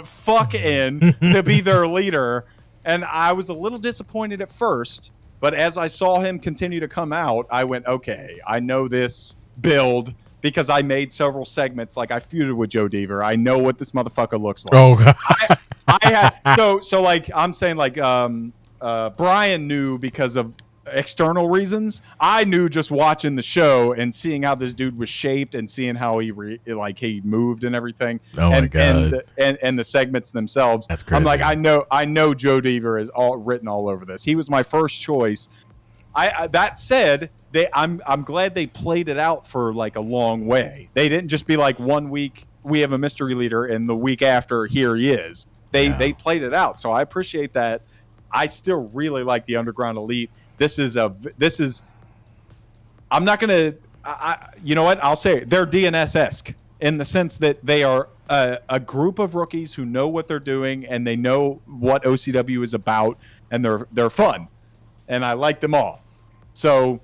fuck in to be their leader. And I was a little disappointed at first. But as I saw him continue to come out, I went, okay, I know this build because I made several segments. Like, I feuded with Joe Deaver. I know what this motherfucker looks like. Oh, God. I had, so like, I'm saying, like, Brian knew because of external reasons. I knew just watching the show and seeing how this dude was shaped and seeing how he moved and everything. Oh my God. And the segments themselves. That's crazy. I'm like, I know Joe Deaver is written all over this. He was my first choice. That said, I'm glad they played it out for like a long way. They didn't just be like 1 week we have a mystery leader and the week after here he is. They played it out. So I appreciate that. I still really like the Underground Elite. This is I'm not going to, you know what? I'll say it. They're DNS-esque in the sense that they are a group of rookies who know what they're doing and they know what OCW is about and they're fun. And I like them all. So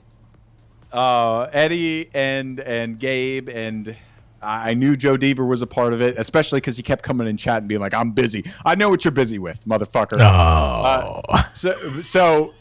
Eddie and Gabe and I knew Joe Deaver was a part of it, especially because he kept coming in chat and being like, I'm busy. I know what you're busy with, motherfucker. So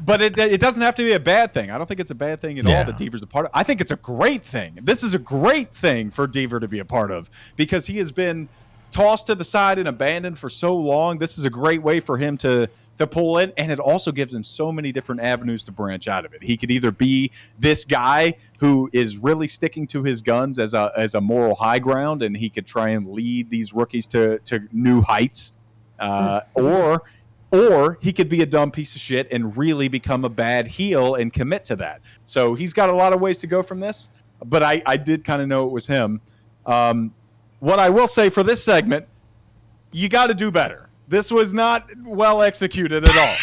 but it doesn't have to be a bad thing. I don't think it's a bad thing at all that Deaver's a part of. I think it's a great thing. This is a great thing for Deaver to be a part of because he has been tossed to the side and abandoned for so long. This is a great way for him to pull in, and it also gives him so many different avenues to branch out of it. He could either be this guy who is really sticking to his guns as a moral high ground, and he could try and lead these rookies to new heights, or he could be a dumb piece of shit and really become a bad heel and commit to that. So he's got a lot of ways to go from this, but I did kind of know it was him. What I will say for this segment, you got to do better. This was not well executed at all.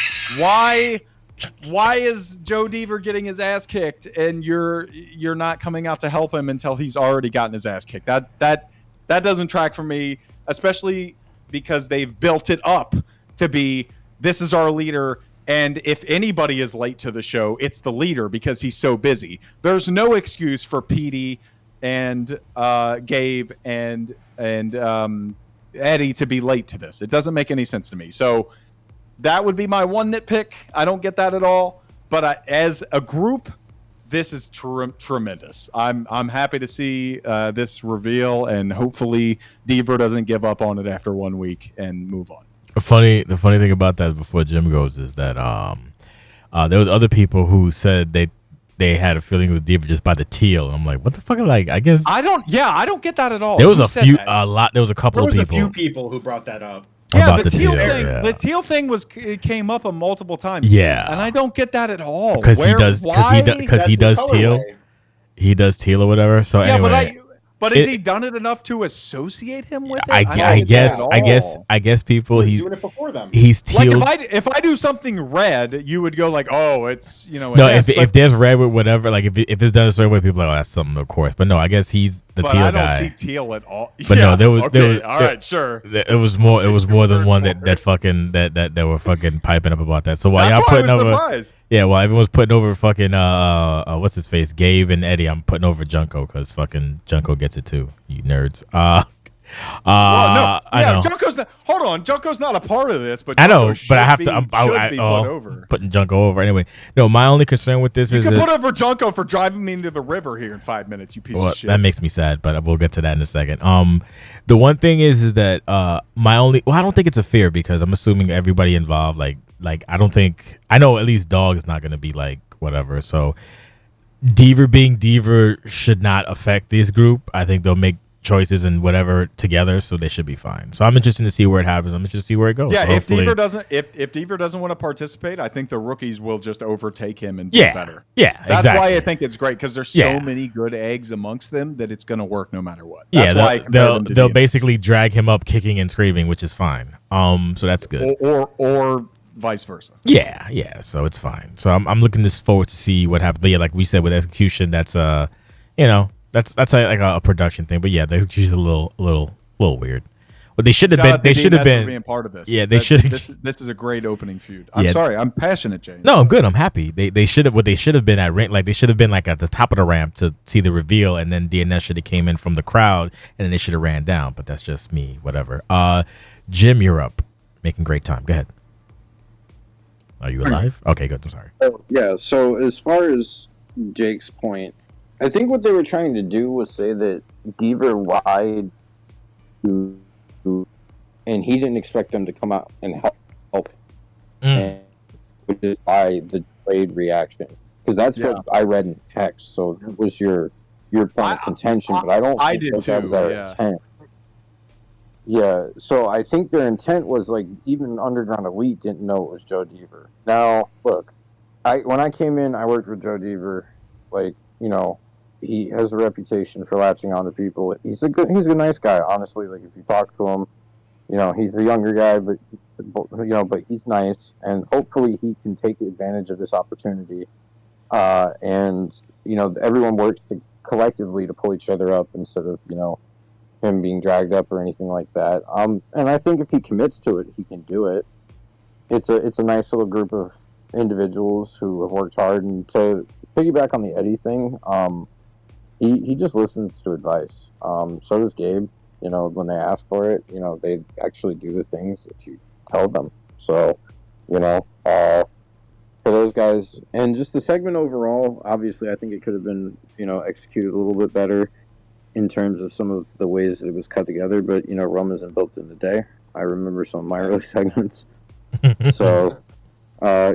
Why is Joe Deaver getting his ass kicked and you're not coming out to help him until he's already gotten his ass kicked? That doesn't track for me, especially because they've built it up to be this is our leader, and if anybody is late to the show, it's the leader because he's so busy. There's no excuse for Petey and Gabe and Eddie to be late to this. It doesn't make any sense to me. So That would be my one nitpick. I don't get that at all. But as a group, this is tremendous. I'm happy to see this reveal, and hopefully Deaver doesn't give up on it after 1 week and move on. The funny thing about that before Jim goes is that there was other people who said they had a feeling with Deaver just by the teal. I'm like, what the fuck? Like, I guess I don't get that at all. there was Who a said few, that? there was a couple of people. There was a few people who brought that up. Yeah, about the teal teal, thing. yeah. The teal thing it came up multiple times. Yeah, and I don't get that at all. because he does teal. Colorway. He does teal or whatever. So Yeah, anyway, but has he done it enough to associate him with it? I guess people He's doing it before them. he's teal. Like if I do something red, you would go like, oh, it's No, if there's red with whatever, like if it's done a certain way, people are like, oh, that's something, of course. But no, I guess he's the teal guy. I don't see teal at all. But no, there was all right, sure. It was more than one that were fucking piping up about that. So while y'all putting over, surprised. yeah, while everyone's putting over fucking what's his face, Gabe and Eddie, I'm putting over Junko because fucking Junko gets it too. You nerds. I know. Hold on, Junko's not a part of this, but I know, Junko but I have should to. be put over. Putting Junko over anyway. No, my only concern with this You is can put over Junko for driving me into the river here in 5 minutes. You piece of shit. That makes me sad, but we'll get to that in a second. The one thing is that I don't think it's a fear because I'm assuming everybody involved, like I know at least Dog is not going to be like whatever. So Deaver being Deaver should not affect this group. I think they'll make choices and whatever together, so they should be fine. So I'm interested to see where it happens. I'm interested to see where it goes. Yeah, so if Deaver doesn't want to participate, I think the rookies will just overtake him and do better. Yeah, that's exactly. why I think it's great because there's so many good eggs amongst them that it's going to work no matter what. That's why they'll basically drag him up kicking and screaming, which is fine. So that's good. Or vice versa. Yeah. So it's fine. So I'm looking forward to see what happens. But yeah, like we said with execution, that's That's like a production thing, but yeah, the execution's a little weird. But they should have been. They should have been being part of this. Yeah, they should. This is a great opening feud. I'm sorry, I'm passionate, James. No, I'm good. I'm happy. They should have. What they should have been at rank. Like they should have been like at the top of the ramp to see the reveal, and then DNS should have came in from the crowd, and then they should have ran down. But that's just me. Whatever. Jim, you're up. Making great time. Go ahead. Are you alive? Okay, good. I'm sorry. Oh, yeah. So as far as Jake's point, I think what they were trying to do was say that Deaver lied to, and he didn't expect them to come out and help and which is why the delayed reaction. Because that's what I read in text. So that was your point of contention, but I don't think that was our intent. Yeah, so I think their intent was like even Underground Elite didn't know it was Joe Deaver. Now, look, when I came in, I worked with Joe Deaver. Like, he has a reputation for latching on to people. He's a nice guy, honestly. Like if you talk to him, he's a younger guy, but he's nice, and hopefully he can take advantage of this opportunity. And everyone works collectively to pull each other up instead of him being dragged up or anything like that. And I think if he commits to it, he can do it. It's a nice little group of individuals who have worked hard. And to piggyback on the Eddie thing, he just listens to advice. So does Gabe. When they ask for it, they actually do the things that you tell them. So, for those guys, and just the segment overall, obviously, I think it could have been, executed a little bit better in terms of some of the ways that it was cut together. But, Rome isn't built in a day. I remember some of my early segments. So, Gabe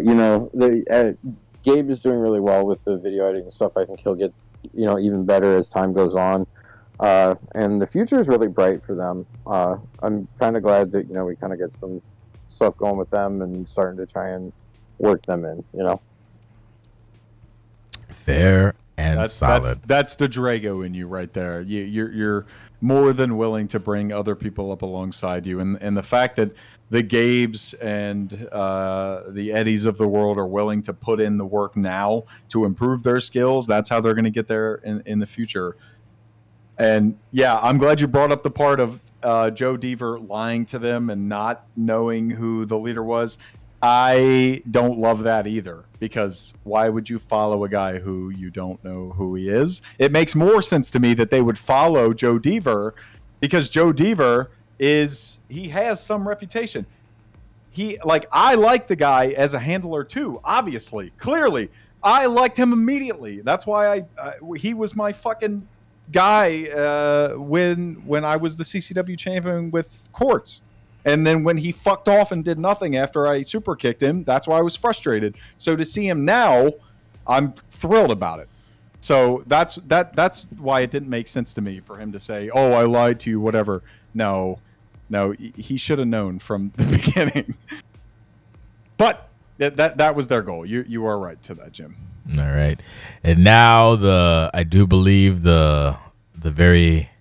is doing really well with the video editing and stuff. I think he'll get, even better as time goes on. And the future is really bright for them. I'm kind of glad that, we kind of get some stuff going with them and starting to try and work them in, Fair and solid. That's the Drago in you right there. You're more than willing to bring other people up alongside you. And the fact that the Gabes and the Eddies of the world are willing to put in the work now to improve their skills, that's how they're going to get there in the future. And yeah, I'm glad you brought up the part of Joe Deaver lying to them and not knowing who the leader was. I don't love that either, because why would you follow a guy who you don't know who he is? It makes more sense to me that they would follow Joe Deaver, because Joe Deaver he has some reputation. I like the guy as a handler too. Obviously, clearly, I liked him immediately. That's why he was my fucking guy when I was the CCW champion with Quartz. And then when he fucked off and did nothing after I super kicked him, that's why I was frustrated. So to see him now, I'm thrilled about it. So that's why it didn't make sense to me for him to say, "Oh, I lied to you," whatever. No, he should have known from the beginning. But that was their goal. You are right to that, Jim. All right, and now I do believe the very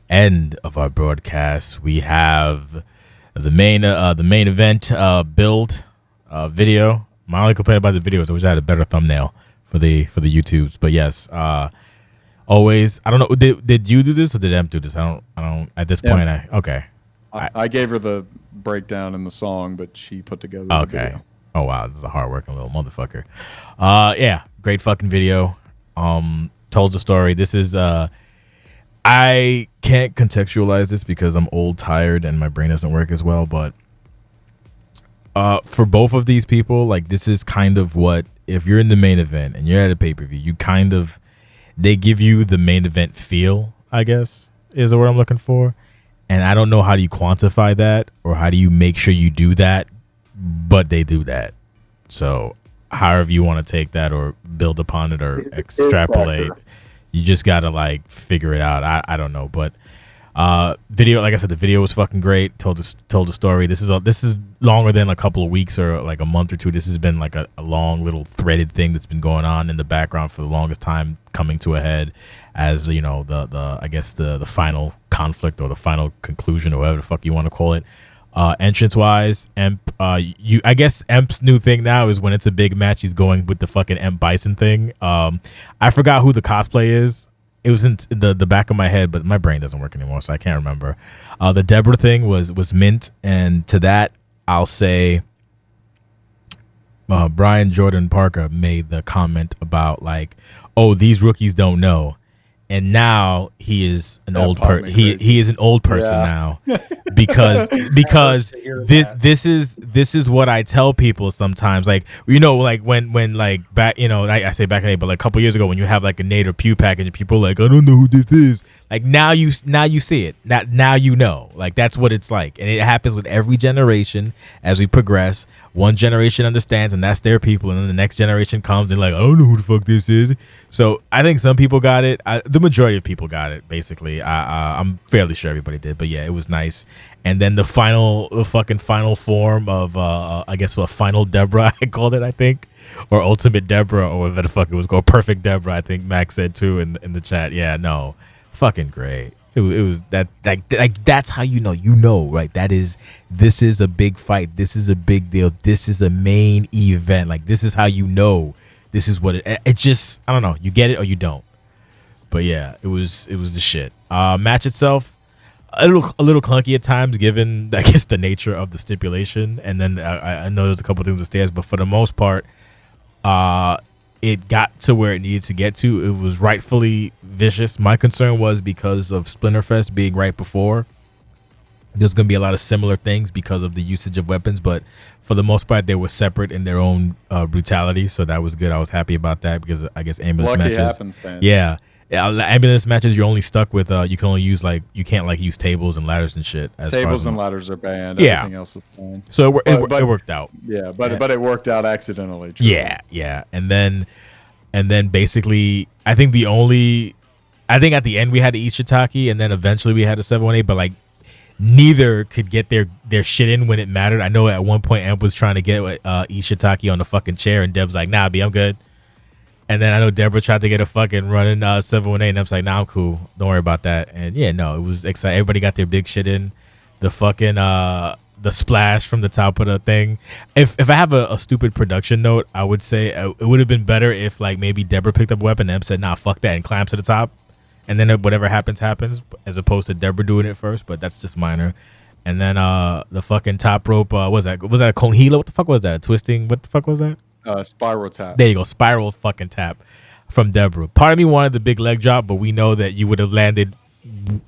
end of our broadcast, we have the main event build video. My only complaint about the video is I wish I had a better thumbnail for the YouTubes. But yes, always. I don't know. Did you do this or did Emp do this? I don't. At this point, okay. I gave her the breakdown in the song, but she put together the video. Oh wow, this is a hardworking little motherfucker. Yeah, great fucking video. Told the story. This is I can't contextualize this because I'm old, tired, and my brain doesn't work as well. But for both of these people, like this is kind of what, if you're in the main event and you're at a pay-per-view, they give you the main event feel, I guess, is the word I'm looking for. And I don't know how do you quantify that or how do you make sure you do that, but they do that. So however you want to take that or build upon it or extrapolate, you just got to like figure it out. I don't know, but video, like I said, the video was fucking great. Told the story. This is longer than a couple of weeks or like a month or two. This has been like a long little threaded thing that's been going on in the background for the longest time, coming to a head as, you know, I guess the final conflict or the final conclusion or whatever the fuck you want to call it. Entrance wise, Emp, I guess Emp's new thing now is when it's a big match, he's going with the fucking Emp Bison thing. I forgot who the cosplay is. It was in the back of my head, but my brain doesn't work anymore, so I can't remember. The Deborah thing was mint, and to that I'll say Brian Jordan Parca made the comment about like, oh, these rookies don't know. And now he is an old person. He is an old person now, because this is what I tell people sometimes. Like, you know, like when like back, you know, I say back in the day, but like a couple years ago when you have like a Nate or Pew package and people are like, I don't know who this is. Like now you see it. Now you know. Like that's what it's like, and it happens with every generation as we progress. One generation understands, and that's their people, and then the next generation comes and like, I don't know who the fuck this is. So I think some people got it. The majority of people got it. Basically, I'm fairly sure everybody did. But yeah, it was nice. And then the fucking final form of I guess a final Deborah, I called it, I think, or Ultimate Deborah, or whatever the fuck it was called, Perfect Deborah. I think Max said too in the chat. Yeah, no, fucking great. It was that like that's how you know, right? This is a big fight. This is a big deal. This is a main event. Like this is how you know. This is what it just, I don't know. You get it or you don't. But yeah, it was the shit. Match itself, a little clunky at times, given I guess the nature of the stipulation. And then I know there's a couple things upstairs, but for the most part, it got to where it needed to get to. It was rightfully vicious. My concern was because of Splinterfest being right before. There's going to be a lot of similar things because of the usage of weapons, but for the most part, they were separate in their own brutality. So that was good. I was happy about that because I guess ambulance Lucky matches. Happenstance. Yeah. Ambulance matches, you're only stuck with you can only use you can't like use tables and ladders and shit. Tables and ladders are banned. Yeah. Everything else is fine. So it worked out. Yeah, but it worked out accidentally. True. Yeah. And then basically, I think at the end we had to eat shiitake, and then eventually we had a 718, but like neither could get their shit in when it mattered. I know at one point Emp was trying to get eat shiitake on the fucking chair, and Deb's like, nah, B, I'm good. And then I know Deborah tried to get a fucking running 718, and I was like, nah, I'm cool. Don't worry about that. And yeah, no, it was exciting. Everybody got their big shit in. The fucking the splash from the top of the thing. If I have a stupid production note, I would say it would have been better if like maybe Deborah picked up a weapon and Em said, nah, fuck that, and climbed to the top. And then whatever happens, as opposed to Deborah doing it first, but that's just minor. And then the fucking top rope, was that a Conhila? What the fuck was that? Twisting? What the fuck was that? Spiral tap. There you go, spiral fucking tap from Deborah. Part of me wanted the big leg drop, but we know that you would have landed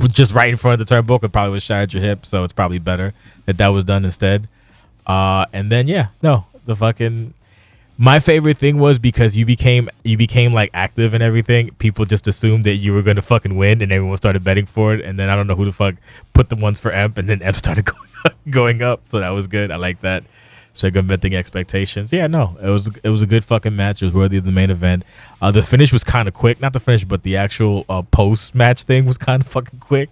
just right in front of the turnbuckle and probably would shot at your hip, so it's probably better that was done instead. And then the fucking. My favorite thing was because you became like active and everything. People just assumed that you were going to fucking win, and everyone started betting for it. And then I don't know who the fuck put the ones for Emp, and then Emp started going up. So that was good. I like that. Circumventing expectations. Yeah, no, it was a good fucking match. It was worthy of the main event. The finish was kind of quick. Not the finish, but the actual post match thing was kind of fucking quick.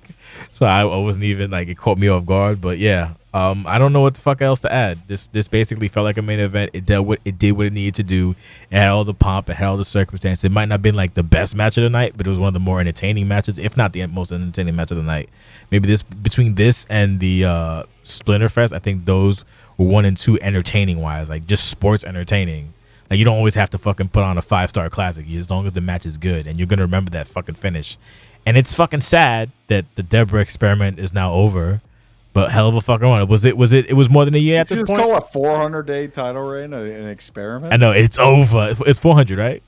So I wasn't even like, it caught me off guard. But yeah, I don't know what the fuck else to add. This basically felt like a main event. It did what it needed to do. It had all the pomp. It had all the circumstance. It might not have been like the best match of the night, but it was one of the more entertaining matches, if not the most entertaining match of the night. Maybe between this and the Splinterfest, I think those were 1 and 2 entertaining wise, like just sports entertaining. Like you don't always have to fucking put on a 5-star classic as long as the match is good, and you're gonna remember that fucking finish. And it's fucking sad that the Deborah experiment is now over, but hell of a fucking one. Was more than a year at this point? Just call a 400-day title reign an experiment? I know it's over. It's 400, right?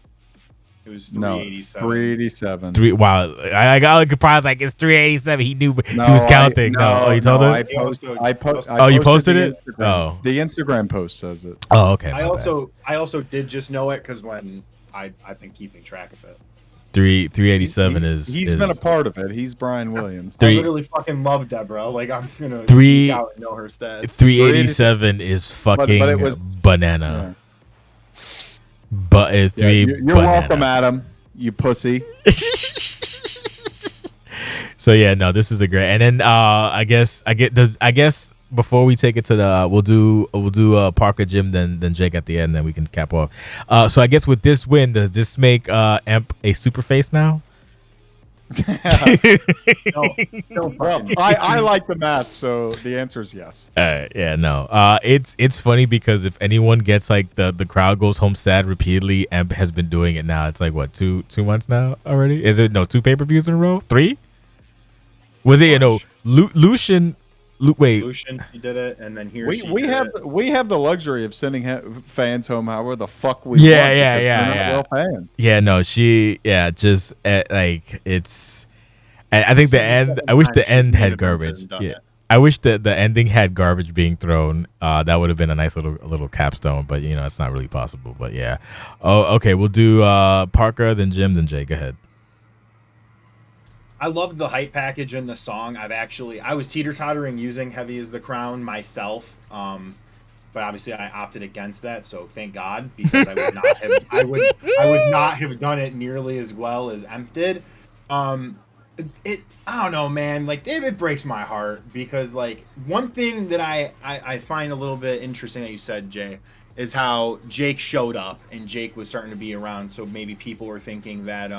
It was 387. 387. Wow, I got surprised. Like it's 387. He knew he was counting. You told him. You posted it. Instagram. The Instagram post says it. Oh, okay. I also did just know it because when I've been keeping track of it. 387 he's been a part of it. He's Brian Williams. I literally fucking love Deborah. Like I'm gonna out and know her stats. 387 is fucking but it was, banana. Yeah. But it's you're welcome, Adam. You pussy. So yeah, no, this is a great. And then I guess before we take it to the we'll do Parca, Jim, then Jake at the end, then we can cap off. So I guess with this win, does this make Emp a super face now? Well, I like the match, so the answer is yes. Yeah, no. It's funny because if anyone gets like the crowd goes home sad repeatedly, Emp has been doing it now. It's like what, two months now already? Is it 2 pay-per-views in a row? 3? Was it Lucian? Lucian, he did it, and then we have the luxury of sending fans home however the fuck we want. Yeah. Yeah, no, just like it's. I think the end. I wish the end had garbage. Yeah, I wish that the ending had garbage being thrown. That would have been a nice little capstone, but it's not really possible. But yeah. Oh, okay. We'll do Parca, then Jim, then Jay. Go ahead. I loved the hype package in the song. I was teeter-tottering using Heavy as the Crown myself, but obviously I opted against that. So thank God, because I would not have done it nearly as well as Emp did. I don't know, man. Like it breaks my heart because like one thing that I find a little bit interesting that you said, Jay, is how Jake showed up and Jake was starting to be around. So maybe people were thinking that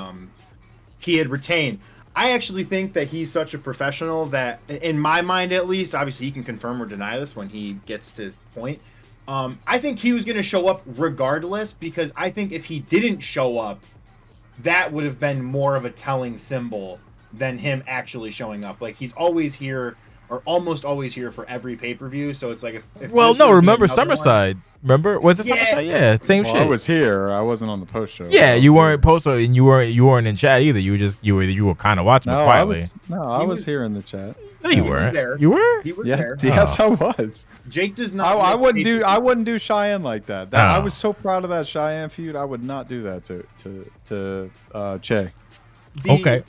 he had retained. I actually think that he's such a professional that, in my mind at least, obviously he can confirm or deny this when he gets to his point. I think he was going to show up regardless because I think if he didn't show up, that would have been more of a telling symbol than him actually showing up. Like he's always here or almost always here for every pay-per-view. So it's like if remember Summerside. Remember? Was it Summerside? Yeah, same shit. I was here. I wasn't on the post show. Yeah, you weren't post show and you weren't in chat either. You were kind of watching it quietly. I was here in the chat. No, you weren't. There. You were? He was yes, there. Yes, I was. Jake does not. I wouldn't do Cheyenne like that. I was so proud of that Cheyenne feud. I would not do that to Che. Okay.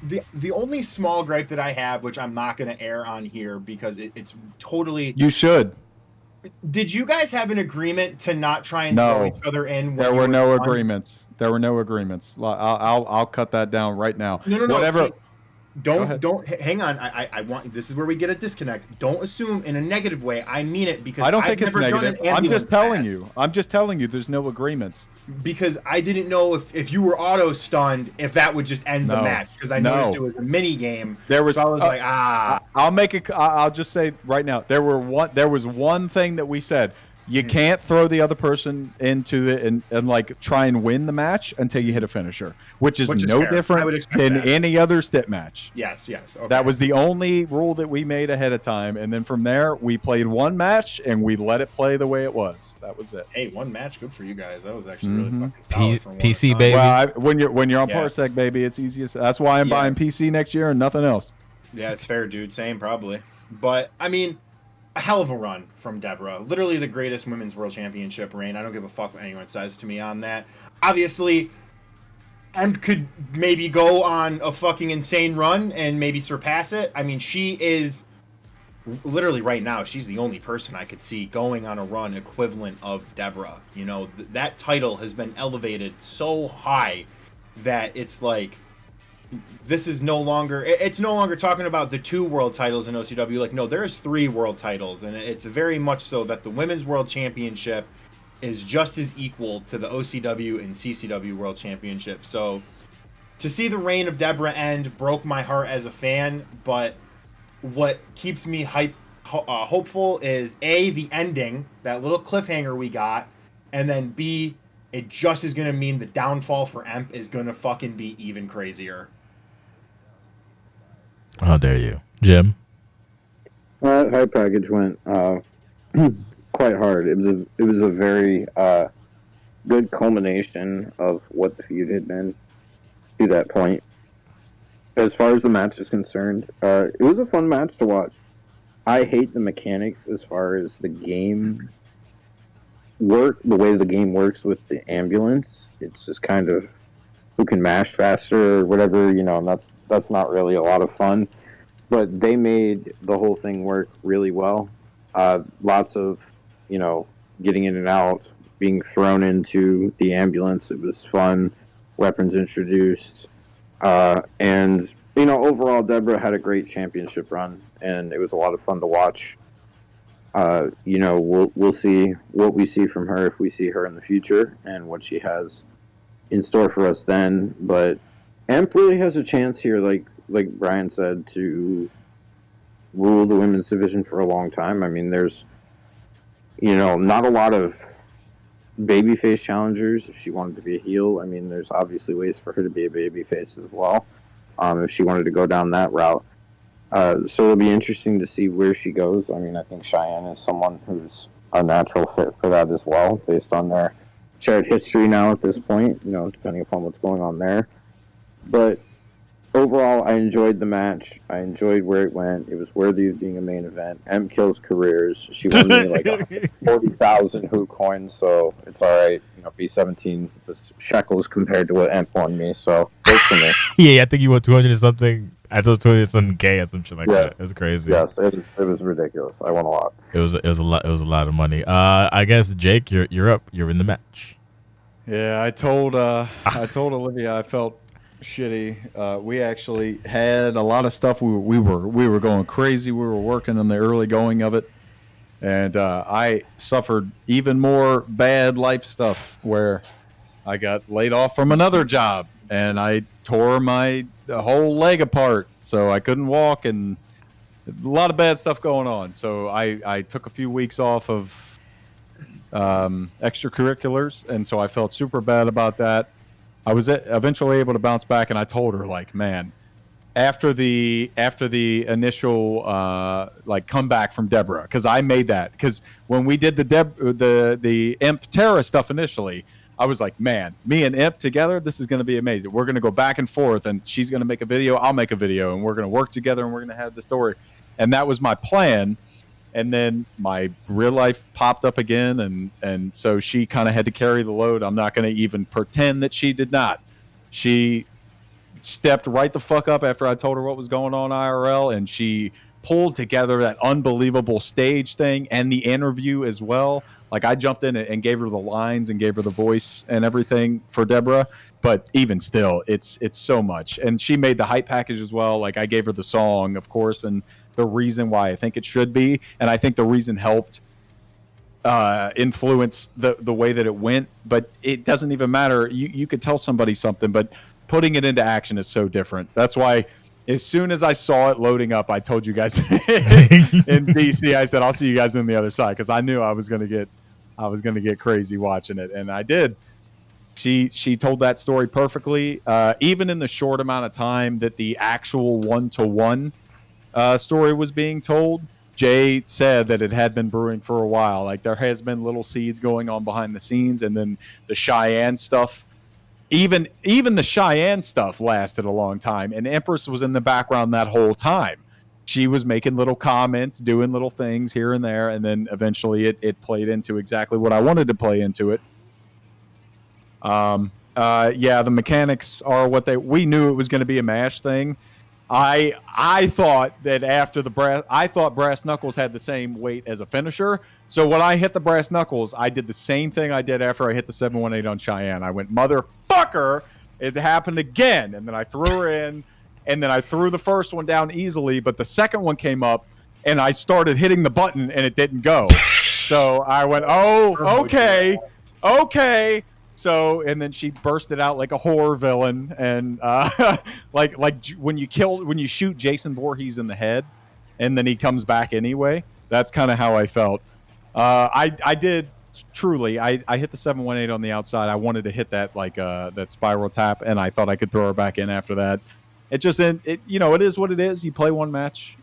The only small gripe that I have, which I'm not going to air on here because it's totally. You should. Did you guys have an agreement to not try and throw each other in? There were no agreements. I'll cut that down right now. No. Whatever. See, don't hang on. I want. This is where we get a disconnect. Don't assume in a negative way. I mean it because I don't think it's negative. I'm just telling you. There's no agreements. Because I didn't know if you were auto stunned, if that would just end the match. Because I noticed it was a mini game. There was. So I was like, I'll just say right now. There was one thing that we said. You can't throw the other person into it and like try and win the match until you hit a finisher, which is no fair. Different than any other stip match. Yes. Okay. That was the only rule that we made ahead of time, and then from there we played one match and we let it play the way it was. That was it. Hey, one match, good for you guys. That was actually really fucking solid. For PC baby. Well, when you're on Parsec, baby, it's easiest. That's why I'm buying PC next year and nothing else. Yeah, it's fair, dude. Same probably, but I mean. a hell of a run from Deborah. Literally the greatest women's world championship reign. I don't give a fuck what anyone says to me on that. Obviously, Emp could maybe go on a fucking insane run and maybe surpass it. I mean, she is literally right now, she's the only person I could see going on a run equivalent of Deborah. You know, that title has been elevated so high that it's like, this is no longer, it's no longer talking about the 2 world titles in OCW. Like, no, there's 3 world titles, and it's very much so that the women's world championship is just as equal to the OCW and CCW world championship. So to see the reign of Deborah end broke my heart as a fan, but what keeps me hopeful is A, the ending, that little cliffhanger we got, and then B, it just is going to mean the downfall for Emp is going to fucking be even crazier. How dare you, Jim? Hype package went quite hard. It was a very good culmination of what the feud had been to that point. As far as the match is concerned, it was a fun match to watch. I hate the mechanics as far as the game the way the game works with the ambulance. It's just kind of who can mash faster or whatever, and that's not really a lot of fun. But they made the whole thing work really well. Lots of, getting in and out, being thrown into the ambulance. It was fun. Weapons introduced. And, overall, Deborah had a great championship run, and it was a lot of fun to watch. We'll see what we see from her if we see her in the future and what she has in store for us then. But Emp really has a chance here, like Brian said, to rule the women's division for a long time. I mean, there's, not a lot of babyface challengers if she wanted to be a heel. I mean, there's obviously ways for her to be a babyface as well, if she wanted to go down that route. So it'll be interesting to see where she goes. I mean, I think Cheyenne is someone who's a natural fit for that as well, based on their shared history now at this point, depending upon what's going on there. But overall, I enjoyed the match. I enjoyed where it went. It was worthy of being a main event. M kills careers. She won me like 40,000 Who coins, so it's all right. B17 was shekels compared to what Emp won me, so good for me. Yeah, I think you won 200 or something. I thought 200 something K or some shit like that. It was crazy. Yes, it was ridiculous. I won a lot. It was a lot. It was a lot of money. I guess Jake, you're up. You're in the match. Yeah, I told Olivia I felt shitty. We actually had a lot of stuff. We were going crazy. We were working on the early going of it, and I suffered even more bad life stuff where I got laid off from another job, and I tore my whole leg apart, so I couldn't walk, and a lot of bad stuff going on. So I took a few weeks off of extracurriculars, and so I felt super bad about that. I was eventually able to bounce back, and I told her, like, man, after the initial comeback from Deborah, because I made that, because when we did the Imp Terra stuff initially, I was like, man, me and Imp together, this is going to be amazing. We're going to go back and forth, and she's going to make a video, I'll make a video, and we're going to work together, and we're going to have the story. And that was my plan. And then my real life popped up again, and so she kind of had to carry the load. I'm not going to even pretend that she did not. She stepped right the fuck up after I told her what was going on IRL, and she pulled together that unbelievable stage thing and the interview as well. Like, I jumped in and gave her the lines and gave her the voice and everything for Deborah, but even still, it's so much. And she made the hype package as well. Like, I gave her the song, of course, and the reason why I think it should be, and I think the reason helped influence the way that it went. But it doesn't even matter. You could tell somebody something, but putting it into action is so different. That's why as soon as I saw it loading up, I told you guys in BC, I said, I'll see you guys on the other side, because I knew I was gonna get crazy watching it, and I did. She told that story perfectly, even in the short amount of time that the actual 1-to-1 story was being told. Jay said that it had been brewing for a while. Like, there has been little seeds going on behind the scenes, and then the Cheyenne stuff, even the Cheyenne stuff lasted a long time, and Empress was in the background that whole time. she was making little comments, doing little things here and there, and then eventually it played into exactly what I wanted to play into it. Yeah, the mechanics are what we knew it was going to be a mash thing. I thought that after I thought brass knuckles had the same weight as a finisher. So when I hit the brass knuckles, I did the same thing I did after I hit the 718 on Cheyenne. I went, motherfucker, it happened again. And then I threw her in, and then I threw the first one down easily, but the second one came up, and I started hitting the button, and it didn't go. So I went, oh, okay. So, and then she bursted out like a horror villain, and like when you shoot Jason Voorhees in the head, and then he comes back anyway. That's kind of how I felt. I did truly. I hit the 718 on the outside. I wanted to hit that that spiral tap, and I thought I could throw her back in after that. It is what it is. You play one match.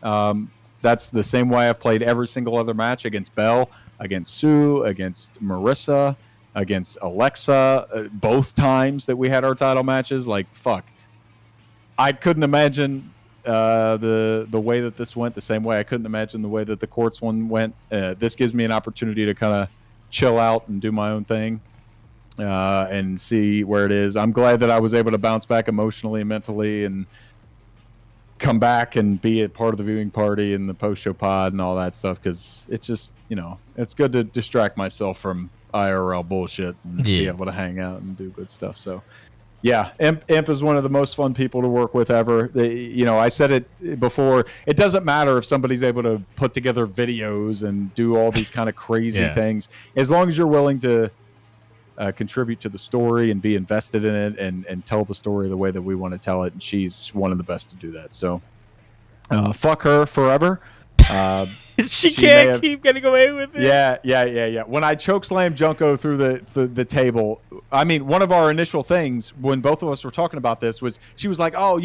That's the same way I've played every single other match against Belle, against Sue, against Marissa, against Alexa, both times that we had our title matches. Like, fuck. I couldn't imagine the way that this went the same way. I couldn't imagine the way that the courts one went. This gives me an opportunity to kind of chill out and do my own thing and see where it is. I'm glad that I was able to bounce back emotionally and mentally and come back and be a part of the viewing party and the post-show pod and all that stuff, because it's just, it's good to distract myself from IRL bullshit and be able to hang out and do good stuff. So yeah, Imp is one of the most fun people to work with ever. I said it before, it doesn't matter if somebody's able to put together videos and do all these kind of crazy things, as long as you're willing to contribute to the story and be invested in it and tell the story the way that we want to tell it. And she's one of the best to do that. So fuck her forever. She can't keep getting away with it. Yeah. When I chokeslammed Junko through the table, I mean, one of our initial things when both of us were talking about this was she was like, oh,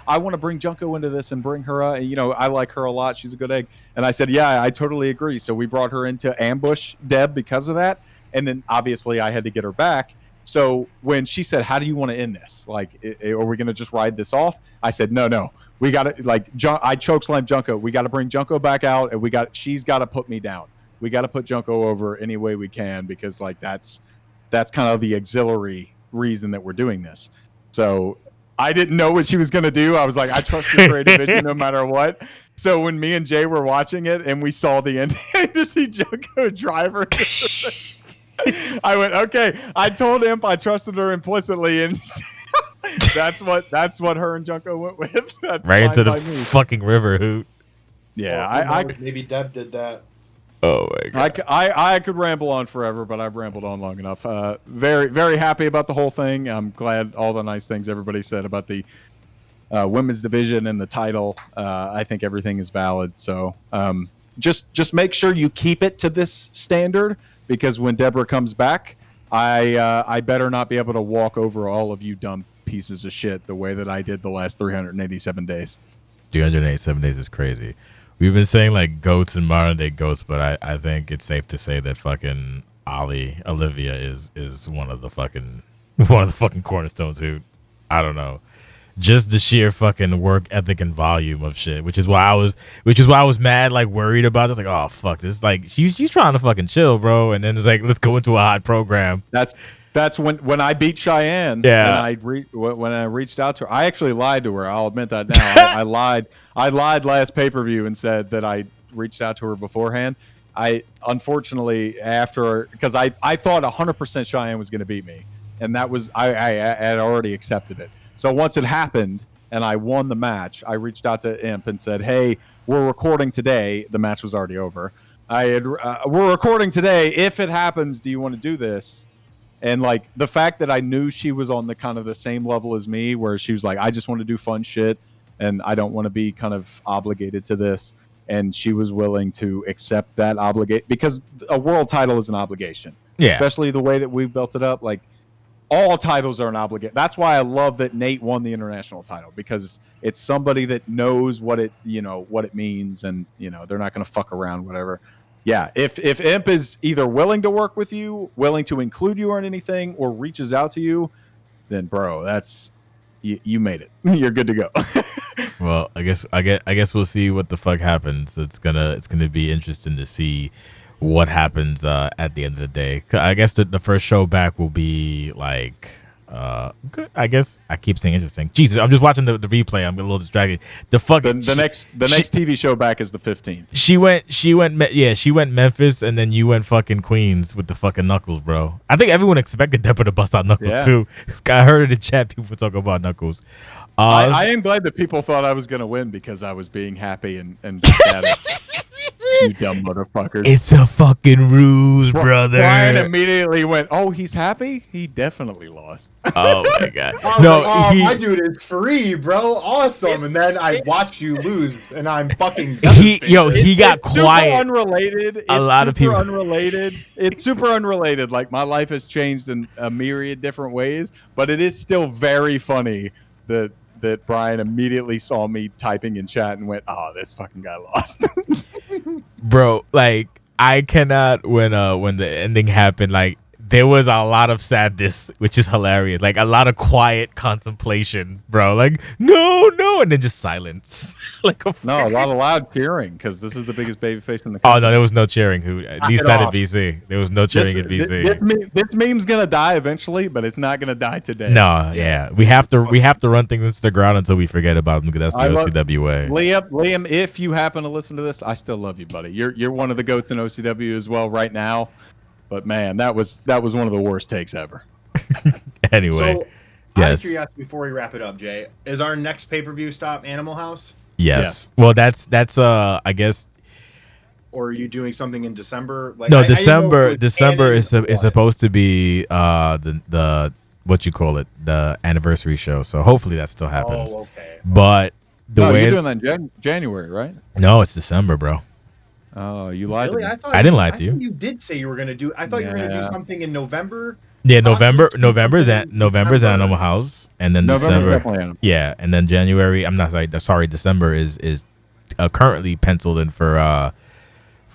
I want to bring Junko into this and bring her, I like her a lot. She's a good egg. And I said, yeah, I totally agree. So we brought her into ambush Deb because of that. And then obviously I had to get her back. So when she said, how do you want to end this? Like, are we going to just ride this off? I said, no. We got to, I chokeslammed Junko. We got to bring Junko back out, and she's got to put me down. We got to put Junko over any way we can, because that's kind of the auxiliary reason that we're doing this. So I didn't know what she was going to do. I was like, I trust your creative vision no matter what. So when me and Jay were watching it and we saw the ending to see Junko drive her, I went, okay. I told Imp I trusted her implicitly, and that's what her and Junko went with. That's right into the fucking river hoot. Yeah, well, maybe Deb did that. Oh my god. I could ramble on forever, but I've rambled on long enough. Very, very happy about the whole thing. I'm glad all the nice things everybody said about the women's division and the title. I think everything is valid. So just make sure you keep it to this standard, because when Deborah comes back, I better not be able to walk over all of you dumb pieces of shit the way that I did the last 387 days. 387 days is crazy. We've been saying like goats and modern day goats, but I think it's safe to say that fucking Olivia is one of the fucking cornerstones who, I don't know, just the sheer fucking work ethic and volume of shit, which is why I was mad, like worried about this. Like, oh fuck, this, like she's trying to fucking chill, bro, and then it's like, let's go into a hot program. That's when I beat Cheyenne. Yeah. And when I reached out to her, I actually lied to her. I'll admit that now. I lied. I lied last pay-per-view and said that I reached out to her beforehand. I unfortunately because I thought 100% Cheyenne was going to beat me, and that was I had already accepted it. So once it happened and I won the match, I reached out to Imp and said, "Hey, we're recording today." The match was already over. We're recording today. If it happens, do you want to do this? And like the fact that I knew she was on the kind of the same level as me, where she was like, I just want to do fun shit and I don't want to be kind of obligated to this. And she was willing to accept that obligation, because a world title is an obligation, especially the way that we've built it up. Like, all titles are an obligation. That's why I love that Nate won the international title, because it's somebody that knows what it means, and they're not going to fuck around, whatever. Yeah, if Imp is either willing to work with you, willing to include you on anything, or reaches out to you, then bro, you made it. You're good to go. Well, I guess we'll see what the fuck happens. It's gonna be interesting to see what happens at the end of the day. 'Cause I guess the first show back will be like good. I guess I keep saying interesting. Jesus, I'm just watching the replay. I'm a little distracted. The next TV show back is the 15th. She went Memphis, and then you went fucking Queens with the fucking Knuckles, bro. I think everyone expected Depper to bust out Knuckles too. I heard in the chat people talk about Knuckles. I am glad that people thought I was gonna win because I was being happy and you dumb motherfuckers. It's a fucking ruse, brother. Brian immediately went, "Oh, he's happy? He definitely lost." Oh my god! My dude is free, bro. Awesome. And then I watched you lose, and I'm fucking. He got quiet. Super unrelated. A lot of people. Unrelated. It's super unrelated. Like my life has changed in a myriad different ways, but it is still very funny that Brian immediately saw me typing in chat and went, "Oh, this fucking guy lost." Bro, like I cannot when the ending happened, like there was a lot of sadness, which is hilarious. Like a lot of quiet contemplation, bro. Like no, and then just silence. Like a lot of loud cheering because this is the biggest babyface in the country. Oh no, there was no cheering. At least not at BC. There was no cheering at BC. This meme's gonna die eventually, but it's not gonna die today. No, yeah, we have to run things into the ground until we forget about them because that's the OCWA. Liam, if you happen to listen to this, I still love you, buddy. You're one of the goats in OCW as well right now. But man, that was one of the worst takes ever. Anyway, so, yes. Curiosity before we wrap it up, Jay, is our next pay-per-view stop Animal House? Yes. Well, that's I guess. Or are you doing something in December? Like, no, December is supposed to be the what you call it, the anniversary show. So hopefully that still happens. Oh, okay. But you're doing that in January, right? No, it's December, bro. Oh, you lied to me. I didn't lie to you. You did say you were going to do. I thought you were going to do something in November. Yeah, November's Animal House, and then December. Yeah, and then January. I'm not sorry. December is currently penciled in for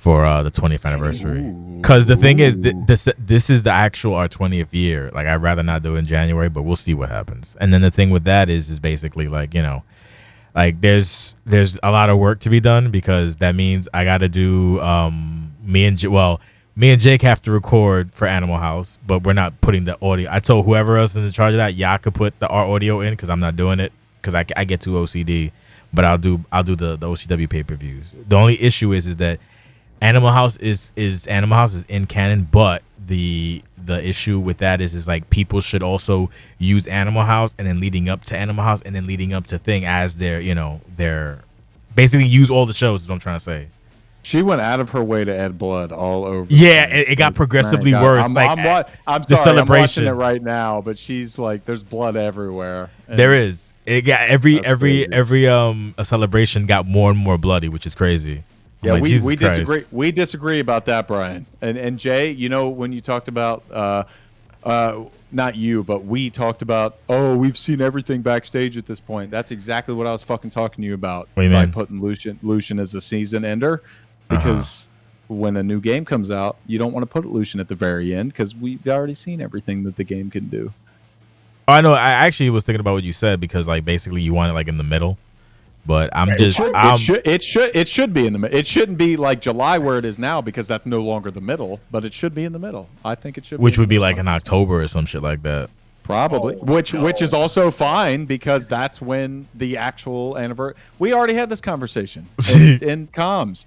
the 20th anniversary. Because the thing is, this is the actual our 20th year. Like I'd rather not do it in January, but we'll see what happens. And then the thing with that is basically like like there's a lot of work to be done because that means I got to do me and Jake have to record for Animal House, but we're not putting the audio. I told whoever else is in charge of that, y'all could put our audio in because I'm not doing it because I get too OCD. But I'll do the OCW pay-per-views. The only issue is that Animal House is in canon, but the issue with that is like people should also use Animal House and then leading up to Animal House and then leading up to Thing as their basically use all the shows is what I'm trying to say. She went out of her way to add blood all over. Yeah, it got progressively worse. I'm sorry, I'm watching it right now, but she's like, there's blood everywhere. There is. It got every celebration got more and more bloody, which is crazy. Yeah, we disagree. We disagree about that, Brian. And Jay, when you talked about not you, but we talked about, we've seen everything backstage at this point. That's exactly what I was fucking talking to you about by putting Lucian as a season ender. Because when a new game comes out, you don't want to put Lucian at the very end because we've already seen everything that the game can do. Oh, I know. I actually was thinking about what you said because like basically you want it like in the middle. But it should be in the middle. It shouldn't be like July where it is now because that's no longer the middle. But it should be in the middle. I think it should. Which would be like in October or some shit like that. Probably. Which is also fine because that's when the actual anniversary. We already had this conversation in comms.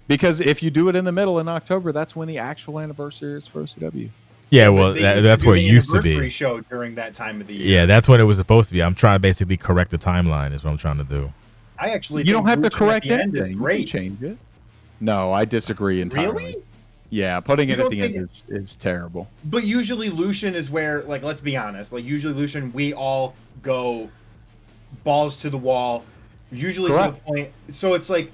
Because if you do it in the middle in October, that's when the actual anniversary is for OCW. Yeah, well, that's where it used to be. Show during that time of the year. Yeah, that's when it was supposed to be. I'm trying to basically correct the timeline. Is what I'm trying to do. I actually you don't have to correct anything. You can change it. No, I disagree entirely. Really? Yeah, putting it at the end is terrible. But usually Lucian is where, like, let's be honest. Like usually Lucian, we all go balls to the wall. Usually to the point. So it's like.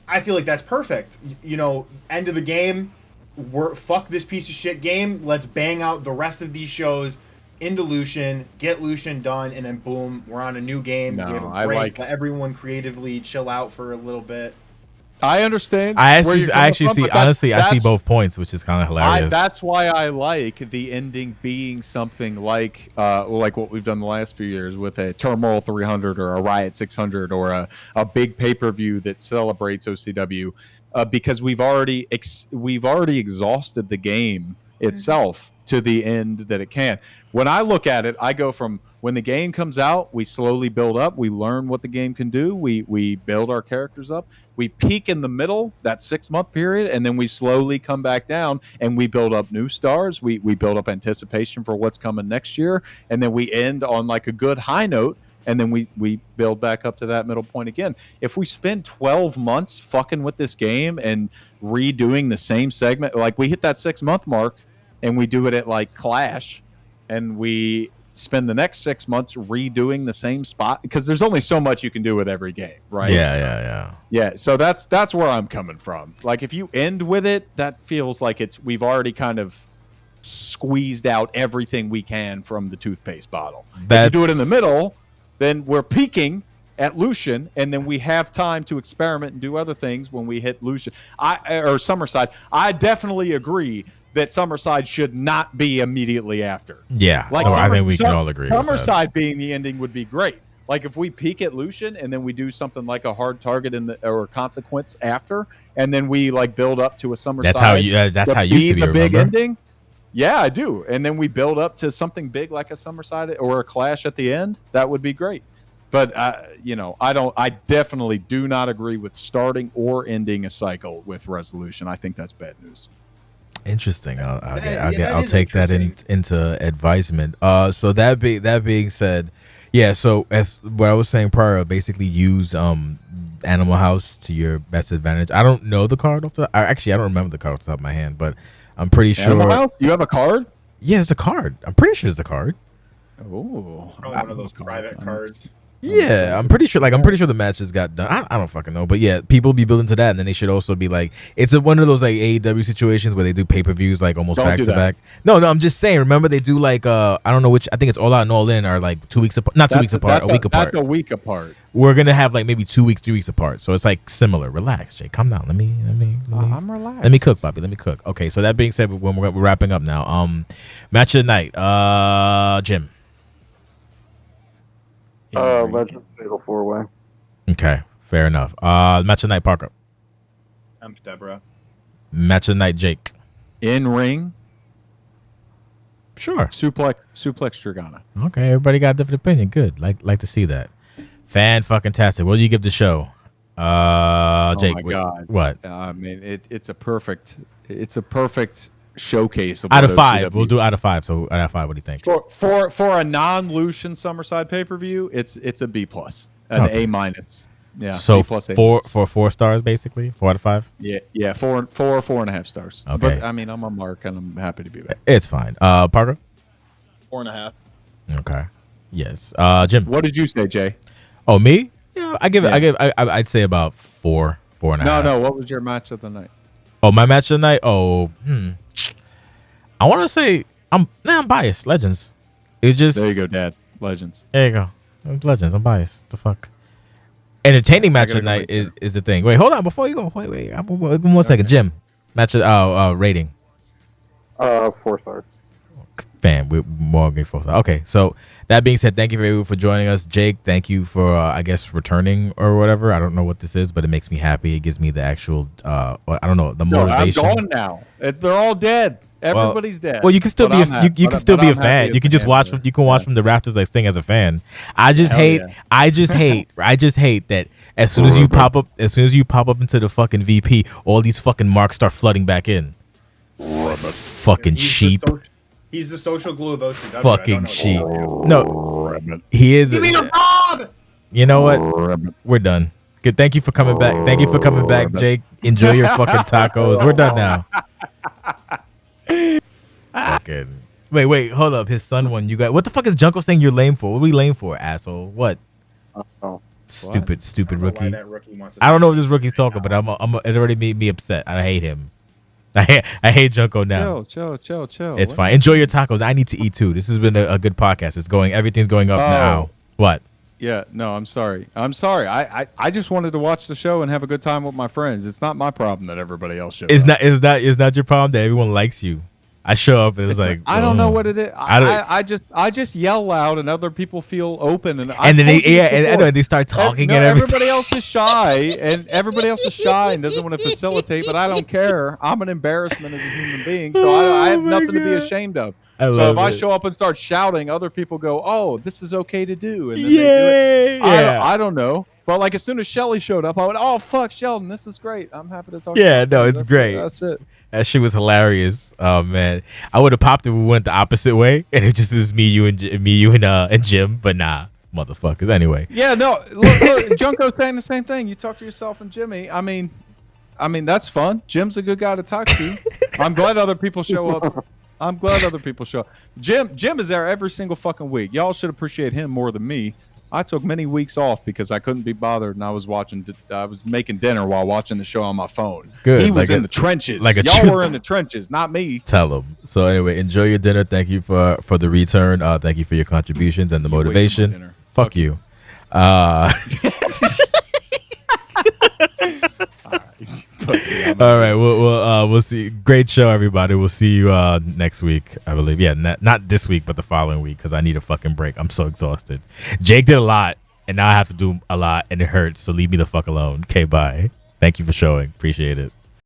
I feel like that's perfect. End of the game, fuck this piece of shit game. Let's bang out the rest of these shows into Lucian, get Lucian done, and then boom, we're on a new game. No, we have a break, let everyone creatively chill out for a little bit. I understand. I where you're actually coming from, see but honestly, I see that's- both points, which is kind of hilarious. That's why I like the ending being something like what we've done the last few years with a Turmoil 300 or a Riot 600 or a big pay-per-view that celebrates OCW, because we've already exhausted the game itself to the end that it can. When I look at it, I go from when the game comes out, we slowly build up, we learn what the game can do, we build our characters up, we peak in the middle, that 6-month period, and then we slowly come back down and we build up new stars, we build up anticipation for what's coming next year, and then we end on like a good high note, and then we build back up to that middle point again. If we spend 12 months fucking with this game and redoing the same segment, like we hit that 6-month mark and we do it at like Clash, and we spend the next 6 months redoing the same spot, because there's only so much you can do with every game, right? Yeah. So that's where I'm coming from. Like if you end with it, that feels like we've already kind of squeezed out everything we can from the toothpaste bottle. If you do it in the middle, then we're peaking at Lucian, and then we have time to experiment and do other things when we hit Lucian or Summerside. I definitely agree that Summerside should not be immediately after. Yeah, I think we can all agree. Summerside being the ending would be great. Like if we peak at Lucian and then we do something like a hard target or consequence after, and then we like build up to a Summerside. That's how it used to be. The big remember? ending. Yeah, I do. And then we build up to something big like a Summerside or a Clash at the end. That would be great. But I definitely do not agree with starting or ending a cycle with Resolution. I think that's bad news. Interesting. I'll take that into advisement. So that being said, yeah. So as what I was saying prior, basically use Animal House to your best advantage. I don't know the card I don't remember the card off the top of my hand, but I'm pretty sure. Animal House? You have a card? Yeah, it's a card. I'm pretty sure it's a card. Oh, probably one of those private cards. Yeah, I'm pretty sure. Like, I'm pretty sure the matches got done. I don't fucking know, but yeah, people be building to that, and then they should also be like, it's one of those like AEW situations where they do pay-per-views like almost back to back. No, I'm just saying. Remember, they do like I don't know which. I think it's All Out and All In are like 2 weeks apart. Not 2 weeks apart. A week apart. That's a week apart. We're gonna have like maybe 2 weeks, 3 weeks apart. So it's like similar. Relax, Jay. Calm down. Let me. I'm relaxed. Let me cook, Bobby. Let me cook. Okay. So that being said, when we're wrapping up now, match of the night. Jim. Legend Fatal 4-Way. Okay, fair enough. Match of the night, Parker. Deborah. Match of the night, Jake. In ring. Sure. Suplex Dragana. Okay, everybody got a different opinion. Good. Like to see that. Fan-fucking-tastic. What do you give the show? Jake. Oh my God. What? I mean, it's a perfect showcase of out of 5. OCW. We'll do out of 5. So out of 5, what do you think? For a non-Lucian Summerside pay-per-view, it's a B+, an A-. Yeah. So B+, for 4 stars, basically 4 out of 5. Yeah. 4.5 stars. Okay. But I mean, I'm a mark, and I'm happy to be there. It's fine. Parker. 4.5. Okay. Yes. Jim. What did you say, Jay? Oh, me? Yeah, I'd say about 4.5. No. What was your match of the night? Oh, my match of the night. I want to say I'm biased. Legends. It just There you go, Dad. Legends. There you go. Legends. I'm biased. The fuck. Entertaining match of the night is the thing. Wait, hold on. Before you go, wait. 1 second. Jim. Match of rating. 4 stars. Fan. We're more getting 4 stars. Okay. So that being said, thank you everyone for joining us. Jake, thank you for I guess returning or whatever. I don't know what this is, but it makes me happy. It gives me the actual I don't know, the motivation. I'm gone now. They're all dead. Everybody's dead. Well, you can still be you can still be a fan. You can just watch from the rafters like Sting as a fan. I just hate that as soon as you pop up into the fucking VP, all these fucking marks start flooding back in. Fucking sheep. He's the social glue of OCW. Fucking sheep. No, he is. Give me the Bob. You know what? We're done. Good. Thank you for coming back. Thank you for coming back, Jake. Enjoy your fucking tacos. We're done now. Fucking. Wait, hold up. His son won. You got what the fuck is Junko saying you're lame for? What are we lame for, asshole? What? Stupid rookie. I don't know what this rookie's talking, but it's already made me upset. I hate him. I hate Junko now. Chill. It's fine. Enjoy your tacos. I need to eat too. This has been a good podcast. Everything's going up now. What? Yeah, no, I'm sorry. I just wanted to watch the show and have a good time with my friends. It's not my problem that everybody else shows up. It's not your problem that everyone likes you. I show up and it's like I don't know oh. what it is. I just yell loud and other people feel open and And then they start talking and everything. everybody else is shy and doesn't want to facilitate, but I don't care. I'm an embarrassment as a human being, so I have nothing to be ashamed of. So if I show up and start shouting, other people go, "Oh, this is okay to do," and then they do it. I don't know. But like as soon as Shelly showed up, I went, "Oh fuck, Sheldon, this is great. I'm happy to talk." Yeah, to no, you. it's great. That's it. That shit was hilarious. Oh man, I would have popped if we went the opposite way, and it just is me, you, and Jim. But nah, motherfuckers. Anyway. Yeah, no. Look, Junko's saying the same thing. You talk to yourself and Jimmy. I mean, that's fun. Jim's a good guy to talk to. I'm glad other people show up. Jim is there every single fucking week. Y'all should appreciate him more than me. I took many weeks off because I couldn't be bothered, and I was making dinner while watching the show on my phone. Good. He was in the trenches. Y'all were in the trenches, not me. Tell him. So anyway, enjoy your dinner. Thank you for the return. Thank you for your contributions and the motivation. Fuck you. All right, we'll see. Great show, everybody. We'll see you next week, I believe. Yeah, not this week, but the following week, because I need a fucking break. I'm so exhausted. Jake did a lot, and now I have to do a lot, and it hurts. So leave me the fuck alone. Okay, bye. Thank you for showing. Appreciate it.